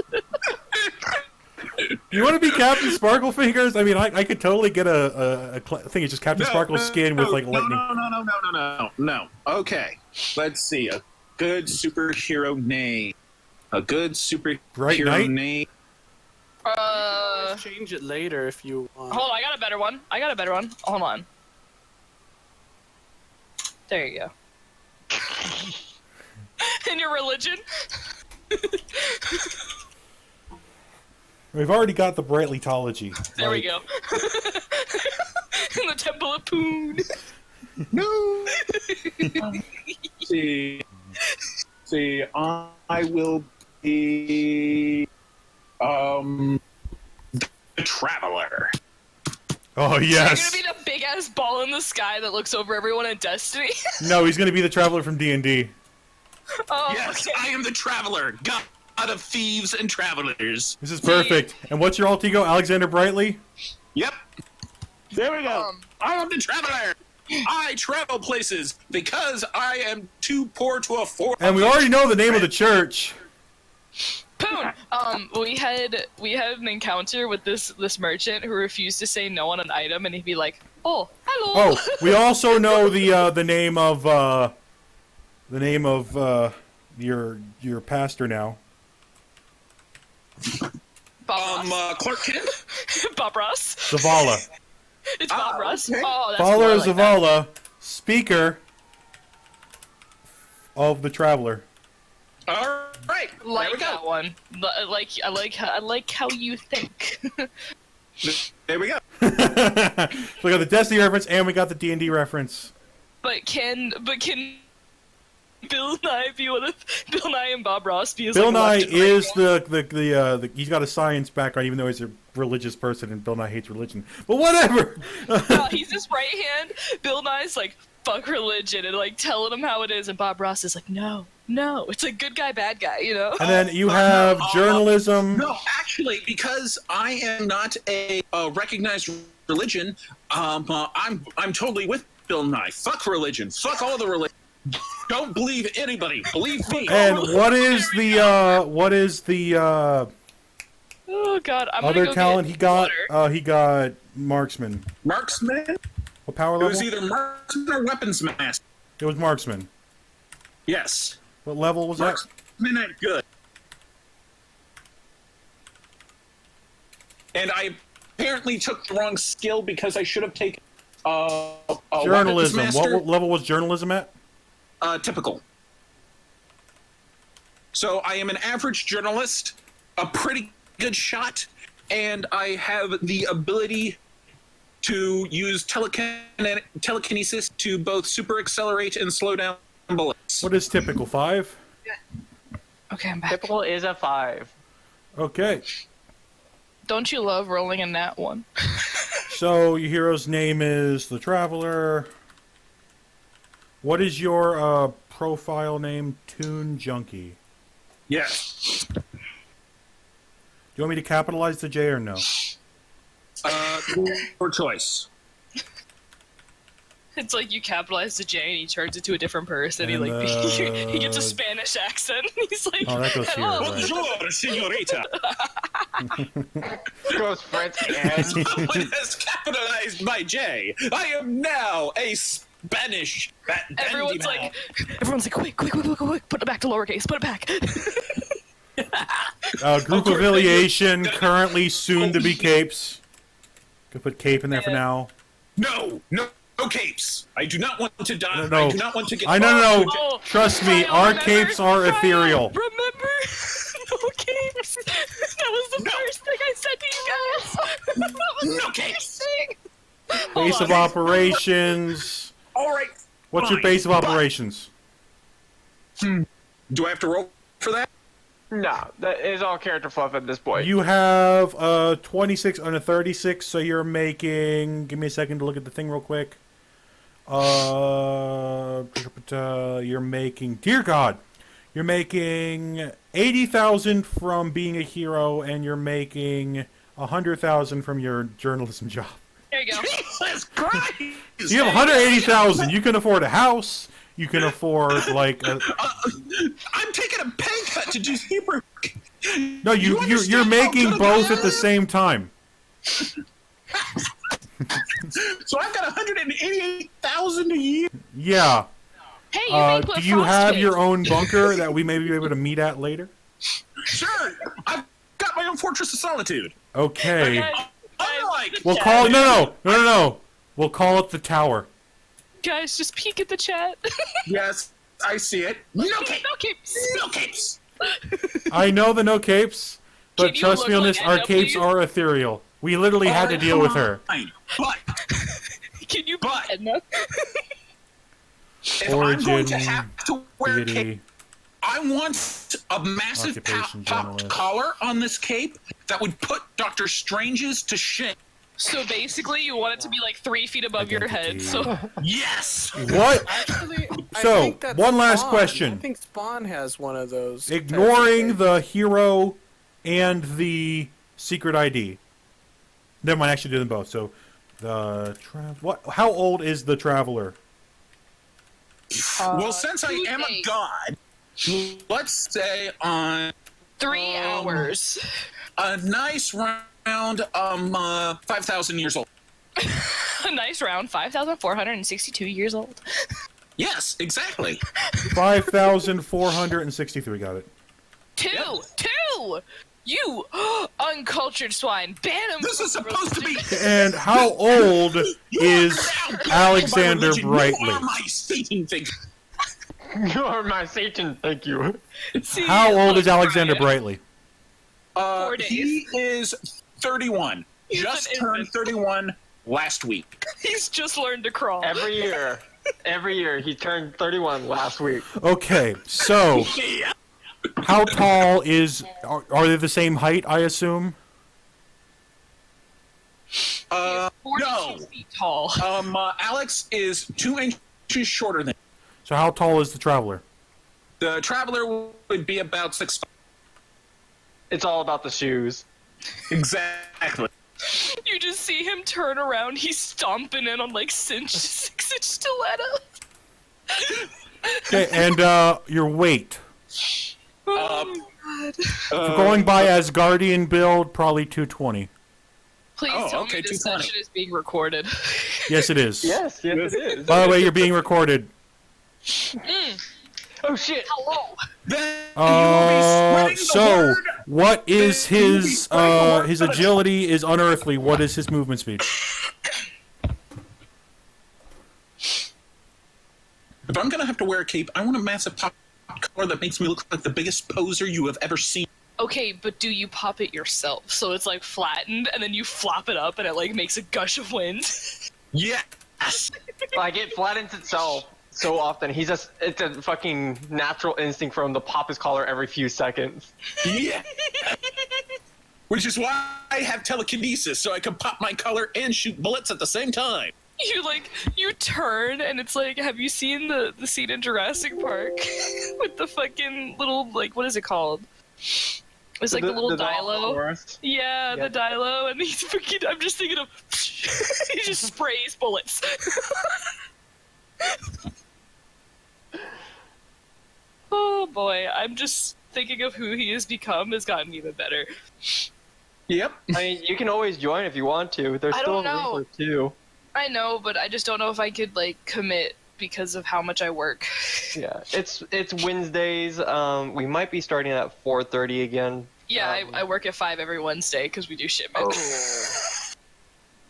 You want to be Captain Sparklefingers? I mean, I could totally get a thing. It's just Captain Sparkle's skin with like lightning. No. Okay, let's see. A good superhero name. A good Bright superhero Knight? name. Always change it later if you want. Hold on, I got a better one. Hold on. There you go. In your religion? We've already got the Brightlytology. There we go. In the Temple of Poon. No. see, I will be the Traveler. Oh You're yes. gonna be the big ass ball in the sky that looks over everyone in Destiny. No, he's gonna be the Traveler from D&D. Oh, Yes, okay. I am the Traveler, god of thieves and travelers. This is perfect. And what's your alter ego, Alexander Brightly? Yep. There we go. I am the Traveler. I travel places because I am too poor to afford. And we already know the name of the church. Poon! Toon. We had an encounter with this merchant who refused to say no on an item, and he'd be like, "Oh, hello." Oh, we also know the name of your pastor now. Bob Ross. Clark Kent. Bob Ross. Zavala. It's Bob Ross. Okay. Oh, that's Father more of like that. Zavala, speaker of the Traveler. All right. Like there we that go. one. I like how you think. There we go. So we got the Destiny reference and we got the D&D reference. but can Bill Nye be one of Bill Nye and Bob Ross be as Bill like Nye left and right is hand? the he's got a science background even though he's a religious person and Bill Nye hates religion. But whatever. No, he's his right hand. Bill Nye's like fuck religion and like telling him how it is, and Bob Ross is like no. It's like good guy, bad guy, you know. And then you have journalism. No, actually, because I am not a recognized religion, I'm totally with Bill Nye. Fuck religion. Fuck all the religion. Don't believe anybody. Believe me. And what is the Oh god, I'm other gonna go talent get he got? water. He got marksman. Marksman? What power It level? was either marksman or weapons master. It was marksman. Yes. What level was that? Marksman ain't good. And I apparently took the wrong skill because I should have taken a Journalism. weapons master. What level was journalism at? Typical. So I am an average journalist, a pretty good shot, and I have the ability to use telekinesis to both super accelerate and slow down bullets. What is typical? 5? Okay, I'm back. Typical is a 5. Okay. Don't you love rolling in that one? So your hero's name is the Traveler. What is your profile name? Toon Junkie. Yes. Do you want me to capitalize the J or no? Your choice. It's like you capitalize the J and he turns it to a different person. He And, like he gets a Spanish accent. He's like, Oh, that goes here, "Hello." right. Bonjour, senorita. Goes French and Someone has capitalized my J. I am now a Spanish Everyone's dandy like, quick, put it back to lowercase, put it back. Group course, affiliation, currently soon to be capes. Could put cape in there for Yeah. now. No capes. I do not want to die. No. I do not want to get. No. Oh, Trust me, Kyle, our remember? capes are Kyle, ethereal. Remember? No capes. That was the No. first thing I said to you guys. That was No the capes. first thing. Base Hold of on. operations. All right. What's your fine, base of but- operations? Do I have to roll for that? no, that is all character fluff at this point. You have a 26 and a 36, so you're making. Give me a second to look at the thing real quick. You're making. Dear God, you're making 80,000 from being a hero, and you're making 100,000 from your journalism job. There you go. Jesus Christ! So you have 180,000. You can afford a house. You can afford like. I'm taking a pay cut to do super. No, you're understand how making good both I at the am? same time. So I've got 188,000 a year. Yeah. Hey, you may put Do you have frostbite. your own bunker that we may be able to meet at later? Sure, I've got my own fortress of solitude. Okay. Unlike We'll call it no. We'll call it the tower. Guys, just peek at the chat. yes, I see it. No capes. No capes. No capes. I know the no capes, but Can you trust look me on like this, our capes NW? are ethereal. We literally had to deal with her. Fine, but Can you But- Edna? if I'm going to Origin, have to wear a cape, deity. I want a massive Occupation popped journalist. collar on this cape that would put Doctor Strange's to shame. So basically, you want it to be like 3 feet above your head. Identity. So Yes. What? Actually, I So, think that's one last Spawn. question. I think Spawn has one of those. Ignoring the hero and the secret ID. Never mind, actually do them both. So, what? How old is the Traveler? Well, since I am a 2 days. god, let's say on 3 hours. A nice round 5,000 years old. A nice round 5,462 years old. Yes, exactly. 5,463. Got it. Two! You uncultured swine! Ban him! This is supposed to be. And how old is Alexander You Brightly? are my Satan figure. You are my Satan, thank you. See, How old look, is Alexander Brian. Brightly? 4 days. He is 31. He's Just an turned infant. 31 last week. He's just learned to crawl. Every year, he turned 31 last week. Okay, so Yeah. how tall is? Are they the same height? I assume. He is 42 No. feet tall. Alex is 2 inches shorter than So how tall is the traveler? the traveler. Would be about 6. It's all about the shoes. Exactly. You just see him turn around. He's stomping in on like 6-inch stiletto. Okay, and your weight. Oh my god! For going by Asgardian build, probably 220. Please Oh, tell okay, me this 220. session is being recorded. Yes, it is. Yes, it is. By the way, you're being recorded. Oh shit! Hello. Then you will be spreading the So word. what is Then you will be his spreading the word his for the- agility is unearthly. What is his movement speed? If I'm gonna have to wear a cape, I want a massive pop collar that makes me look like the biggest poser you have ever seen. Okay, but do you pop it yourself? So it's like flattened, and then you flop it up, and it like makes a gush of wind. Yes. Like it flattens itself so often. It's a fucking natural instinct for him to pop his collar every few seconds. Yeah. Which is why I have telekinesis, so I can pop my collar and shoot bullets at the same time. You turn, and it's like, have you seen the scene in Jurassic Park with the fucking little, like, what is it called? It's like the little Dilo. Dilophosaurus. Yeah, Yeah. the Dilo, and he's fucking. I'm just thinking of. He just sprays bullets. Oh boy, I'm just thinking of who he has become has gotten even better. Yep. I mean, you can always join if you want to. There's I still don't room know. for 2. I know, but I just don't know if I could like commit because of how much I work. Yeah, it's Wednesdays. We might be starting at 4:30 again. Yeah, I work at 5 every Wednesday because we do shipment.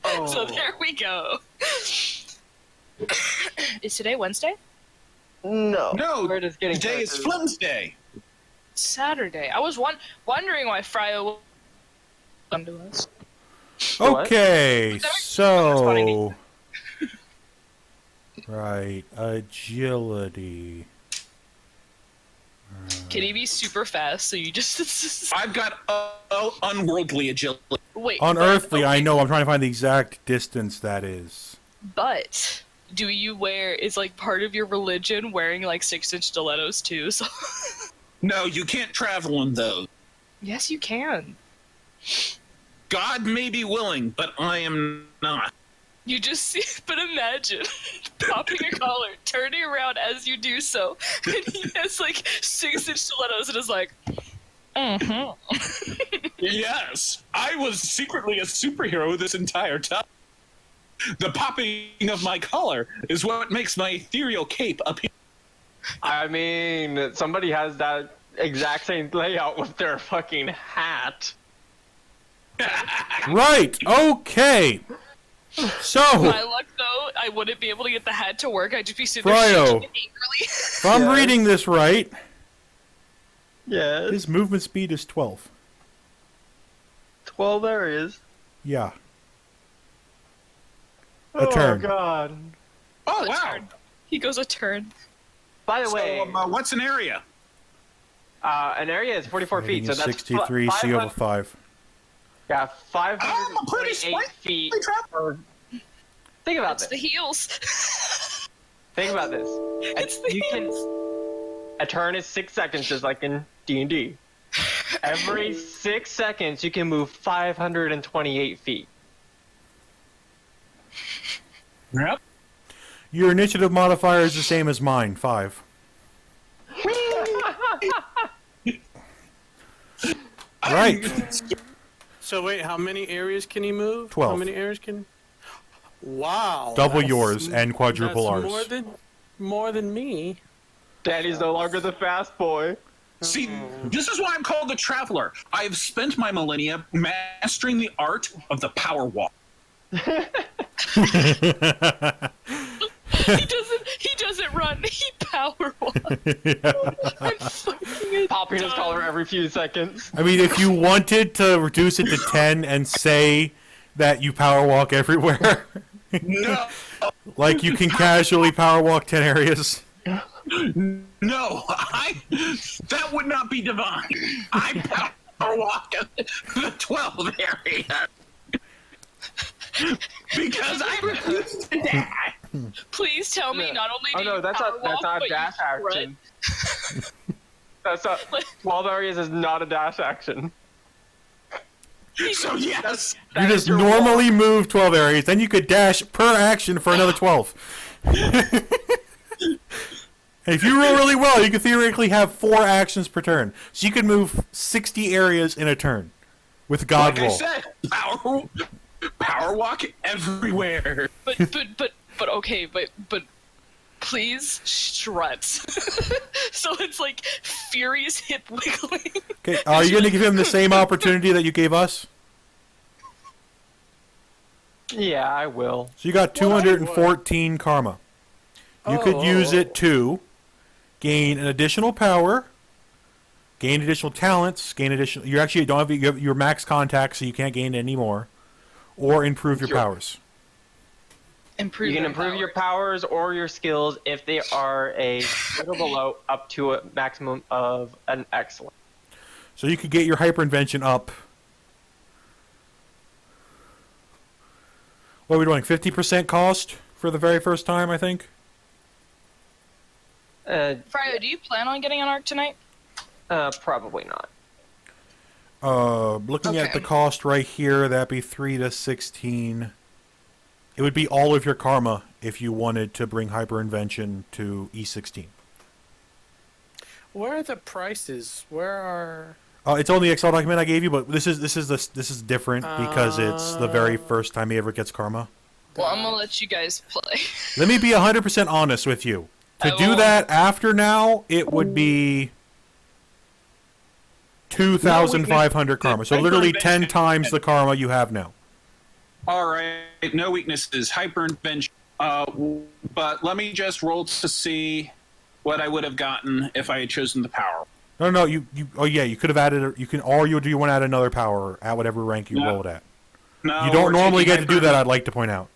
Oh. So there we go. Is today Wednesday? No. No, We're just getting today is started. Flim's Day. Saturday. I was wondering why Fryo will come to us. What? Okay, so funny. right, agility. Can he be super fast? So you just I've got unworldly agility. wait. Unearthly, but- I know. I'm trying to find the exact distance that is. But do you wear? Is like part of your religion wearing like 6-inch stilettos too? So No, you can't travel in those. yes, you can. God may be willing, but I am not. You just see, but imagine popping a collar, turning around as you do so, and he has like 6-inch stilettos and is like, Yes, I was secretly a superhero this entire time. The popping of my collar is what makes my ethereal cape appear. I mean, somebody has that exact same layout with their fucking hat. Right, okay. So, my luck though, I wouldn't be able to get the hat to work. I'd just be sitting there Fryo. shaking angrily. if I'm Yes. reading this right, Yes. his movement speed is 12. 12 areas. Yeah. A turn. Oh god. Oh, A wow. turn. He goes a turn. By the way, So, what's an area? an area is 44 feet, Rating so is that's 63, C over 500 5. Yeah, I'm a pretty 528 feet. traveler. Think about It's this. the heels. Think about this. It's the You can. heels. A turn is 6 seconds, just like in D&D. Every 6 seconds, you can move 528 feet. Yep. Your initiative modifier is the same as mine, 5. right. So wait, how many areas can he move? 12. How many areas can? Wow. Double that's- yours and quadruple that's ours. More than me. Danny's no longer the fast boy. See, this is why I'm called the Traveler. I've spent my millennia mastering the art of the power walk. He doesn't run. He power walks. I'm fucking Popping his done. collar every few seconds. I mean, if you wanted to reduce it to 10 and say that you power walk everywhere, No, like you can casually power walk 10 areas. no, that would not be divine. I power walk the 12 area. Because I refuse to die. Please tell me not only do Oh no, you that's power not walk, a but dash you action. That's not 12 areas is not a dash action. So yes, You just normally move 12 areas, then you could dash per action for another 12. If you roll really well, you could theoretically have 4 actions per turn. So you could move 60 areas in a turn with God like roll. I said, power walk everywhere. But okay, but please strut. So it's like furious hip wiggling. Okay, are you going to give him the same opportunity that you gave us? Yeah, I will. So you got 214 karma. You could use it to gain an additional power, gain additional talents, gain additional. You actually don't have your max contacts, so you can't gain any more, or improve your powers. Improve. You can your improve your powers. powers or your skills if they are a little below up to a maximum of an excellent. So you could get your hyperinvention up. What are we doing? 50% cost for the very first time, I think. Fryo, do you plan on getting an arc tonight? Probably not. Looking at Okay. the cost right here, that'd be 3 to 16. It would be all of your karma if you wanted to bring hyperinvention to E16. Where are the prices? Where are? It's only the Excel document I gave you, but this is different because it's the very first time he ever gets karma. Well, I'm gonna let you guys play. Let me be 100% honest with you. To I do will. that after now, it would be 2,500 karma. So literally 10 times the karma you have now. All right, no weaknesses, hyperinvention. But let me just roll to see what I would have gotten if I had chosen the power. No, you could have added. You can, or you do you want to add another power at whatever rank you No. rolled at. No, You don't we're normally get taking to do that. I'd like to point out.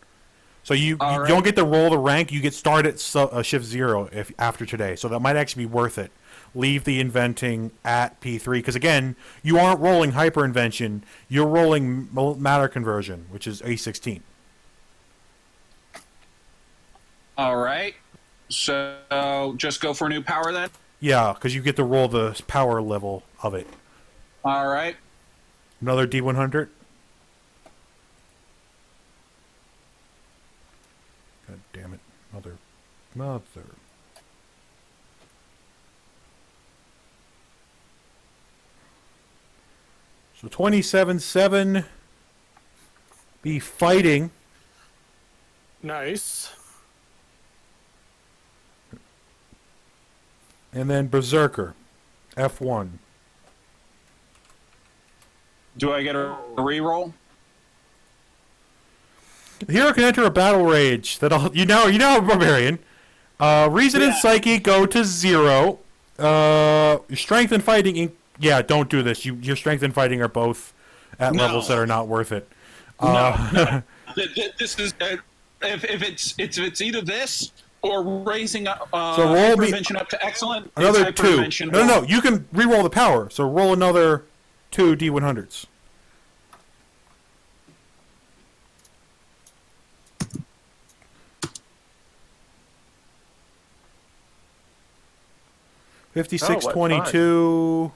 So you All right. don't get to roll the rank. You get started at shift 0 if after today. So that might actually be worth it. Leave the inventing at P3 because again, you aren't rolling hyperinvention. You're rolling matter conversion, which is A16. All right, so just go for a new power then. Yeah, because you get to roll the power level of it. All right, Another D100. God damn it, mother. So 27-7. Be fighting. Nice. And then Berserker. F1. do I get a reroll? The hero can enter a battle rage that you know barbarian. Reason and psyche go to 0. Your strength and fighting. Don't do this. Your strength and fighting are both at No. levels that are not worth it. No. This is if it's either this or raising up So roll me- prevention up to excellent. Another it's 2. hypervention No. one. You can re-roll the power. So roll another 2 D100s. $56.22.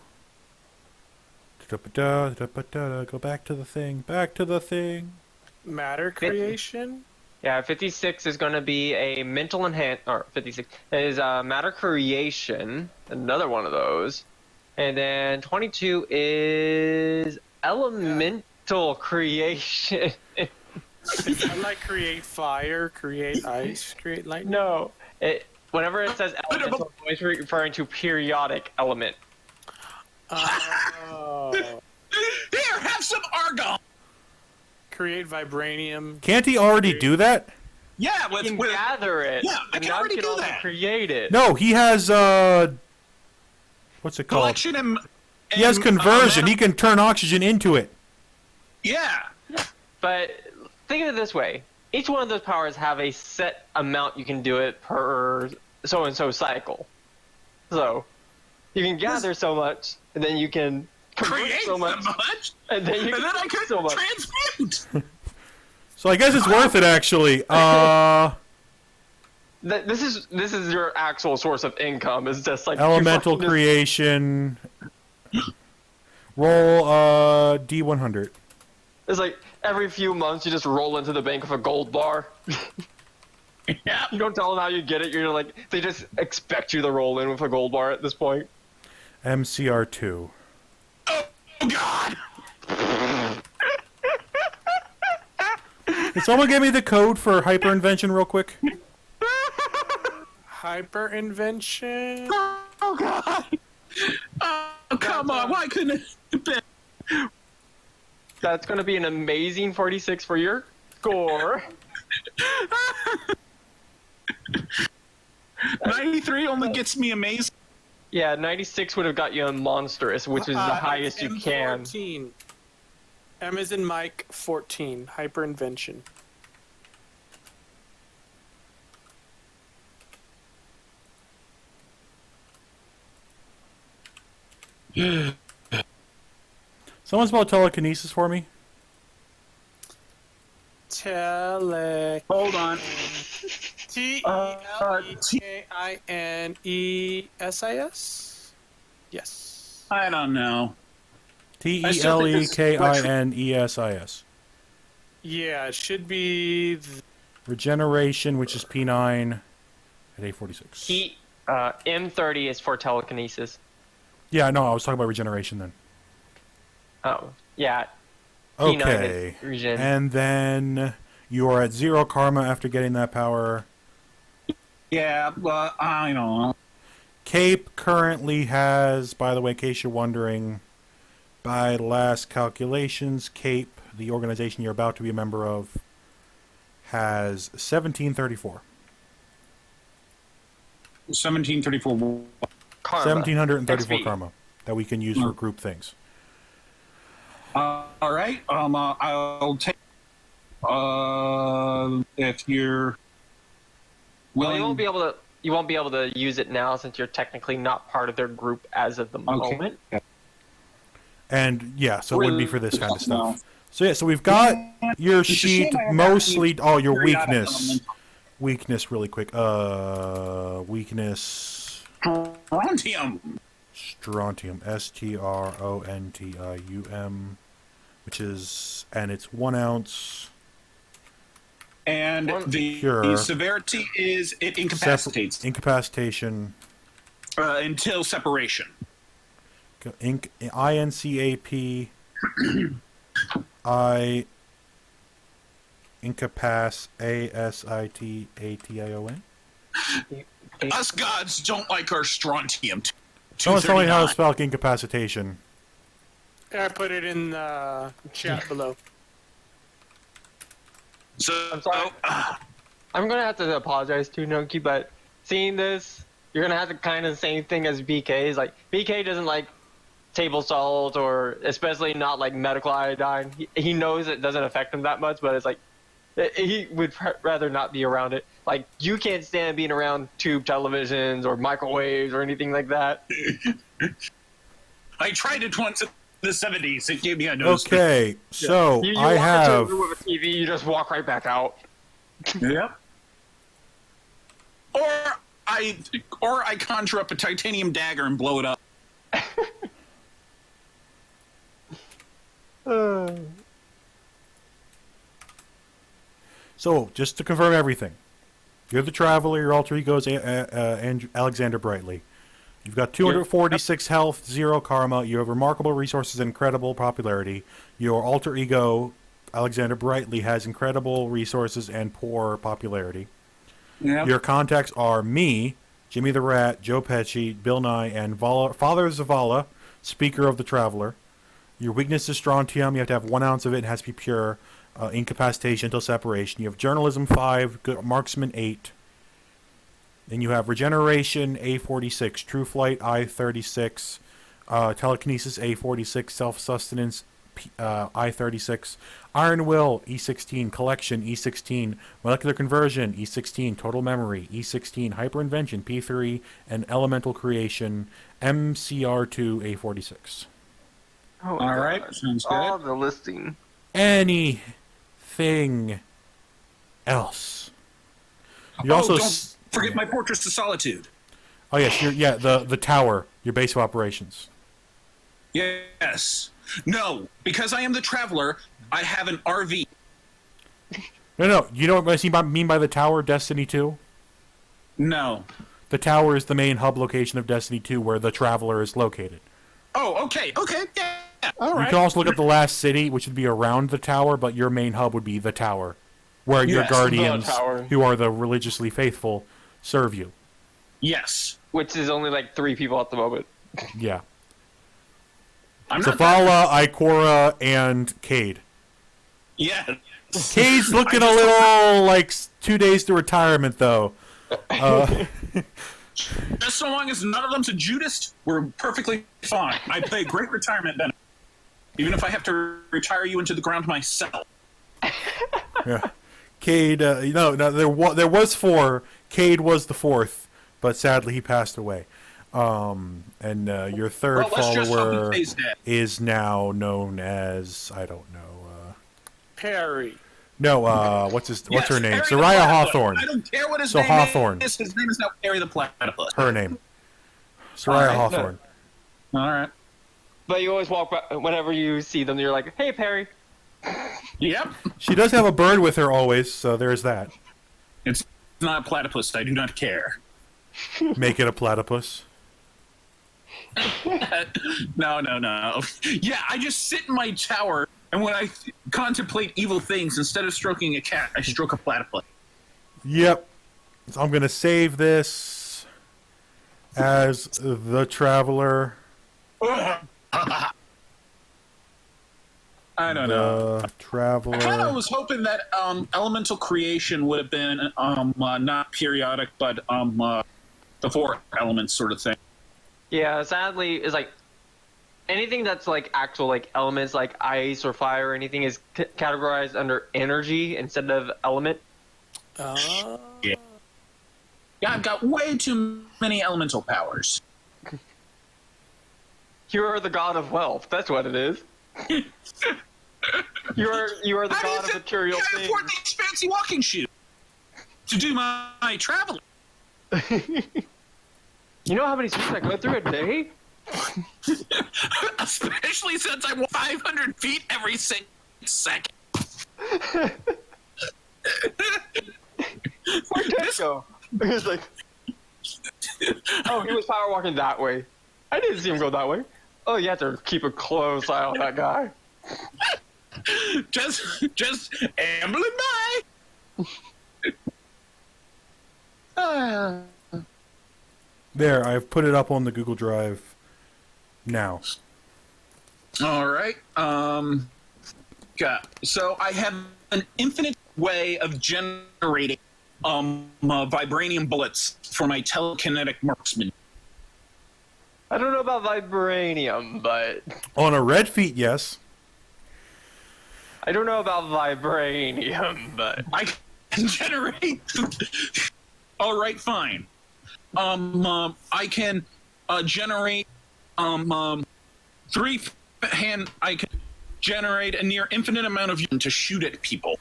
Go back to the thing. Back to the thing. Matter creation. Yeah, 56 is going to be a mental enhance, or 56 is matter creation, another one of those. And then 22 is elemental creation. Is that like create fire, create ice, create lightning? No, whenever it says elemental, it's always referring to periodic element. Oh. Here, have some argon. Create vibranium. Can't he already do that? Yeah, You can gather it. Yeah, I and can now already you do also that. create it. No, he has what's it called? Collection and He has conversion. He can turn oxygen into it. Yeah. But think of it this way: each one of those powers have a set amount you can do it per so and so cycle. So you can gather so much, and then you can Create so much, and then you can I can so much. transmute. So I guess it's worth it actually. This is your actual source of income. It's just like Elemental you fucking creation. Roll D100. It's like every few months you just roll into the bank with a gold bar. Yeah. You don't tell them how you get it. You're like they just expect you to roll in with a gold bar at this point. MCR2. Oh God. Can someone give me the code for hyperinvention real quick? Hyper invention. Oh God. Oh come on! Why couldn't it be? That's going to be an amazing 46 for your score. 93 only gets me amazing. Yeah, 96 would have got you a monstrous, which is the highest you can. M14. M is in Mike 14. Hyper invention. Someone spell telekinesis for me? Hold on. Telekinesis? Yes. I don't know. Telekinesis. Yeah, it should be. Regeneration, which is P9 at 846. M30 is for telekinesis. Yeah, no, I was talking about regeneration then. Oh, yeah. P9 Okay. is regen. And then you are at 0 karma after getting that power. Yeah, but I don't know. Cape currently has, by the way, in case you're wondering, by last calculations, Cape, the organization you're about to be a member of, has 1734. 1734. Karma. 1734 XP. karma that we can use for group things. All right. I'll take. If you're Well, willing. you won't be able to use it now since you're technically not part of their group as of the moment. And yeah, so it wouldn't be for this kind of No. stuff. So yeah, so we've got your It's a sheet shame I have mostly. to Oh, your periodic weakness. elemental. Weakness, really quick. Weakness. Strontium. Strontium. Strontium, which is, and it's 1 ounce. And the Pure. severity is it incapacitates Incapacitation. until separation. INCAP. I. Incapac. ASITATION. Us gods don't like our strontium. Someone's telling me how to 239. spell incapacitation. I put it in the chat below. So I'm sorry. I'm gonna have to apologize to Noki, but seeing this, you're gonna have to kind of the same thing as BK. Is like BK doesn't like table salt or especially not like medical iodine. He knows it doesn't affect him that much, but it's like he would rather not be around it. Like you can't stand being around tube televisions or microwaves or anything like that. I tried it once in the 70s. It gave me a nose. Okay, so You I walk have. into a room with a TV, you just walk right back out. Yep. Or I conjure up a titanium dagger and blow it up. So, just to confirm everything, you're the Traveler, your alter ego is Alexander Brightly. You've got 246 health, 0 karma. You have remarkable resources and incredible popularity. Your alter ego, Alexander Brightly, has incredible resources and poor popularity. Yeah. Your contacts are me, Jimmy the Rat, Joe Pesci, Bill Nye, and Father Zavala, Speaker of the Traveler. Your weakness is strontium. You have to have 1 ounce of it. It has to be pure. Incapacitation until separation. You have journalism 5, good marksman 8. Then you have regeneration A46, true flight I36, telekinesis A46, self-sustenance I36, iron will E16, collection E16, molecular conversion E16, total memory E16, hyperinvention P3, and elemental creation MCR2 A46. Oh, All right, God. sounds good. All the listing. Anything else? You also don't forget my Fortress of Solitude. Oh yes, the tower, your base of operations. Yes. No, because I am the Traveler, I have an RV. No. You know what I mean by the tower, Destiny 2? No. The tower is the main hub location of Destiny 2 where the Traveler is located. Oh, okay, yeah. All You right. can also look at the last city, which would be around the tower, but your main hub would be the tower, where your Yes, guardians, the tower. who are the religiously faithful, serve you. Yes. Which is only like 3 people at the moment. Yeah. I'm not Zavala, Ikora, and Cade. Yeah. Cade's looking a little like 2 days to retirement, though. Just so long as none of them's a Judas, we're perfectly fine. I play a great retirement benefit. Even if I have to retire you into the ground myself. Yeah. Cade, there was 4. Cade was the 4th, but sadly he passed away. And your third Well, let's just hope follower he stays dead. is now known as, I don't know. Perry. No, what's her name? Harry the Soraya Platypus. Hawthorne. I don't care what his So name Hawthorne. is. His name is now Harry the Platypus. Her name. Soraya Alright. Hawthorne. All right. But you always walk by, whenever you see them, you're like, hey, Perry. Yep. She does have a bird with her always, so there's that. It's not a platypus. I do not care. Make it a platypus. No. Yeah, I just sit in my tower, and when I contemplate evil things, instead of stroking a cat, I stroke a platypus. Yep. So I'm going to save this as the Traveler. I don't know. The I kind of Traveler. was hoping that elemental creation would have been not periodic, but the 4 elements sort of thing. Yeah, sadly, it's like anything that's like actual like elements like ice or fire or anything is categorized under energy instead of element. Yeah, I've got way too many elemental powers. You are the god of wealth. That's what it is. you are the god of material I things. afford these fancy walking shoes to do my traveling. You know how many streets I go through a day? Especially since I'm 500 feet every 6 seconds. Where'd Ted go? He was like, oh, he was power walking that way. I didn't see him go that way. Oh, you have to keep a close eye on that guy. just ambling by. There, I've put it up on the Google Drive now. All right. So I have an infinite way of generating vibranium bullets for my telekinetic marksman. I don't know about vibranium, but On a red feet, yes. I don't know about vibranium, but I can generate. All right, fine. I can generate 3 hand. I can generate a near infinite amount of uranium to shoot at people.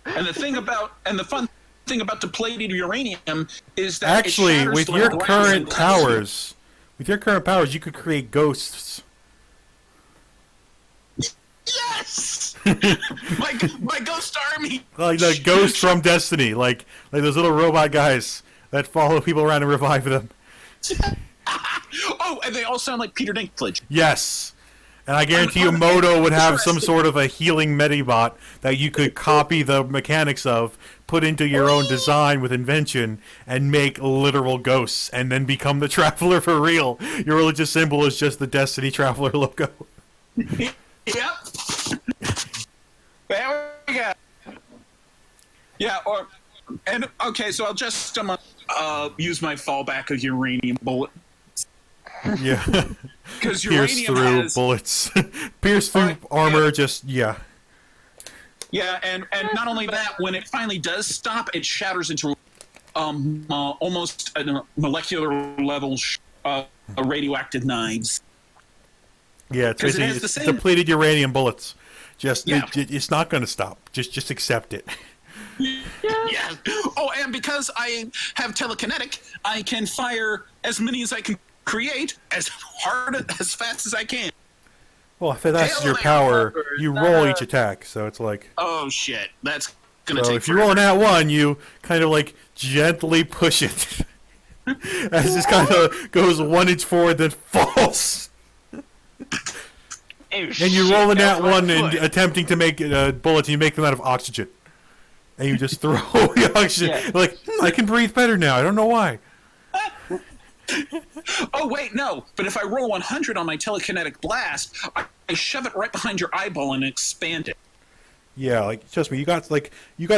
And the fun thing about depleted uranium is that Actually, it shatters with like your glass current and powers, you could create ghosts. Yes, my ghost army. Like the ghosts from Destiny, like those little robot guys. that follow people around and revive them. Oh, and they all sound like Peter Dinklage. Yes. And I guarantee you Moto would have some sort of a healing Medibot that you could copy the mechanics of, put into your own design with invention, and make literal ghosts, and then become the Traveler for real. Your religious symbol is just the Destiny Traveler logo. Yep. There we go. Yeah, okay, so I'll just use my fallback of uranium bullet. Yeah. Because Pierce uranium through has... bullets. Pierce through armor, just, yeah. Yeah, and not only that, when it finally does stop, it shatters into almost a molecular level radioactive knives. Yeah, it's 'Cause it basically has the it's same- depleted uranium bullets. Just Yeah. it's not going to stop. Just accept it. Yeah. Oh, and because I have telekinetic, I can fire as many as I can create, as hard, as fast as I can. Well, if that's Hell your yeah, power, fuckers. you roll each attack. So it's like, Oh shit, that's gonna so take. if you roll an at one, you kind of like gently push it as this kind of goes 1 inch forward, then falls. And you roll an at one and attempting to make bullets, and you make them out of oxygen. And you just throw the oxygen. Yeah. Like, I can breathe better now. I don't know why. Oh wait, no. But if I roll 100 on my telekinetic blast, I shove it right behind your eyeball and expand it. Yeah, like, trust me, you got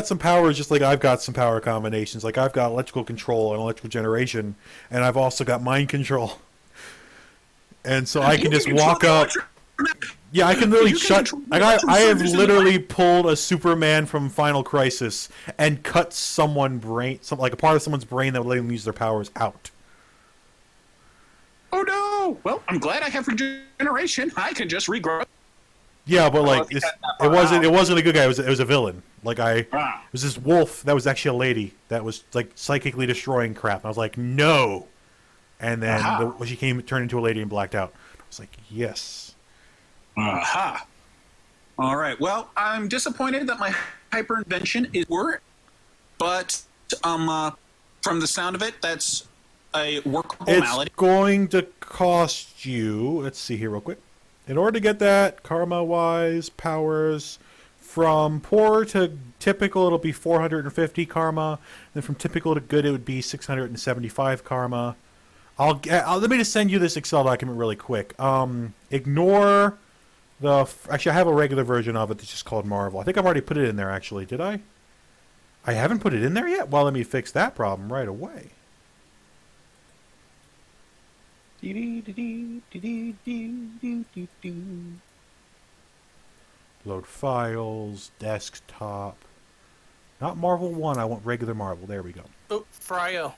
some powers just like I've got some power combinations. Like, I've got electrical control and electrical generation, and I've also got mind control. And so I can just walk up. Yeah, I can literally shut. I have literally pulled a Superman from Final Crisis and cut like a part of someone's brain that would let them use their powers out. Oh no! Well, I'm glad I have regeneration. I can just regrow. Yeah, but like if you cut that it far wasn't a good guy. It was a villain. Like it Ah. was this wolf that was actually a lady that was like psychically destroying crap. And I was like, no. And then Aha. she turned into a lady and blacked out. I was like, yes. Aha. All right. Well, I'm disappointed that my hyper invention is work, but from the sound of it, that's a workable It's malady. going to cost you. Let's see here, real quick. In order to get that karma-wise powers, from poor to typical, it'll be 450 karma. Then from typical to good, it would be 675 karma. Let me just send you this Excel document really quick. Ignore the. Actually, I have a regular version of it that's just called Marvel. I think I've already put it in there. Actually, did I? I haven't put it in there yet. Well, let me fix that problem right away. Load files, desktop. Not Marvel 1, I want regular Marvel. There we go. Oh, Fryo.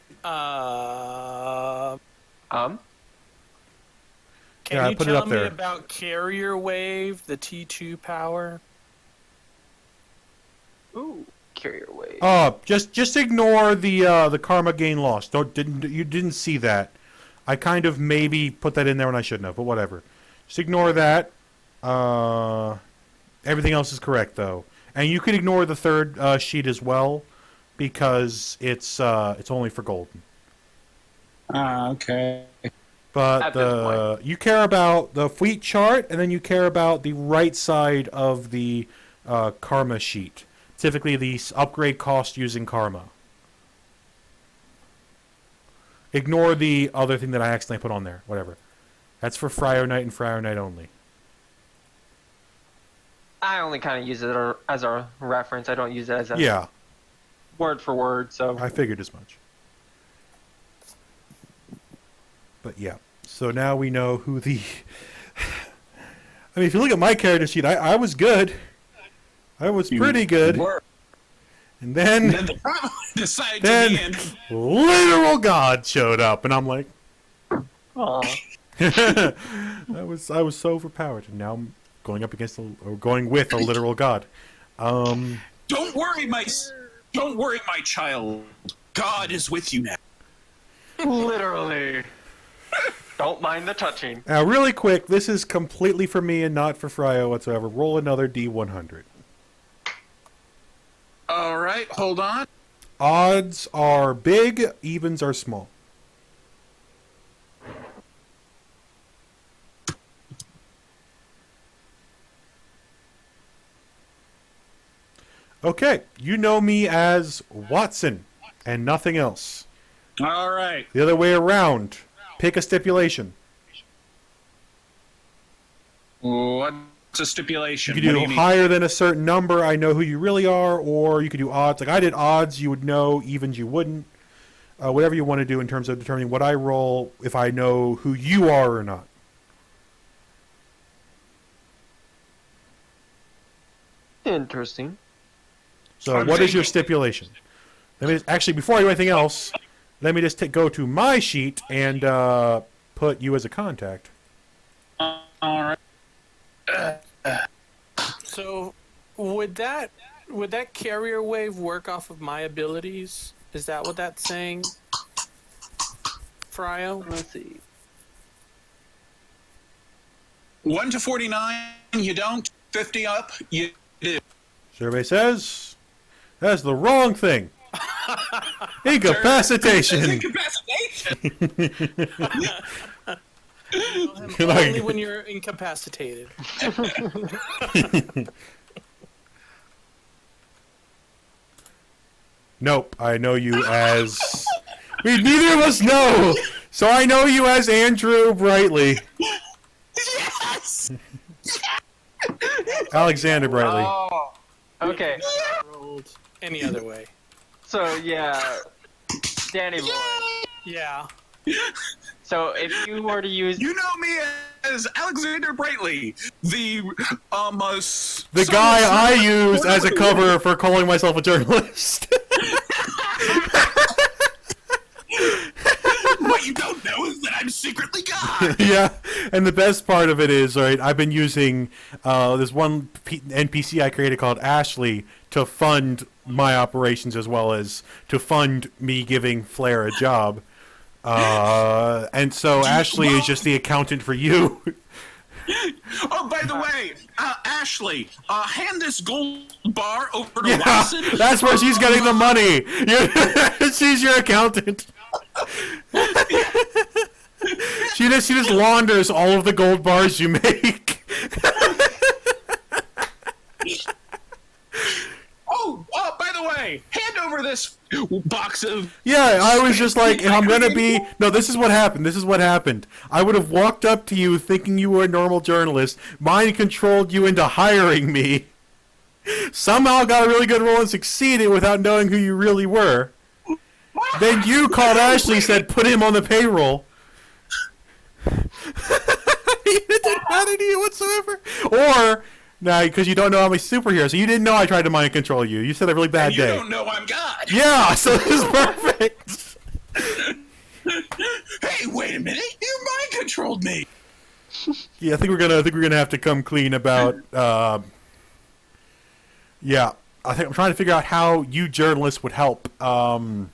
Can Yeah, I you put it tell up me there. about Carrier Wave, the T2 power? Ooh, carrier wave. Just ignore the karma gain loss. You didn't see that. I kind of maybe put that in there when I shouldn't have, but whatever. Just ignore that. Everything else is correct though, and you can ignore the third sheet as well, because it's only for golden. Okay. But At this you care about the fleet chart, and then you care about the right side of the karma sheet. Typically, the upgrade cost using karma. Ignore the other thing that I accidentally put on there. Whatever. That's for Fryo Knight and Fryo Knight only. I only kind of use it as a reference. I don't use it as a Yeah, word for word. So I figured as much. But yeah, so now we know who the. I mean, if you look at my character sheet, I was good. I was pretty good. And then the problem decided Then- to the end. literal God showed up, and I'm like, Aw. I was so overpowered, and now I'm going up against going with a literal God. Don't worry, my child. God is with you now. Literally. Don't mind the touching. Now, really quick, this is completely for me and not for Fryo whatsoever. Roll another D100. All right, hold on. Odds are big, evens are small. Okay, you know me as Watson and nothing else. All right. The other way around. Pick a stipulation. What's a You stipulation? could What do you mean? higher than a certain number, I know who you really are, or you could do odds. Like I did odds, you would know, evens you wouldn't. Whatever you want to do in terms of determining what I roll, if I know who you are or not. Interesting. So I'm what is your thinking. stipulation? Let me actually, before I do anything else, let me just go to my sheet and put you as a contact. All right. So, would that carrier wave work off of my abilities? Is that what that's saying, Fryo? Let's see. 1 to 49, you don't. 50 up, you do. Survey says that's the wrong thing. Incapacitation. Incapacitation. Only when you're incapacitated. Nope, I know you as. Neither of us know. So I know you as Andrew Brightly. Yes. Alexander Brightly. Oh. Okay. Rolled any other way. So yeah, Danny boy. Yeah. So if you were to use You know me as Alexander Brightly, the The guy I use as a cover for calling myself a journalist. What you don't know is that I'm secretly God. Yeah, and the best part of it is, right, I've been using this one NPC I created called Ashley to fund my operations as well as to fund me giving Flair a job. And so Ashley is just the accountant for you. Oh, by the way, Ashley, hand this gold bar over to Yeah, Watson. that's where she's getting the money. She's your accountant. She just launders all of the gold bars you make. Oh, by the way, hand over this box of. Yeah, I was just like, if I'm gonna be... No, this is what happened. This is what happened. I would have walked up to you thinking you were a normal journalist, mind-controlled you into hiring me, somehow got a really good role and succeeded without knowing who you really were. Then you called Ashley, said, put him on the payroll. It didn't matter to you whatsoever. Or... Nah, because you don't know I'm a superhero, so you didn't know I tried to mind control you. You said a really bad And you day. don't know I'm God. Yeah, so this is perfect. Hey, wait a minute! You mind controlled me. Yeah, I think we're gonna have to come clean about. Yeah, I think I'm trying to figure out how you journalists would help. Well,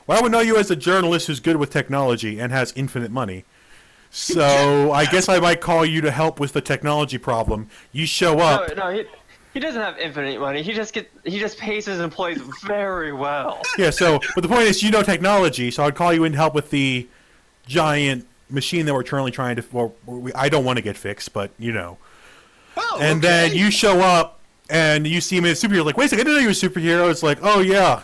I would know you as a journalist who's good with technology and has infinite money. So I guess I might call you to help with the technology problem. You show up. no, he doesn't have infinite money. He just pays his employees very well. Yeah. So, but the point is, you know technology, so I'd call you in to help with the giant machine that we're currently trying to. Well, I don't want to get fixed, but you know. Oh, And okay. then you show up and you see him as a superhero. Like, wait a second, I didn't know you were a superhero. It's like, oh yeah,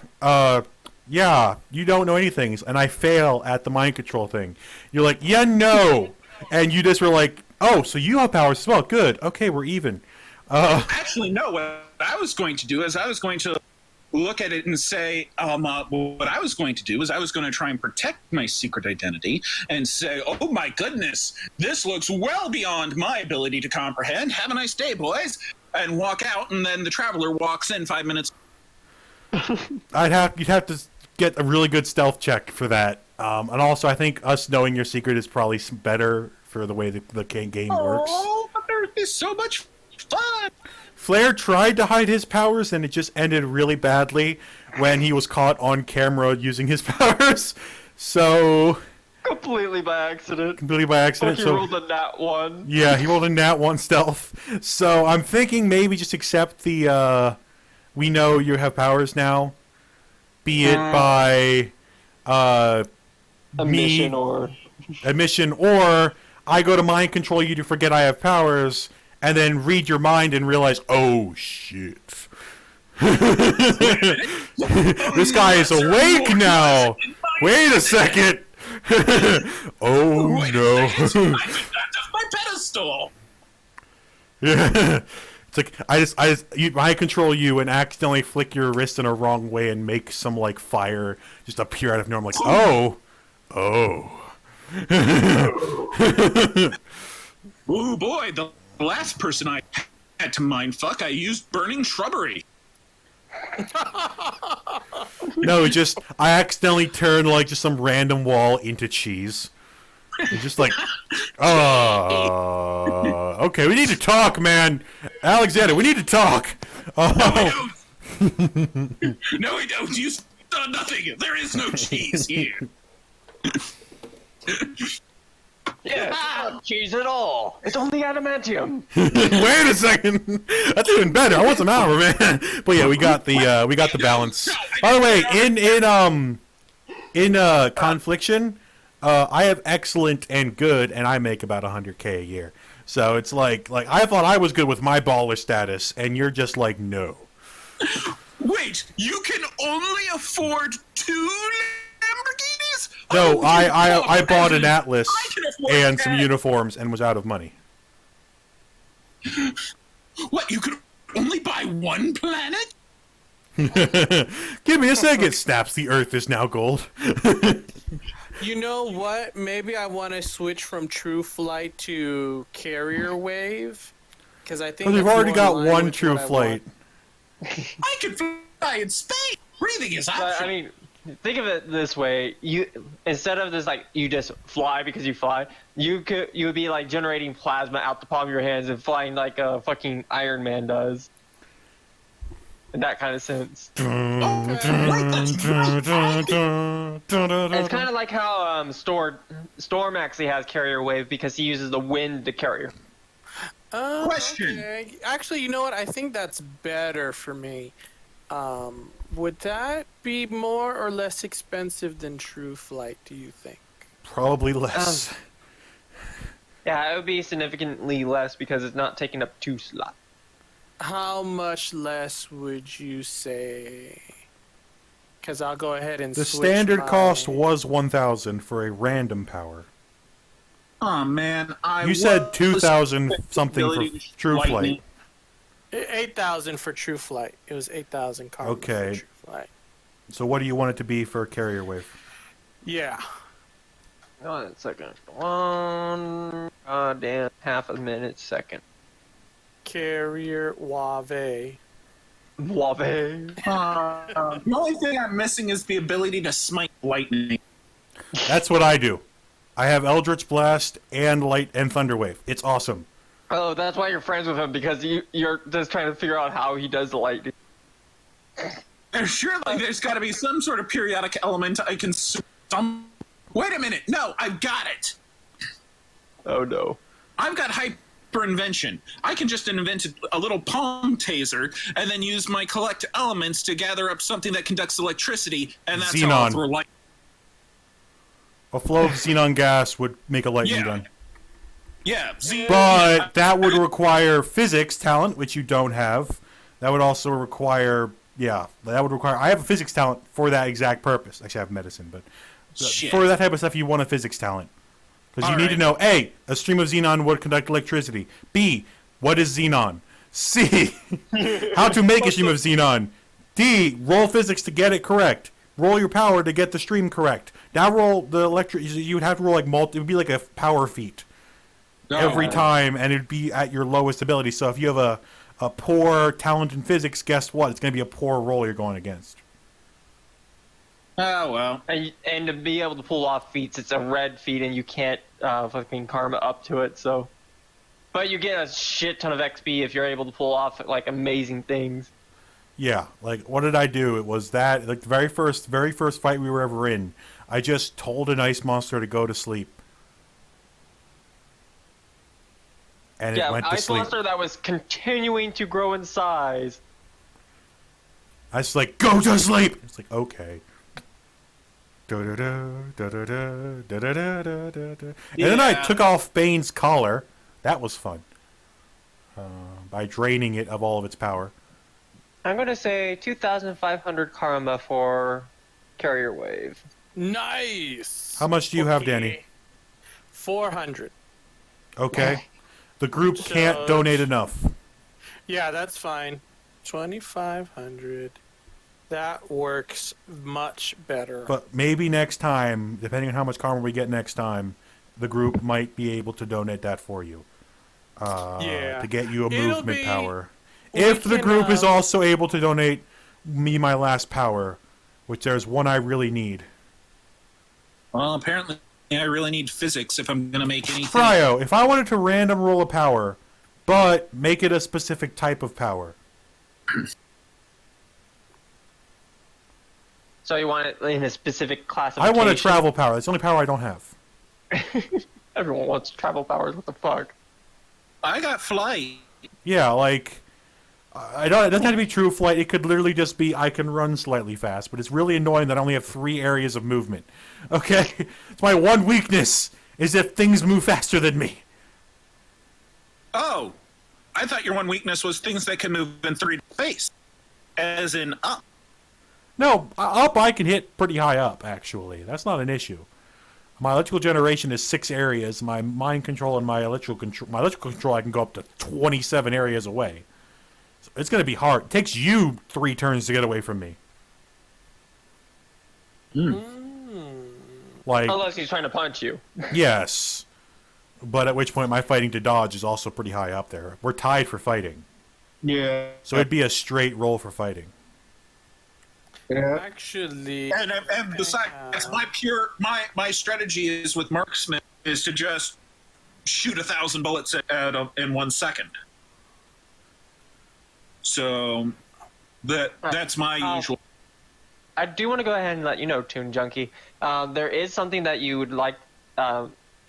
yeah, you don't know anything. And I fail at the mind control thing. You're like, yeah, no. And you just were like, oh, so you have powers as well. Good. Okay, we're even. Actually, no. What I was going to do is I was going to look at it and say, what I was going to do is I was going to try and protect my secret identity and say, oh my goodness, this looks well beyond my ability to comprehend. Have a nice day, boys. And walk out, and then the traveler walks in 5 minutes. You'd have to get a really good stealth check for that. And also, I think us knowing your secret is probably better for the way the game works. Oh, but there is so much fun. Flair tried to hide his powers, and it just ended really badly when he was caught on camera using his powers. So Completely by accident. completely by accident. He So rolled a nat 1. yeah, he rolled a nat 1 stealth. So I'm thinking maybe just accept the. We know you have powers now. be it by Admission me or admission, or I go to mind control you to forget I have powers, and then read your mind and realize, oh shit. This guy is awake now. Wait a second. Oh Wait no. a second, I took that off my pedestal. Yeah. It's like I control you and accidentally flick your wrist in a wrong way and make some like fire just appear out of nowhere. I'm like, oh. Oh boy, the last person I had to mindfuck, I used burning shrubbery. No, I accidentally turned like just some random wall into cheese. It's just like, okay, we need to talk, man. Alexander, we need to talk. Oh. No, we don't. You saw nothing. There is no cheese here. yeah, not cheese at all. It's only adamantium. Wait a second. That's even better. I want some armor, man. But yeah, we got the balance. By the way, in Confliction, I have excellent and good, and I make about 100K a year. So it's like I thought I was good with my baller status, and you're just like, no. Wait, you can only afford 2 Lamborghinis? No, Oh, I bought an Atlas I can afford and some 10. uniforms and was out of money. What, you could only buy 1 planet? Give me a second. Snaps. The Earth is now gold. You know what? Maybe I want to switch from True Flight to Carrier Wave, because I think We've that's already more got in line one with True what I Flight. I can fly in space. Breathing is But, optional. I mean, think of it this way: you instead of this like you just fly because you fly, you would be like generating plasma out the palm of your hands and flying like a fucking Iron Man does. In that kind of sense. It's kind of like how Storm actually has carrier wave because he uses the wind to carry her. Question. Okay. Actually, you know what? I think that's better for me. Would that be more or less expensive than True Flight, do you think? Probably less. Yeah, it would be significantly less because it's not taking up 2 slots. How much less would you say? Because I'll go ahead and The switch standard my- cost was 1,000 for a random power. Oh man, You said 2,000 something for True Flight. 8,000 for True Flight. It was 8,000 carbon Okay. for True Flight. So what do you want it to be for Carrier Wave? Yeah. Hold on a second. 1 goddamn half a minute second. Carrier Wave. Wave. The only thing I'm missing is the ability to smite lightning. That's what I do. I have Eldritch Blast and Light and Thunder Wave. It's awesome. Oh, that's why you're friends with him because you're just trying to figure out how he does the lightning. Surely there's got to be some sort of periodic element I can. Wait a minute! No, I've got it. Oh no. I've got hyper invention. I can just invent a little palm taser and then use my collect elements to gather up something that conducts electricity, and that's how I'll Xenon. throw light. A flow of xenon gas would make a lightning Yeah. gun. Yeah, But that would require physics talent, which you don't have. That would also require, I have a physics talent for that exact purpose. Actually, I have medicine, but Shit. for that type of stuff, you want a physics talent. Because you need to know, A, a stream of xenon would conduct electricity. B, what is xenon? C, how to make a stream of xenon. D, roll physics to get it correct. Roll your power to get the stream correct. Now roll the electric. You would have to roll like it would be like a power feat every time, and it'd be at your lowest ability. So if you have a poor talent in physics, guess what? It's going to be a poor roll you're going against. Oh well. And to be able to pull off feats, it's a red feat, and you can't fucking karma up to it. So, but you get a shit ton of XP if you're able to pull off like amazing things. Yeah, like what did I do? It was that like the very first fight we were ever in. I just told an ice monster to go to sleep, and it went to Ice sleep. monster that was continuing to grow in size. I was like, go to sleep. It's like, okay. And then I took off Bane's collar. That was fun. By draining it of all of its power. I'm going to say 2,500 karma for Carrier Wave. Nice. How much do you have, Danny? 400. Okay. The group can't donate enough. Yeah, that's fine. 2,500. That works much better. But maybe next time, depending on how much karma we get next time, the group might be able to donate that for you. Yeah. To get you a It'll movement be- power. we If the can, group is also able to donate me my last power, which there's one I really need. Well, apparently I really need physics if I'm going to make anything. Cryo, if I wanted to random roll a power, but make it a specific type of power. So you want it in a specific I classification? want a travel power. That's the only power I don't have. Everyone wants travel powers. What the fuck? I got flight. Yeah, like I don't. It doesn't have to be true flight. It could literally just be I can run slightly fast. But it's really annoying that I only have 3 areas of movement. Okay, it's my one weakness is if things move faster than me. Oh, I thought your one weakness was things that can move in 3 space, as in up. No, up I can hit pretty high up. Actually, that's not an issue. My electrical generation is 6 areas. My mind control and my electrical control, I can go up to 27 areas away. So it's going to be hard. It takes you 3 turns to get away from me. Like, Unless he's trying to punch you. yes. But at which point my fighting to dodge is also pretty high up there. We're tied for fighting. Yeah. So it'd be a straight roll for fighting. Actually, And besides, my strategy is with marksman is to just shoot 1,000 bullets in 1 second. So that's my usual. I do want to go ahead and let you know, Toon Junkie, there is something that you would like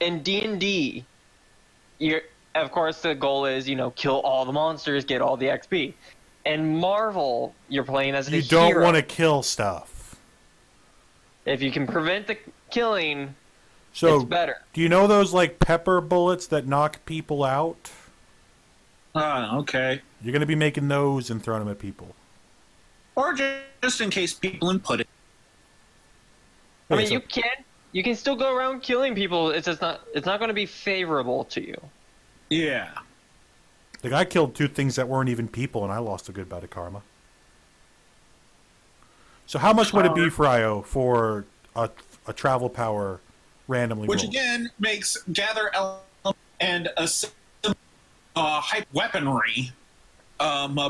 in D&D. Of course, the goal is kill all the monsters, get all the XP. In Marvel, you're playing as a hero. You don't want to kill stuff. If you can prevent the killing, So, it's better. do you know those like pepper bullets that knock people out? Okay. You're going to be making those and throwing them at people. Or just in case people input it. I mean, so- you can still go around killing people. It's not going to be favorable to you. Yeah. Like, I killed 2 things that weren't even people, and I lost a good bout of karma. So how much would it be, Fryo, for a travel power randomly Which rolled? again makes gather element and a hype weaponry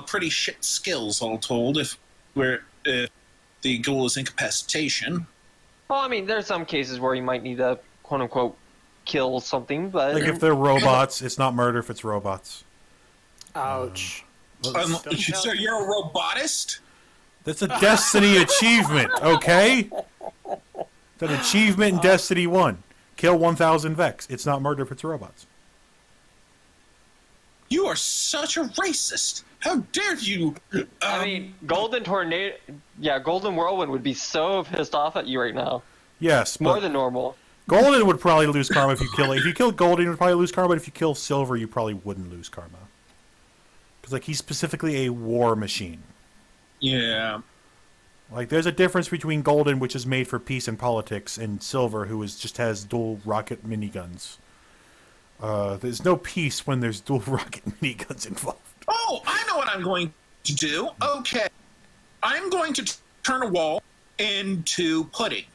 pretty shit skills, all told, if the goal is incapacitation. Well, I mean, there's some cases where you might need to quote unquote kill something, but Like, if they're robots, it's not murder if it's robots. ouch. So you're a robotist? That's a Destiny achievement, okay? It's an achievement in Destiny 1. Kill 1,000 Vex. It's not murder if it's robots. You are such a racist. How dare you? I mean, Golden Tornado, Golden Whirlwind would be so pissed off at you right now, Yes, more but than normal. Golden would probably lose karma if you kill it. If you kill Golden, you would probably lose karma, but if you kill Silver, you probably wouldn't lose karma. Because, like, he's specifically a war machine. Yeah. Like, there's a difference between Golden, which is made for peace and politics, and Silver, who just has dual rocket miniguns. There's no peace when there's dual rocket miniguns involved. Oh, I know what I'm going to do. Okay. I'm going to turn a wall into pudding.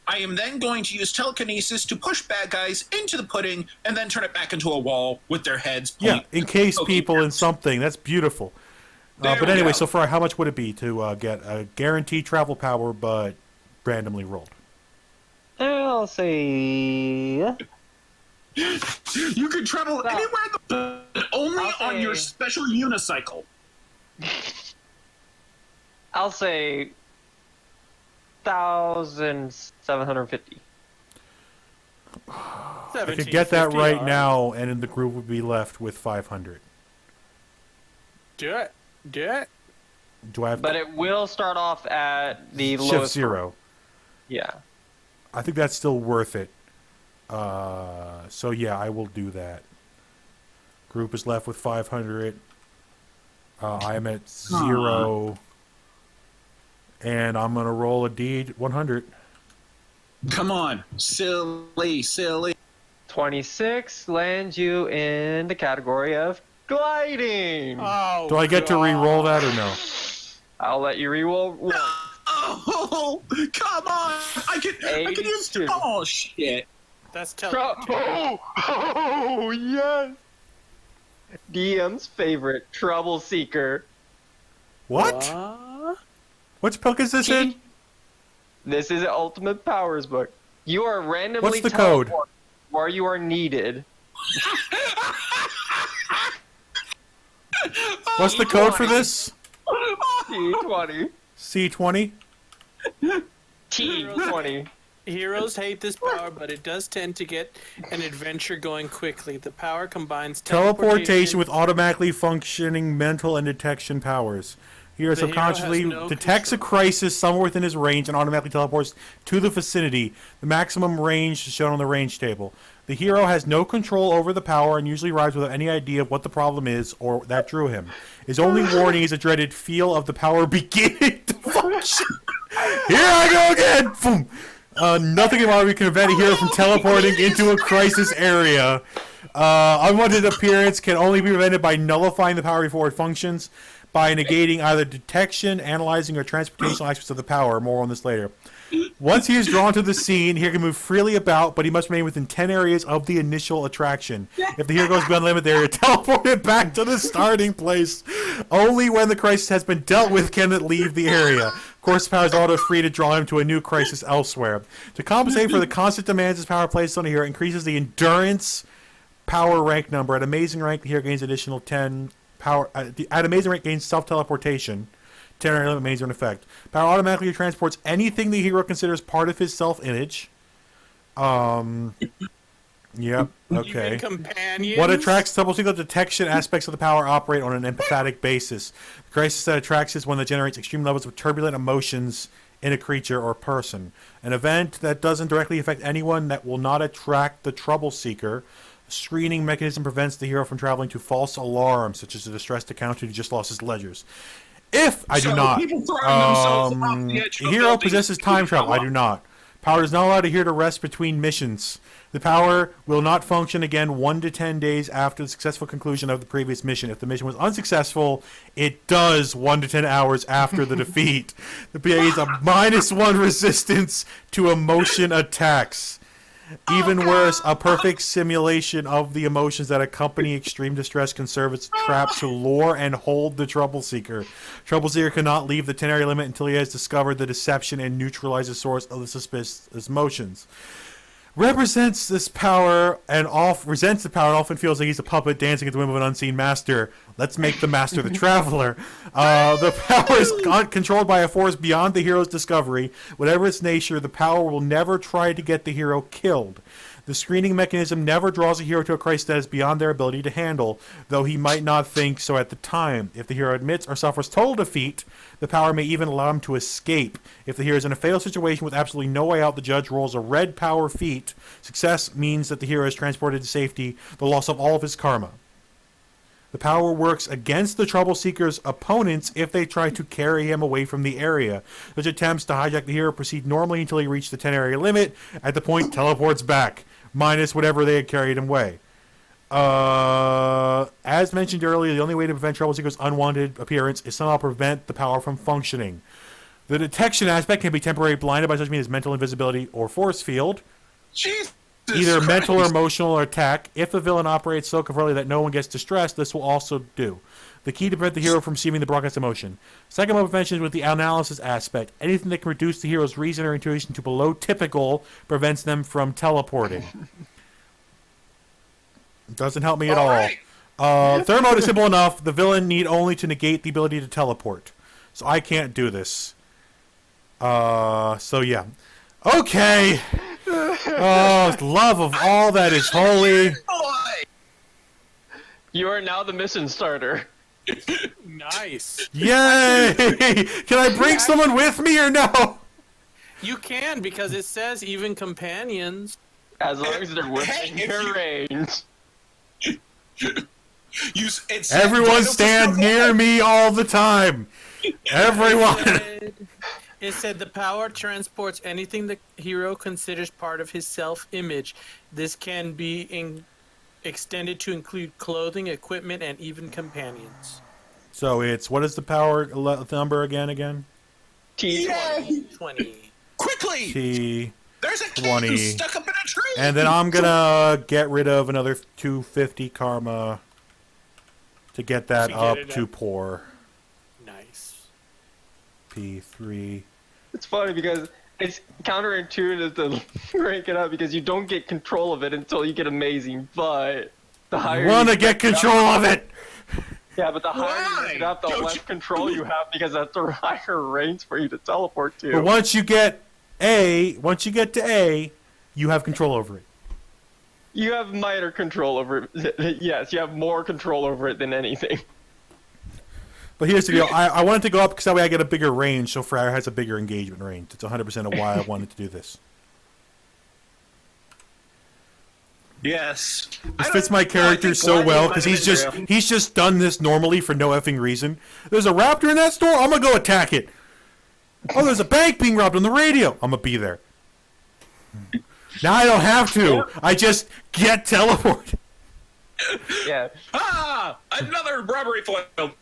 I am then going to use telekinesis to push bad guys into the pudding and then turn it back into a wall with their heads Yeah, encase poking people out. in something. That's beautiful. There But we anyway, go. so far, how much would it be to get a guaranteed travel power, but randomly rolled? I'll say You can travel anywhere in the but only I'll on your say- special unicycle. I'll say 1,750. I could get that right now, and then the group would be left with 500. Do it. Do it. Do I have But it will start off at the shift lowest 0? Yeah. I think that's still worth it. So yeah, I will do that. Group is left with 500. I am at 0. And I'm going to roll a D100. Come on. Silly. 26 lands you in the category of gliding. Oh, Do I get to re-roll that or no? I'll let you re-roll once. Oh, come on. I can use... 82. Oh, shit. That's Oh, yes. DM's favorite trouble seeker. What? Which book is this in? This is an Ultimate Powers book. You are randomly What's the code? teleported where you are needed. What's the code for this? T20. C20? T20. Heroes hate this power, but it does tend to get an adventure going quickly. The power combines Teleportation with automatically functioning mental and detection powers. Hero The hero subconsciously has no detects control. a crisis somewhere within his range and automatically teleports to the vicinity. The maximum range is shown on the range table. The hero has no control over the power and usually arrives without any idea of what the problem is or that drew him. His only warning is a dreaded feel of the power beginning to function. Here I go again! Boom! Nothing in Marvel can prevent a hero from teleporting into a crisis area. Unwanted appearance can only be prevented by nullifying the power before it functions, by negating either detection, analyzing, or transportational aspects of the power. More on this later. Once he is drawn to the scene, he can move freely about, but he must remain within 10 areas of the initial attraction. If the hero goes beyond the limit, they are teleported back to the starting place. Only when the crisis has been dealt with can it leave the area. Of course, the power is also free to draw him to a new crisis elsewhere. To compensate for the constant demands his power places on the hero, increases the endurance power rank number. At amazing rank, the hero gains additional 10 power. At amazing rank, gains self-teleportation. 10 area limit remains in effect. Power automatically transports anything the hero considers part of his self-image. Yep. Okay. Companions. What attracts double-single detection aspects of the power operate on an empathetic basis. The crisis that attracts is one that generates extreme levels of turbulent emotions in a creature or person. An event that doesn't directly affect anyone that will not attract the trouble seeker. The screening mechanism prevents the hero from traveling to false alarms, such as a distressed accountant who just lost his ledgers. If I do not, people throwing themselves off the edge of the hero buildings. possesses time travel. I do not. Power is not allowed to hero to rest between missions. The power will not function again 1 to 10 days after the successful conclusion of the previous mission. If the mission was unsuccessful, it does 1 to 10 hours after the defeat. The PA is a -1 resistance to emotion attacks. Even worse, a perfect simulation of the emotions that accompany extreme distress can serve as a trap to lure and hold the trouble seeker. Trouble seeker cannot leave the 10 area limit until he has discovered the deception and neutralized the source of the suspicious emotions. Resents the power and often feels like he's a puppet dancing at the whim of an unseen master. Let's make the master the traveler. The power is controlled by a force beyond the hero's discovery. Whatever its nature, the power will never try to get the hero killed. The screening mechanism never draws a hero to a crisis that is beyond their ability to handle, though he might not think so at the time. If the hero admits or suffers total defeat, the power may even allow him to escape. If the hero is in a fatal situation with absolutely no way out, the judge rolls a red power feat. Success means that the hero is transported to safety, the loss of all of his karma. The power works against the trouble seeker's opponents if they try to carry him away from the area. Such attempts to hijack the hero proceed normally until he reaches the 10 area limit. At the point, teleports back, minus whatever they had carried him away. As mentioned earlier, the only way to prevent trouble seeker's unwanted appearance is somehow prevent the power from functioning. The detection aspect can be temporarily blinded by such means as mental invisibility or force field. Jesus Either Christ. mental or emotional attack. If the villain operates so covertly that no one gets distressed, this will also do. The key to prevent the hero from receiving the broadcast emotion. Second mode of prevention is with the analysis aspect. Anything that can reduce the hero's reason or intuition to below typical prevents them from teleporting. Doesn't help me at all. Right. Third mode is simple enough. The villain need only to negate the ability to teleport. So I can't do this. So yeah. Okay. Oh, love of all that is holy. Boy. You are now the mission starter. Nice. Yay! Can I bring someone with me or no? You can, because it says even companions. As long as they're within your range. Everyone stand near me all the time. Everyone. It said the power transports anything the hero considers part of his self-image. This can be extended to include clothing, equipment, and even companions. So it's, what is the power number again? T20. 20. Quickly! T. There's a 20. kitten stuck up in a tree! And then I'm gonna get rid of another 250 karma to get that To get up it to up. poor. Nice. P3. It's funny because it's counterintuitive to rank it up because you don't get control of it until you get amazing, but the higher You wanna you get control of it! Yeah, but the higher you Why? rank it up, the Don't less you- control you have because that's a higher range for you to teleport to. But once you get to A, you have control over it. You have minor control over it. Yes, you have more control over it than anything. But here's the deal. I wanted to go up because that way I get a bigger range, so Fryer has a bigger engagement range. It's 100% of why I wanted to do this. Yes. This fits my character so well because he's just done this normally for no effing reason. There's a raptor in that store. I'm gonna go attack it. Oh, there's a bank being robbed on the radio. I'm gonna be there. Now I don't have to. I just get teleported. Yeah. Ah! Another robbery foiled! Oh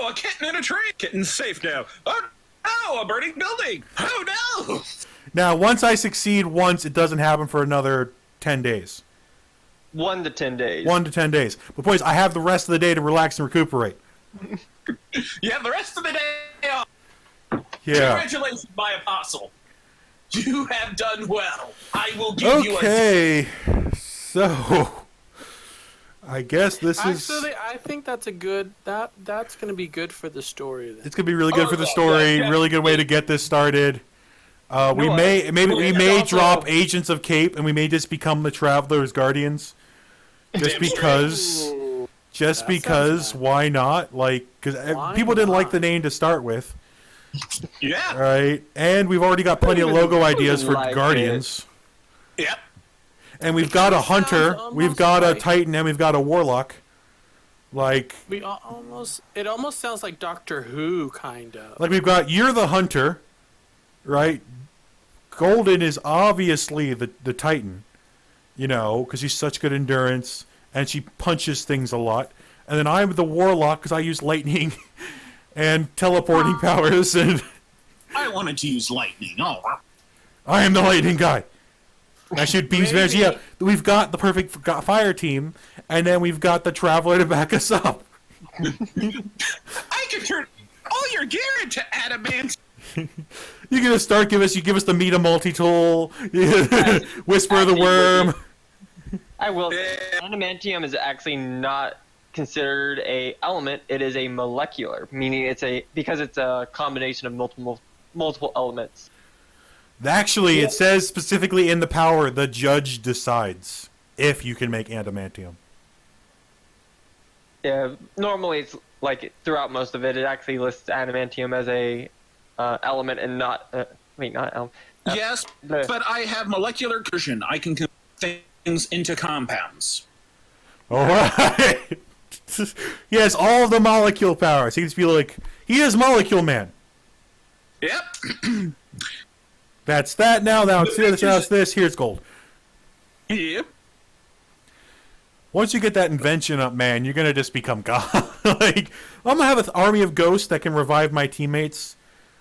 no, a kitten in a tree! Kitten's safe now. Oh no, a burning building! Oh no! Now, once I succeed once, it doesn't happen for another 10 days. 1 to 10 days. 1 to 10 days. But boys, I have the rest of the day to relax and recuperate. You have the rest of the day off. Yeah. Congratulations, my apostle. You have done well. I will give you a... Okay. So, I guess this is... Actually, I think that's a good. That's going to be good for the story. Then. It's gonna be really good Oh, for the yeah, story. yeah. Really good way to get this started. We may drop Agents of Cape, and we may just become the Travelers Guardians, just Damn because. Ooh, Just that because. sounds bad. Why not? Like, because Why people didn't like not? the name to start with, Yeah. right? And we've already got plenty of logo ideas for like Guardians. Yep. And we've got a Hunter, Sounds we've almost got a like- Titan, and we've got a Warlock. Like, We almost. It almost sounds like Doctor Who, kind of. we've got You're the Hunter, right? Golden is obviously the Titan, you know, because she's such good endurance, and she punches things a lot. And then I'm the Warlock because I use lightning and teleporting powers, and I wanted to use lightning. Oh, I am the lightning guy. I shoot beams of energy. Maybe- Yeah, we've got the perfect fire team, and then we've got the Traveler to back us up. I can turn all your gear into adamant. You give us you give us the Meta multi-tool, Whisper of the Worm. I will say, adamantium is actually not considered a element. It is a molecular, meaning because it's a combination of multiple elements. Actually, it says specifically in the power, the judge decides if you can make adamantium. Yeah, normally it's like throughout most of it, it actually lists adamantium as a element and not not element. Yes, but I have molecular conversion. I can convert things into compounds. All right. He has all the molecule powers. He can just be like, he is Molecule Man. Yep. That's that now. Now it's this. Now it's this. Here's gold. Yep. Once you get that invention up, man, you're gonna just become God. Like, I'm gonna have an army of ghosts that can revive my teammates.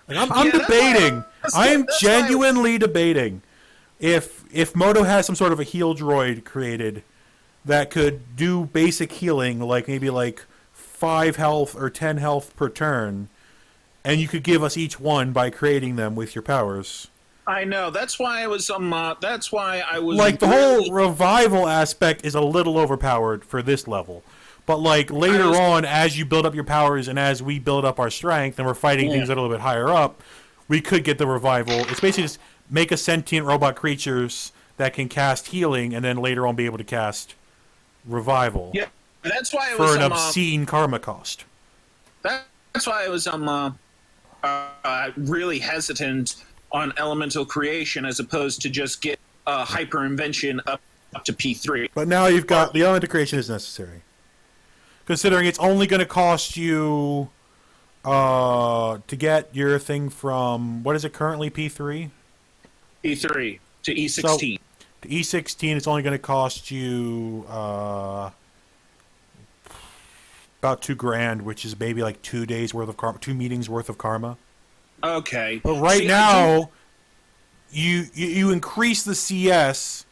Like, I'm Yeah, debating. that's I am that's why I- genuinely debating if Moto has some sort of a heal droid created that could do basic healing, like maybe like 5 health or 10 health per turn, and you could give us each one by creating them with your powers. I know. That's why I was That's why I was Like, the really- whole revival aspect is a little overpowered for this level. But, like, later I was- on, as you build up your powers and as we build up our strength and we're fighting things that are a little bit higher up, we could get the revival. It's basically just make a sentient robot creatures that can cast healing and then later on be able to cast revival Yeah. That's why I for was an obscene karma cost. That's why I was really hesitant on elemental creation as opposed to just get hyper invention up to P3. But now you've got the element of creation is necessary, considering it's only going to cost you to get your thing from what is it currently P3? P3 to E16. So, to E16, it's only going to cost you about $2,000, which is maybe like 2 days worth of karma, 2 meetings worth of karma. Okay. But right now, you increase the CS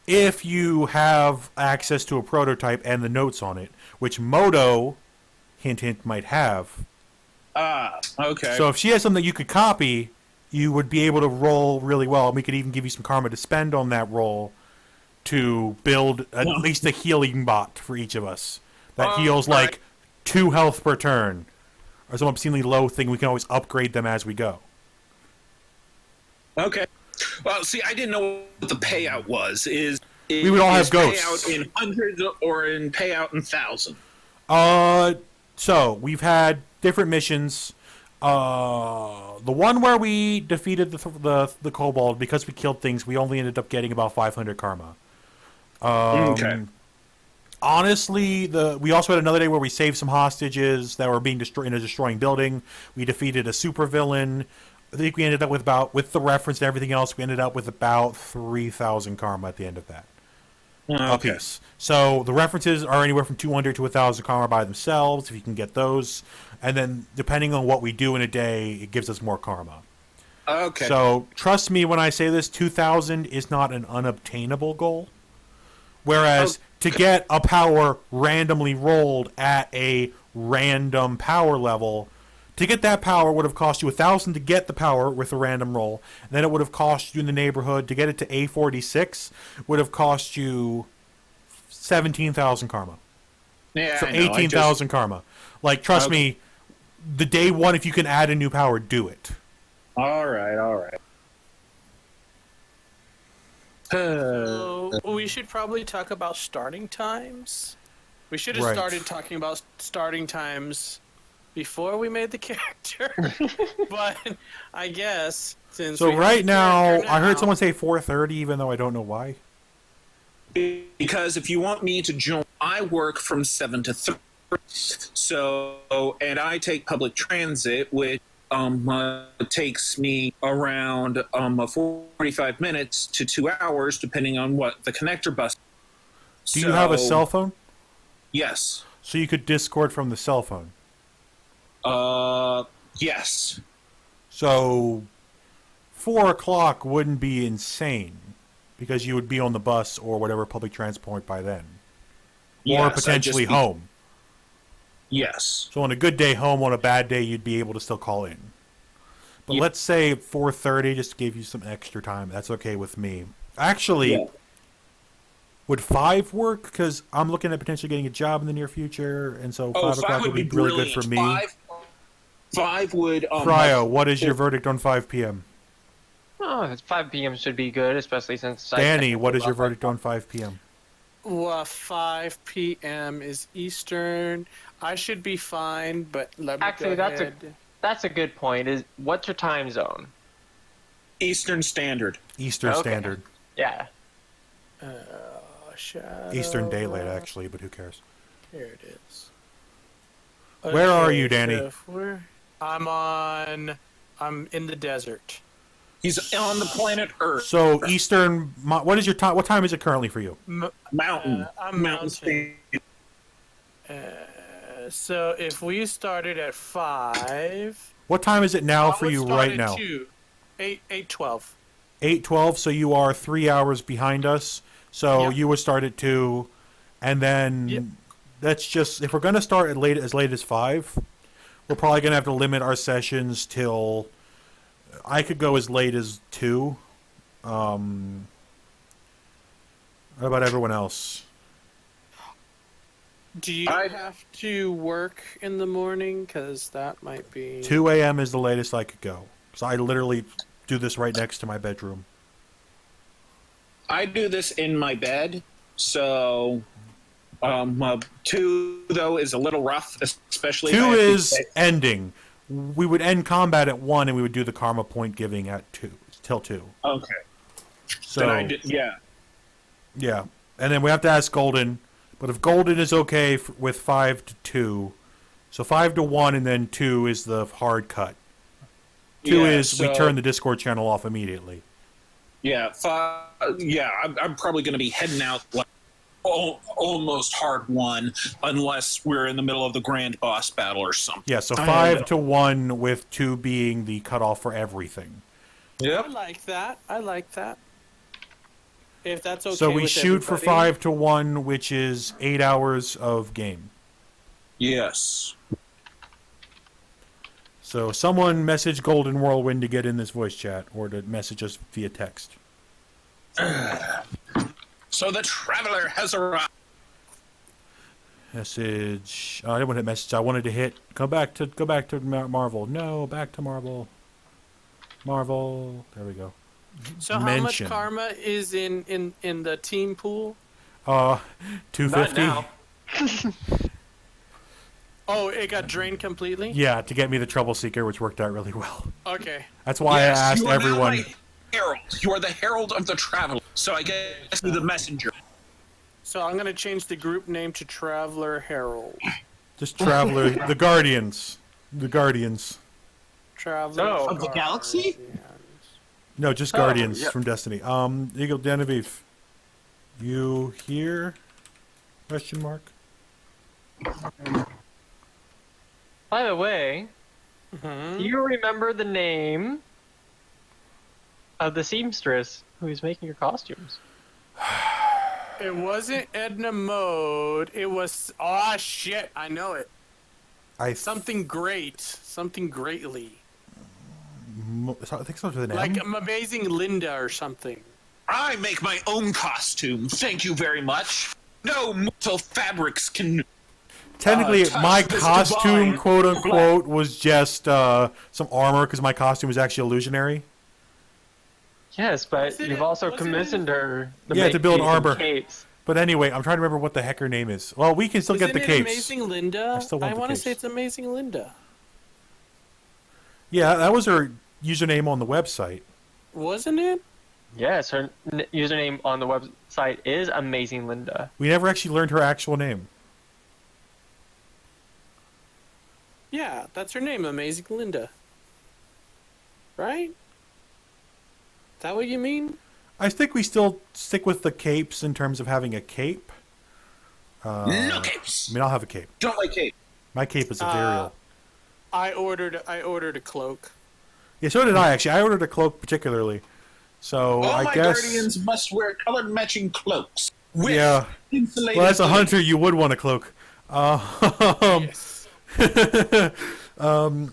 if you have access to a prototype and the notes on it, which Moto, hint hint, might have. Okay. So if she has something you could copy, you would be able to roll really well. And we could even give you some karma to spend on that roll to build at least a healing bot for each of us that heals like 2 health per turn, or some obscenely low thing. We can always upgrade them as we go. Okay. Well, see, I didn't know what the payout was. We would all have ghosts. Payout in hundreds or in payout in thousands? So we've had different missions. The one where we defeated the kobold, because we killed things, we only ended up getting about 500 karma. Okay. Honestly, we also had another day where we saved some hostages that were being destroyed in a destroying building. We defeated a supervillain. I think we ended up with the reference and everything else, we ended up with about 3,000 karma at the end of that. A piece. So the references are anywhere from 200 to 1,000 karma by themselves, if you can get those. And then, depending on what we do in a day, it gives us more karma. Okay. So, trust me when I say this, 2,000 is not an unobtainable goal. Whereas, to get a power randomly rolled at a random power level, to get that power would have cost you 1,000 to get the power with a random roll. And then it would have cost you in the neighborhood, to get it to A46, would have cost you 17,000 karma. Yeah, So I know, 18,000 karma. Like, trust me, the day one, if you can add a new power, do it. All right. So we should probably talk about starting times. We should have Right. started talking about starting times before we made the character. But I guess since So we have right the now, character I heard now- someone say 4:30, even though I don't know why. Because if you want me to join, I work from 7 to 3. So, and I take public transit, which takes me around 45 minutes to 2 hours, depending on what the connector bus. Do you have a cell phone? Yes. So you could Discord from the cell phone. Yes. So 4 o'clock wouldn't be insane, because you would be on the bus or whatever public transport by then. Yes, Or I'd potentially just be- home. Yes. So on a good day home, on a bad day, you'd be able to still call in. But Yeah. let's say 4:30, just to give you some extra time. That's okay with me. Actually, Yeah. would 5 work? Because I'm looking at potentially getting a job in the near future, and so 5 o'clock would be really good for me. Five would. Cryo, what is your verdict on 5 p.m.? Oh, it's 5 p.m. should be good, especially since Danny, what is your verdict on 5 p.m.? 5 p.m. is Eastern. I should be fine, but let me Actually, go that's ahead. That's a good point. Is what's your time zone? Eastern Standard. Eastern Okay. Standard. Yeah. Shadow Eastern Daylight, Rock. actually, but who cares? Here it is. Where are you, Danny? so I'm in the desert. He's on the planet Earth. So Eastern, what is your time? What time is it currently for you? Mountain. I'm Mountain. mountain. So if we started at 5, What time is it now I for would you start right at now? 2. 8:12. 8:12. So you are 3 hours behind us. So Yep. you would start at 2, and then Yep. that's just if we're gonna start at as late as 5, we're probably gonna have to limit our sessions till. I could go as late as 2. What about everyone else? Do you have to work in the morning? Because that might be... 2 a.m. is the latest I could go. So I literally do this right next to my bedroom. I do this in my bed, so Two though is a little rough, especially. Two is ending. We would end combat at 1, and we would do the karma point giving at 2 till 2. Okay. So Then I did, yeah. yeah, and then we have to ask Golden. But if Golden is okay with 5 to 2, so 5 to 1, and then 2 is the hard cut. 2 Yeah, is we turn the Discord channel off immediately. Yeah, I'm probably going to be heading out like almost hard 1, unless we're in the middle of the grand boss battle or something. Yeah, so 5 to 1 with 2 being the cutoff for everything. Yep. I like that. I like that. If that's okay. So we with shoot for everybody. 5 to 1, which is 8 hours of game. Yes. So someone message Golden Whirlwind to get in this voice chat, or to message us via text. So the traveler has arrived. Message. I didn't want to hit message. I wanted to hit. Go back to Marvel. No, back to Marvel. Marvel. There we go. So how Mention. much karma is in the team pool? 250. Not Oh, it got drained completely? Yeah, to get me the Trouble Seeker, which worked out really well. Okay. That's why I asked you are now everyone. my herald. You are the herald of the traveler. So I guess you're the messenger. So I'm going to change the group name to Traveler Herald. Just Traveler. The Guardians. The Guardians. Traveler Oh. Of the galaxy? No, just Oh, Guardians yep. from Destiny. Eagle Genevieve. You here? Question mark. By the way, Mhm. do you remember the name of the seamstress who's making your costumes? It wasn't Edna Mode. It was... Oh, shit. I know it. Something great. Something greatly. I think so with an M. Like Amazing Linda or something. I make my own costume. Thank you very much. No mortal fabrics can. Technically, touch my this costume, divine quote unquote, was just some armor because my costume was actually illusionary. Yes, but Wasn't you've it- also wasn't it- commissioned her to Yeah, make to build these armor. capes. But anyway, I'm trying to remember what the heck her name is. Well, we can still get Isn't the it capes. Amazing Linda? I still want the want to capes. say it's Amazing Linda. Yeah, that was her username on the website. Wasn't it? Yes, her username on the website is Amazing Linda. We never actually learned her actual name. Yeah, that's her name, Amazing Linda. Right? Is that what you mean? I think we still stick with the capes in terms of having a cape. No capes. I mean, I'll have a cape. Don't like cape. My cape is ethereal. I ordered a cloak. Yeah, so did I actually. I ordered a cloak particularly. So All I my guess. guardians must wear colored matching cloaks. With Yeah. insulated. Well, as a hood. hunter, you would want a cloak. Yes. I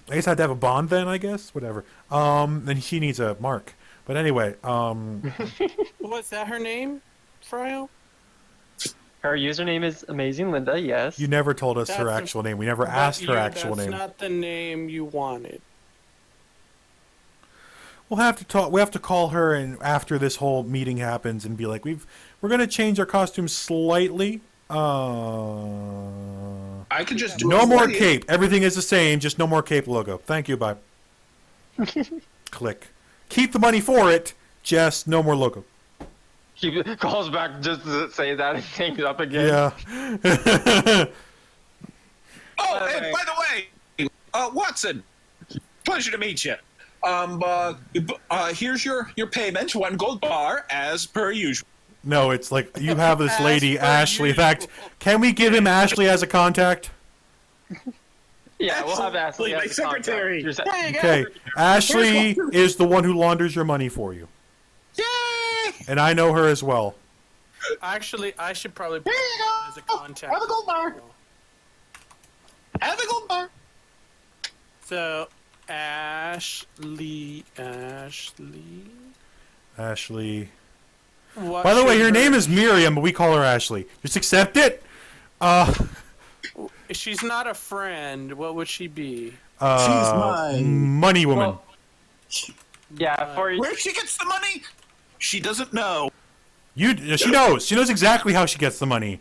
guess I'd have a bond then. I guess whatever. Then she needs a mark. But anyway, Was that her name, Fryo? Her username is Amazing Linda, yes. you never told us her That's actual name. We never asked her actual That's name. not the name you wanted. We'll have to talk. We have to call her, and after this whole meeting happens, and be like, we're gonna change our costumes slightly. I could just do No it more for you. cape. Everything is the same. Just no more cape logo. Thank you. Bye. Click. Keep the money for it. Just no more logo. He calls back just to say that and hangs up again. Yeah. Oh, By the and way- by the way, Watson, pleasure to meet you. Here's your payment, 1 gold bar, as per usual. No, it's like you have this As lady, per Ashley. In fact, usual. can we give him Ashley as a contact? Yeah, we'll have Ashley My as the contact. secretary. Your se- Okay. Ashley is the one who launders your money for you. Yay! And I know her as well. Actually, I should probably put Here you her go. as a contact. Have a gold bar. Have a gold bar. So, Ashley. Ashley. What By the way, should her name is Miriam, but we call her Ashley. Just accept it. She's not a friend. What would she be? She's my- money woman. Well, yeah, for Where she gets the money, she doesn't know. She knows. She knows exactly how she gets the money.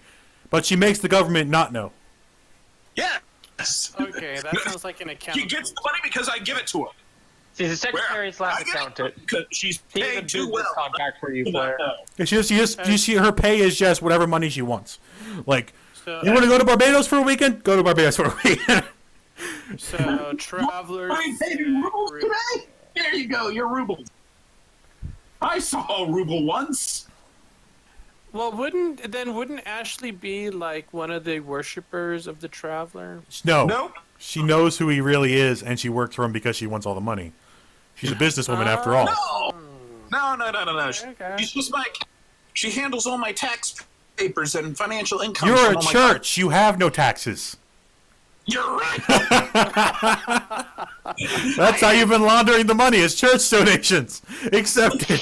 But she makes the government not know. Yes. Okay, that sounds like an She accountant. gets the money because I give it to her. She's a secretary slash I get it accountant. because she's She's a paid too business well. contact for you, to not Blair. know. You see, her pay is just whatever money she wants. Like, So, you want to go to Barbados for a weekend? Go to Barbados for a weekend. so travelers. I paid in rubles today. There you go, your rubles. I saw a ruble once. Well, wouldn't Ashley be like one of the worshippers of the traveler? No. Nope. She knows who he really is, and she works for him because she wants all the money. She's a businesswoman after all. No. Okay. She's just she handles all my tax papers and financial income. You're from a all my- church. You have no taxes. You're right. That's how you've been laundering the money, is church donations. Accepted.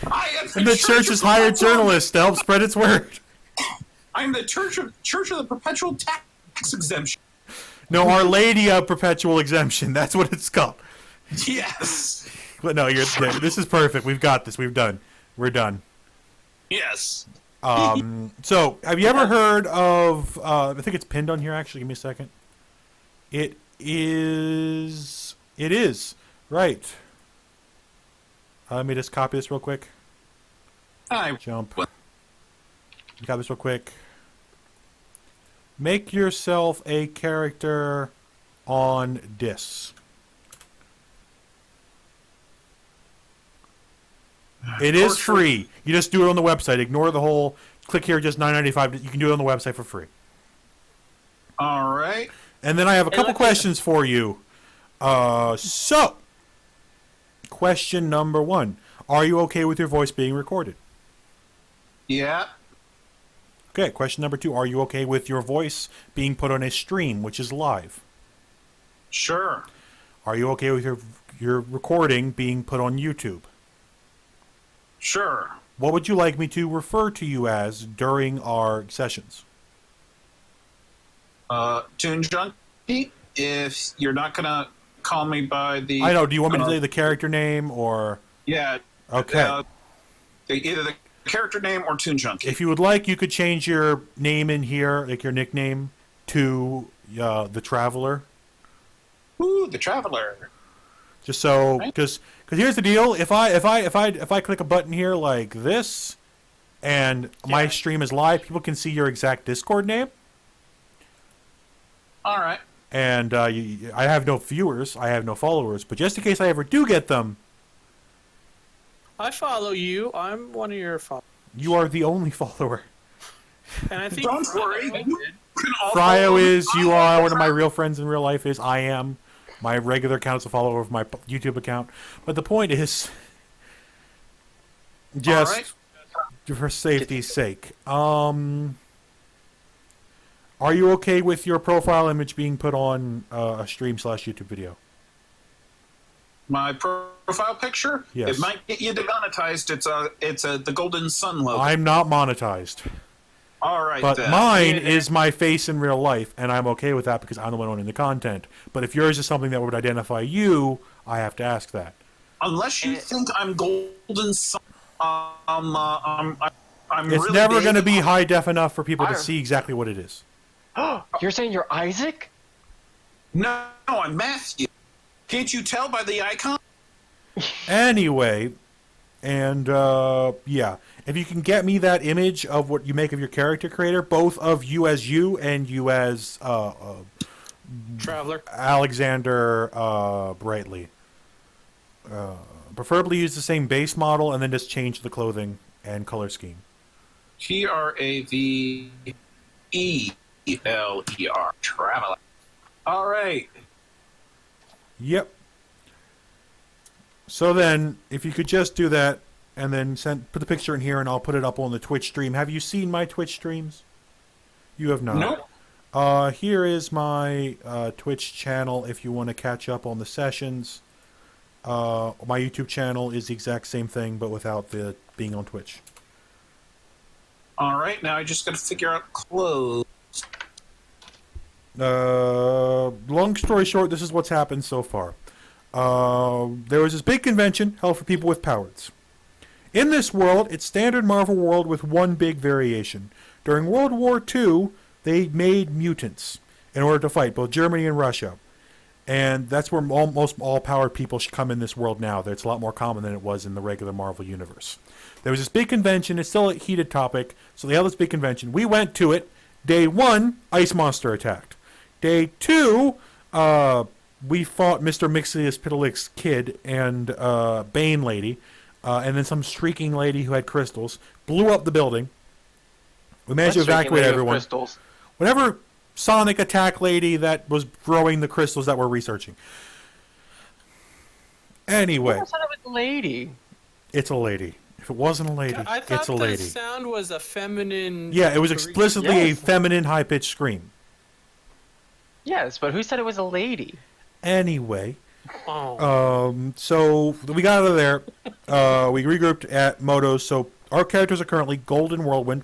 I am And the church has hired journalists to help spread its word. I'm the Church of the Perpetual Tax Exemption. No, Our Lady of Perpetual Exemption. That's what it's called. Yes. But no, this is perfect. We've got this. We're done. Yes. So, have you ever heard of... I think it's pinned on here, actually. Give me a second. It is... Right. Let me just copy this real quick. Jump. Copy this real quick. Make yourself a character on Dis. It is free. You just do it on the website. Ignore the whole click here, just $9.95. You can do it on the website for free. All right. And then I have a couple questions for you. So, question number 1. Are you okay with your voice being recorded? Yeah. Okay, question number 2. Are you okay with your voice being put on a stream, which is live? Sure. Are you okay with your recording being put on YouTube? Sure. What would you like me to refer to you as during our sessions? Toon Junkie, if you're not going to call me by the... I know. Do you want me to say the character name or... Yeah. Okay. Either the character name or Toon Junkie. If you would like, you could change your name in here, like your nickname, to the Traveler. Ooh, the Traveler. Just so, Right. because here's the deal: if I click a button here like this, and my stream is live, people can see your exact Discord name. All right. And I have no viewers, I have no followers, but just in case I ever do get them, I follow you. I'm one of your followers. you are the only follower. And I think Don't worry. You can all Fryo follow is, me. you are, one of my real friends in real life is, I am. My regular account is a follower of my YouTube account. But the point is, just for safety's sake, are you okay with your profile image being put on a stream/YouTube video? My profile picture? Yes. It might get you demonetized. It's the Golden Sun logo. I'm not monetized. All right, But then. mine is my face in real life, and I'm okay with that because I'm the one owning the content. But if yours is something that would identify you, I have to ask that. Unless you think I'm Golden Sun, I'm It's really never big. going to be high def enough for people to I- see exactly what it is. You're saying you're Isaac? No, I'm Matthew. Can't you tell by the icon? Anyway, and yeah, if you can get me that image of what you make of your character creator, both of you as you and you as Traveler. Alexander Brightly. Preferably use the same base model and then just change the clothing and color scheme. Traveler. Traveler. All right. Yep. So then, if you could just do that, and then put the picture in here, and I'll put it up on the Twitch stream. Have you seen my Twitch streams? You have not. Nope. Here is my Twitch channel if you want to catch up on the sessions. My YouTube channel is the exact same thing, but without the being on Twitch. All right. Now I just got to figure out clothes. Long story short, this is what's happened so far. There was this big convention held for people with powers. In this world, it's standard Marvel world with one big variation. During World War II, they made mutants in order to fight both Germany and Russia. And that's where most all-powered people should come in this world now. It's a lot more common than it was in the regular Marvel universe. There was this big convention. It's still a heated topic. So they held this big convention. We went to it. Day 1, Ice Monster attacked. Day 2, we fought Mr. Mixilius kid and Bane lady. And then some shrieking lady who had crystals. Blew up the building. We managed to evacuate everyone. Crystals? Whatever Sonic attack lady that was growing the crystals that we're researching. Anyway. I thought it was a lady. It's a lady. If it wasn't a lady, I thought it's a lady. the sound was a feminine. Yeah, it was explicitly a Yes. feminine high-pitched scream. Yes, but who said it was a lady? Anyway, Oh. so we got out of there. We regrouped at Moto's. So our characters are currently Golden Whirlwind,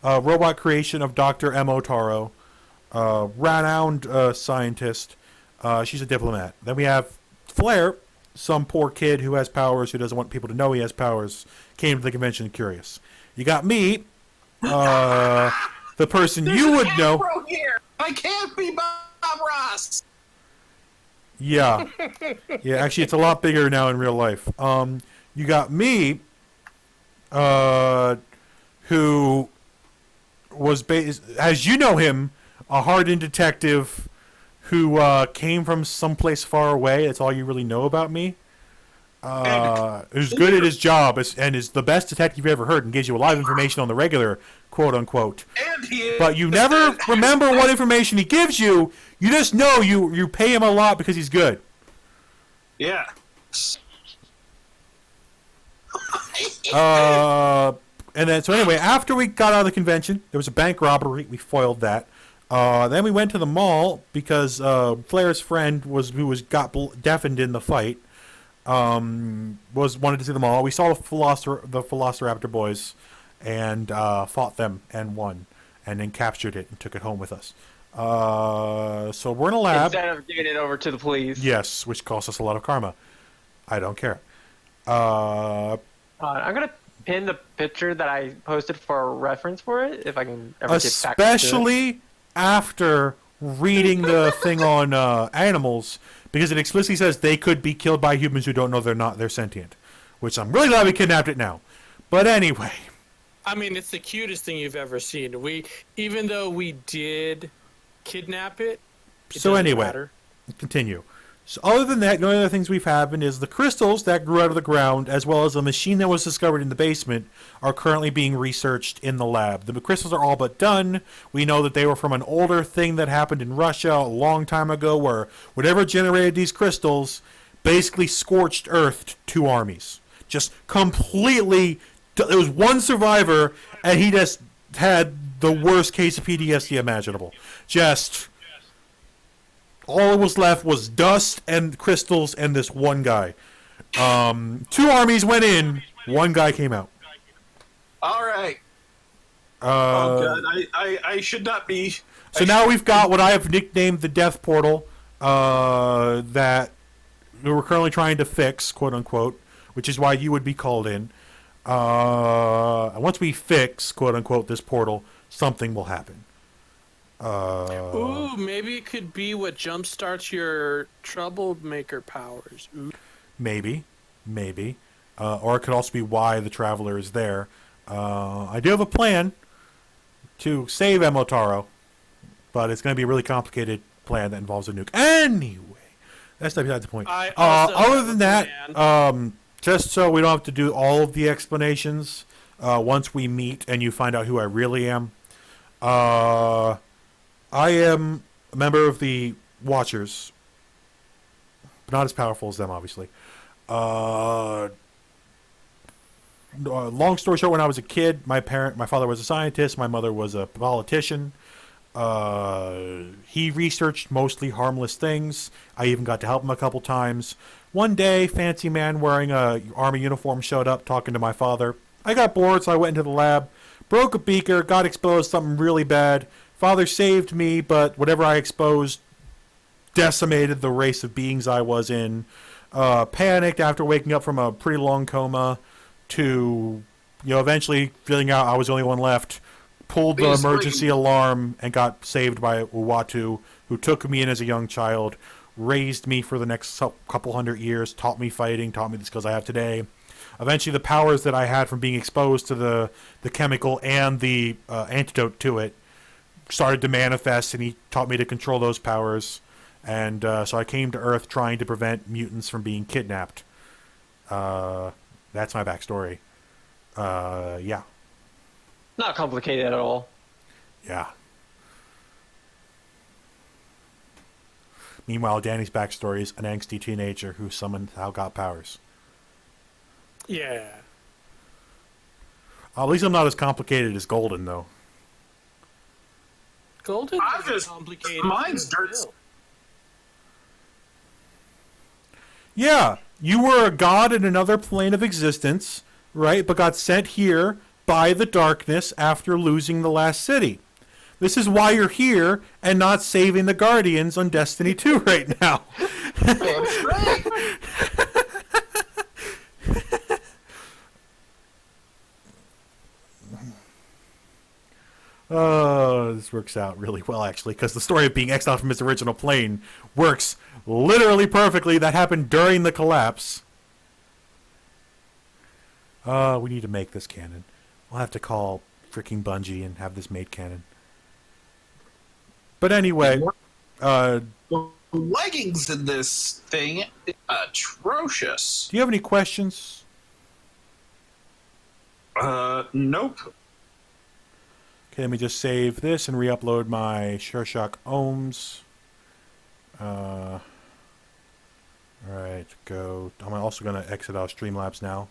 robot creation of Dr. M.O. Taro, renowned scientist. She's a diplomat. Then we have Flair, some poor kid who has powers, who doesn't want people to know he has powers, came to the convention curious. You got me, the person you would know. Afro here. I can't be Bob Ross. Yeah. Yeah, actually, it's a lot bigger now in real life. You got me, who was, as you know him, a hardened detective who came from someplace far away. That's all you really know about me. Who's good at his job and is the best detective you've ever heard and gives you a lot of information on the regular, quote unquote. And he is. But you never remember what information he gives you. You just know you pay him a lot because he's good. Yeah. And then so anyway, after we got out of the convention, there was a bank robbery. We foiled that. Then we went to the mall because Flair's friend got deafened in the fight. Wanted to see the mall. We saw the Velociraptor boys, and fought them and won, and then captured it and took it home with us. So we're in a lab. Instead of giving it over to the police. Yes, which cost us a lot of karma. I don't care. I'm gonna pin the picture that I posted for reference for it, if I can ever get back to it. Especially after reading the thing on animals, because it explicitly says they could be killed by humans who don't know they're sentient, which I'm really glad we kidnapped it now. But anyway, I mean, it's the cutest thing you've ever seen. Even though we did kidnap it. So doesn't anyway, matter. continue. So other than that, the only other things we've happened is the crystals that grew out of the ground, as well as a machine that was discovered in the basement, are currently being researched in the lab. The crystals are all but done. We know that they were from an older thing that happened in Russia a long time ago, where whatever generated these crystals basically scorched Earth 2 armies. Just completely. There was one survivor, and he just had the worst case of PTSD imaginable. Just. All that was left was dust and crystals and this one guy. 2 armies went in, 1 guy came out. All right. Oh God, I should not be. So now we've got what I have nicknamed the Death Portal, that we're currently trying to fix, quote unquote, which is why you would be called in. And once we fix, quote unquote, this portal, something will happen. Ooh, maybe it could be what jumpstarts your troublemaker powers. Ooh. Maybe. Or it could also be why the Traveler is there. I do have a plan to save Emotaro, but it's going to be a really complicated plan that involves a nuke. Anyway, that's not beside the point. Other than that, just so we don't have to do all of the explanations, once we meet and you find out who I really am, I am a member of the Watchers, but not as powerful as them, obviously. Long story short, when I was a kid, my father was a scientist, my mother was a politician. He researched mostly harmless things. I even got to help him a couple times. One day, fancy man wearing a army uniform showed up talking to my father. I got bored, so I went into the lab, broke a beaker, got exposed something really bad. Father saved me, but whatever I exposed decimated the race of beings I was in. Panicked after waking up from a pretty long coma to, eventually feeling out I was the only one left. pulled the Please, emergency please. alarm and got saved by Uatu, who took me in as a young child, raised me for the next couple hundred years, taught me fighting, taught me the skills I have today. Eventually, the powers that I had from being exposed to the chemical and the antidote to it started to manifest, and he taught me to control those powers. And so I came to Earth trying to prevent mutants from being kidnapped. That's my backstory. Yeah. Not complicated at all. Yeah. Meanwhile, Danny's backstory is an angsty teenager who somehow got powers. Yeah. At least I'm not as complicated as Golden, though. Golden I is just- complicated. mine's too, dirt. still. Yeah, you were a god in another plane of existence, right? But got sent here by the darkness after losing the last city. This is why you're here and not saving the Guardians on Destiny 2 right now. That's right. This works out really well, actually, because the story of being exiled from his original plane works literally perfectly. That happened during the collapse. We need to make this canon. We'll have to call freaking Bungie and have this made canon. But anyway, The leggings in this thing atrocious. do you have any questions? Nope. Okay, let me just save this and re-upload my Shershock Ohms. Alright, go. I'm also going to exit out Streamlabs now.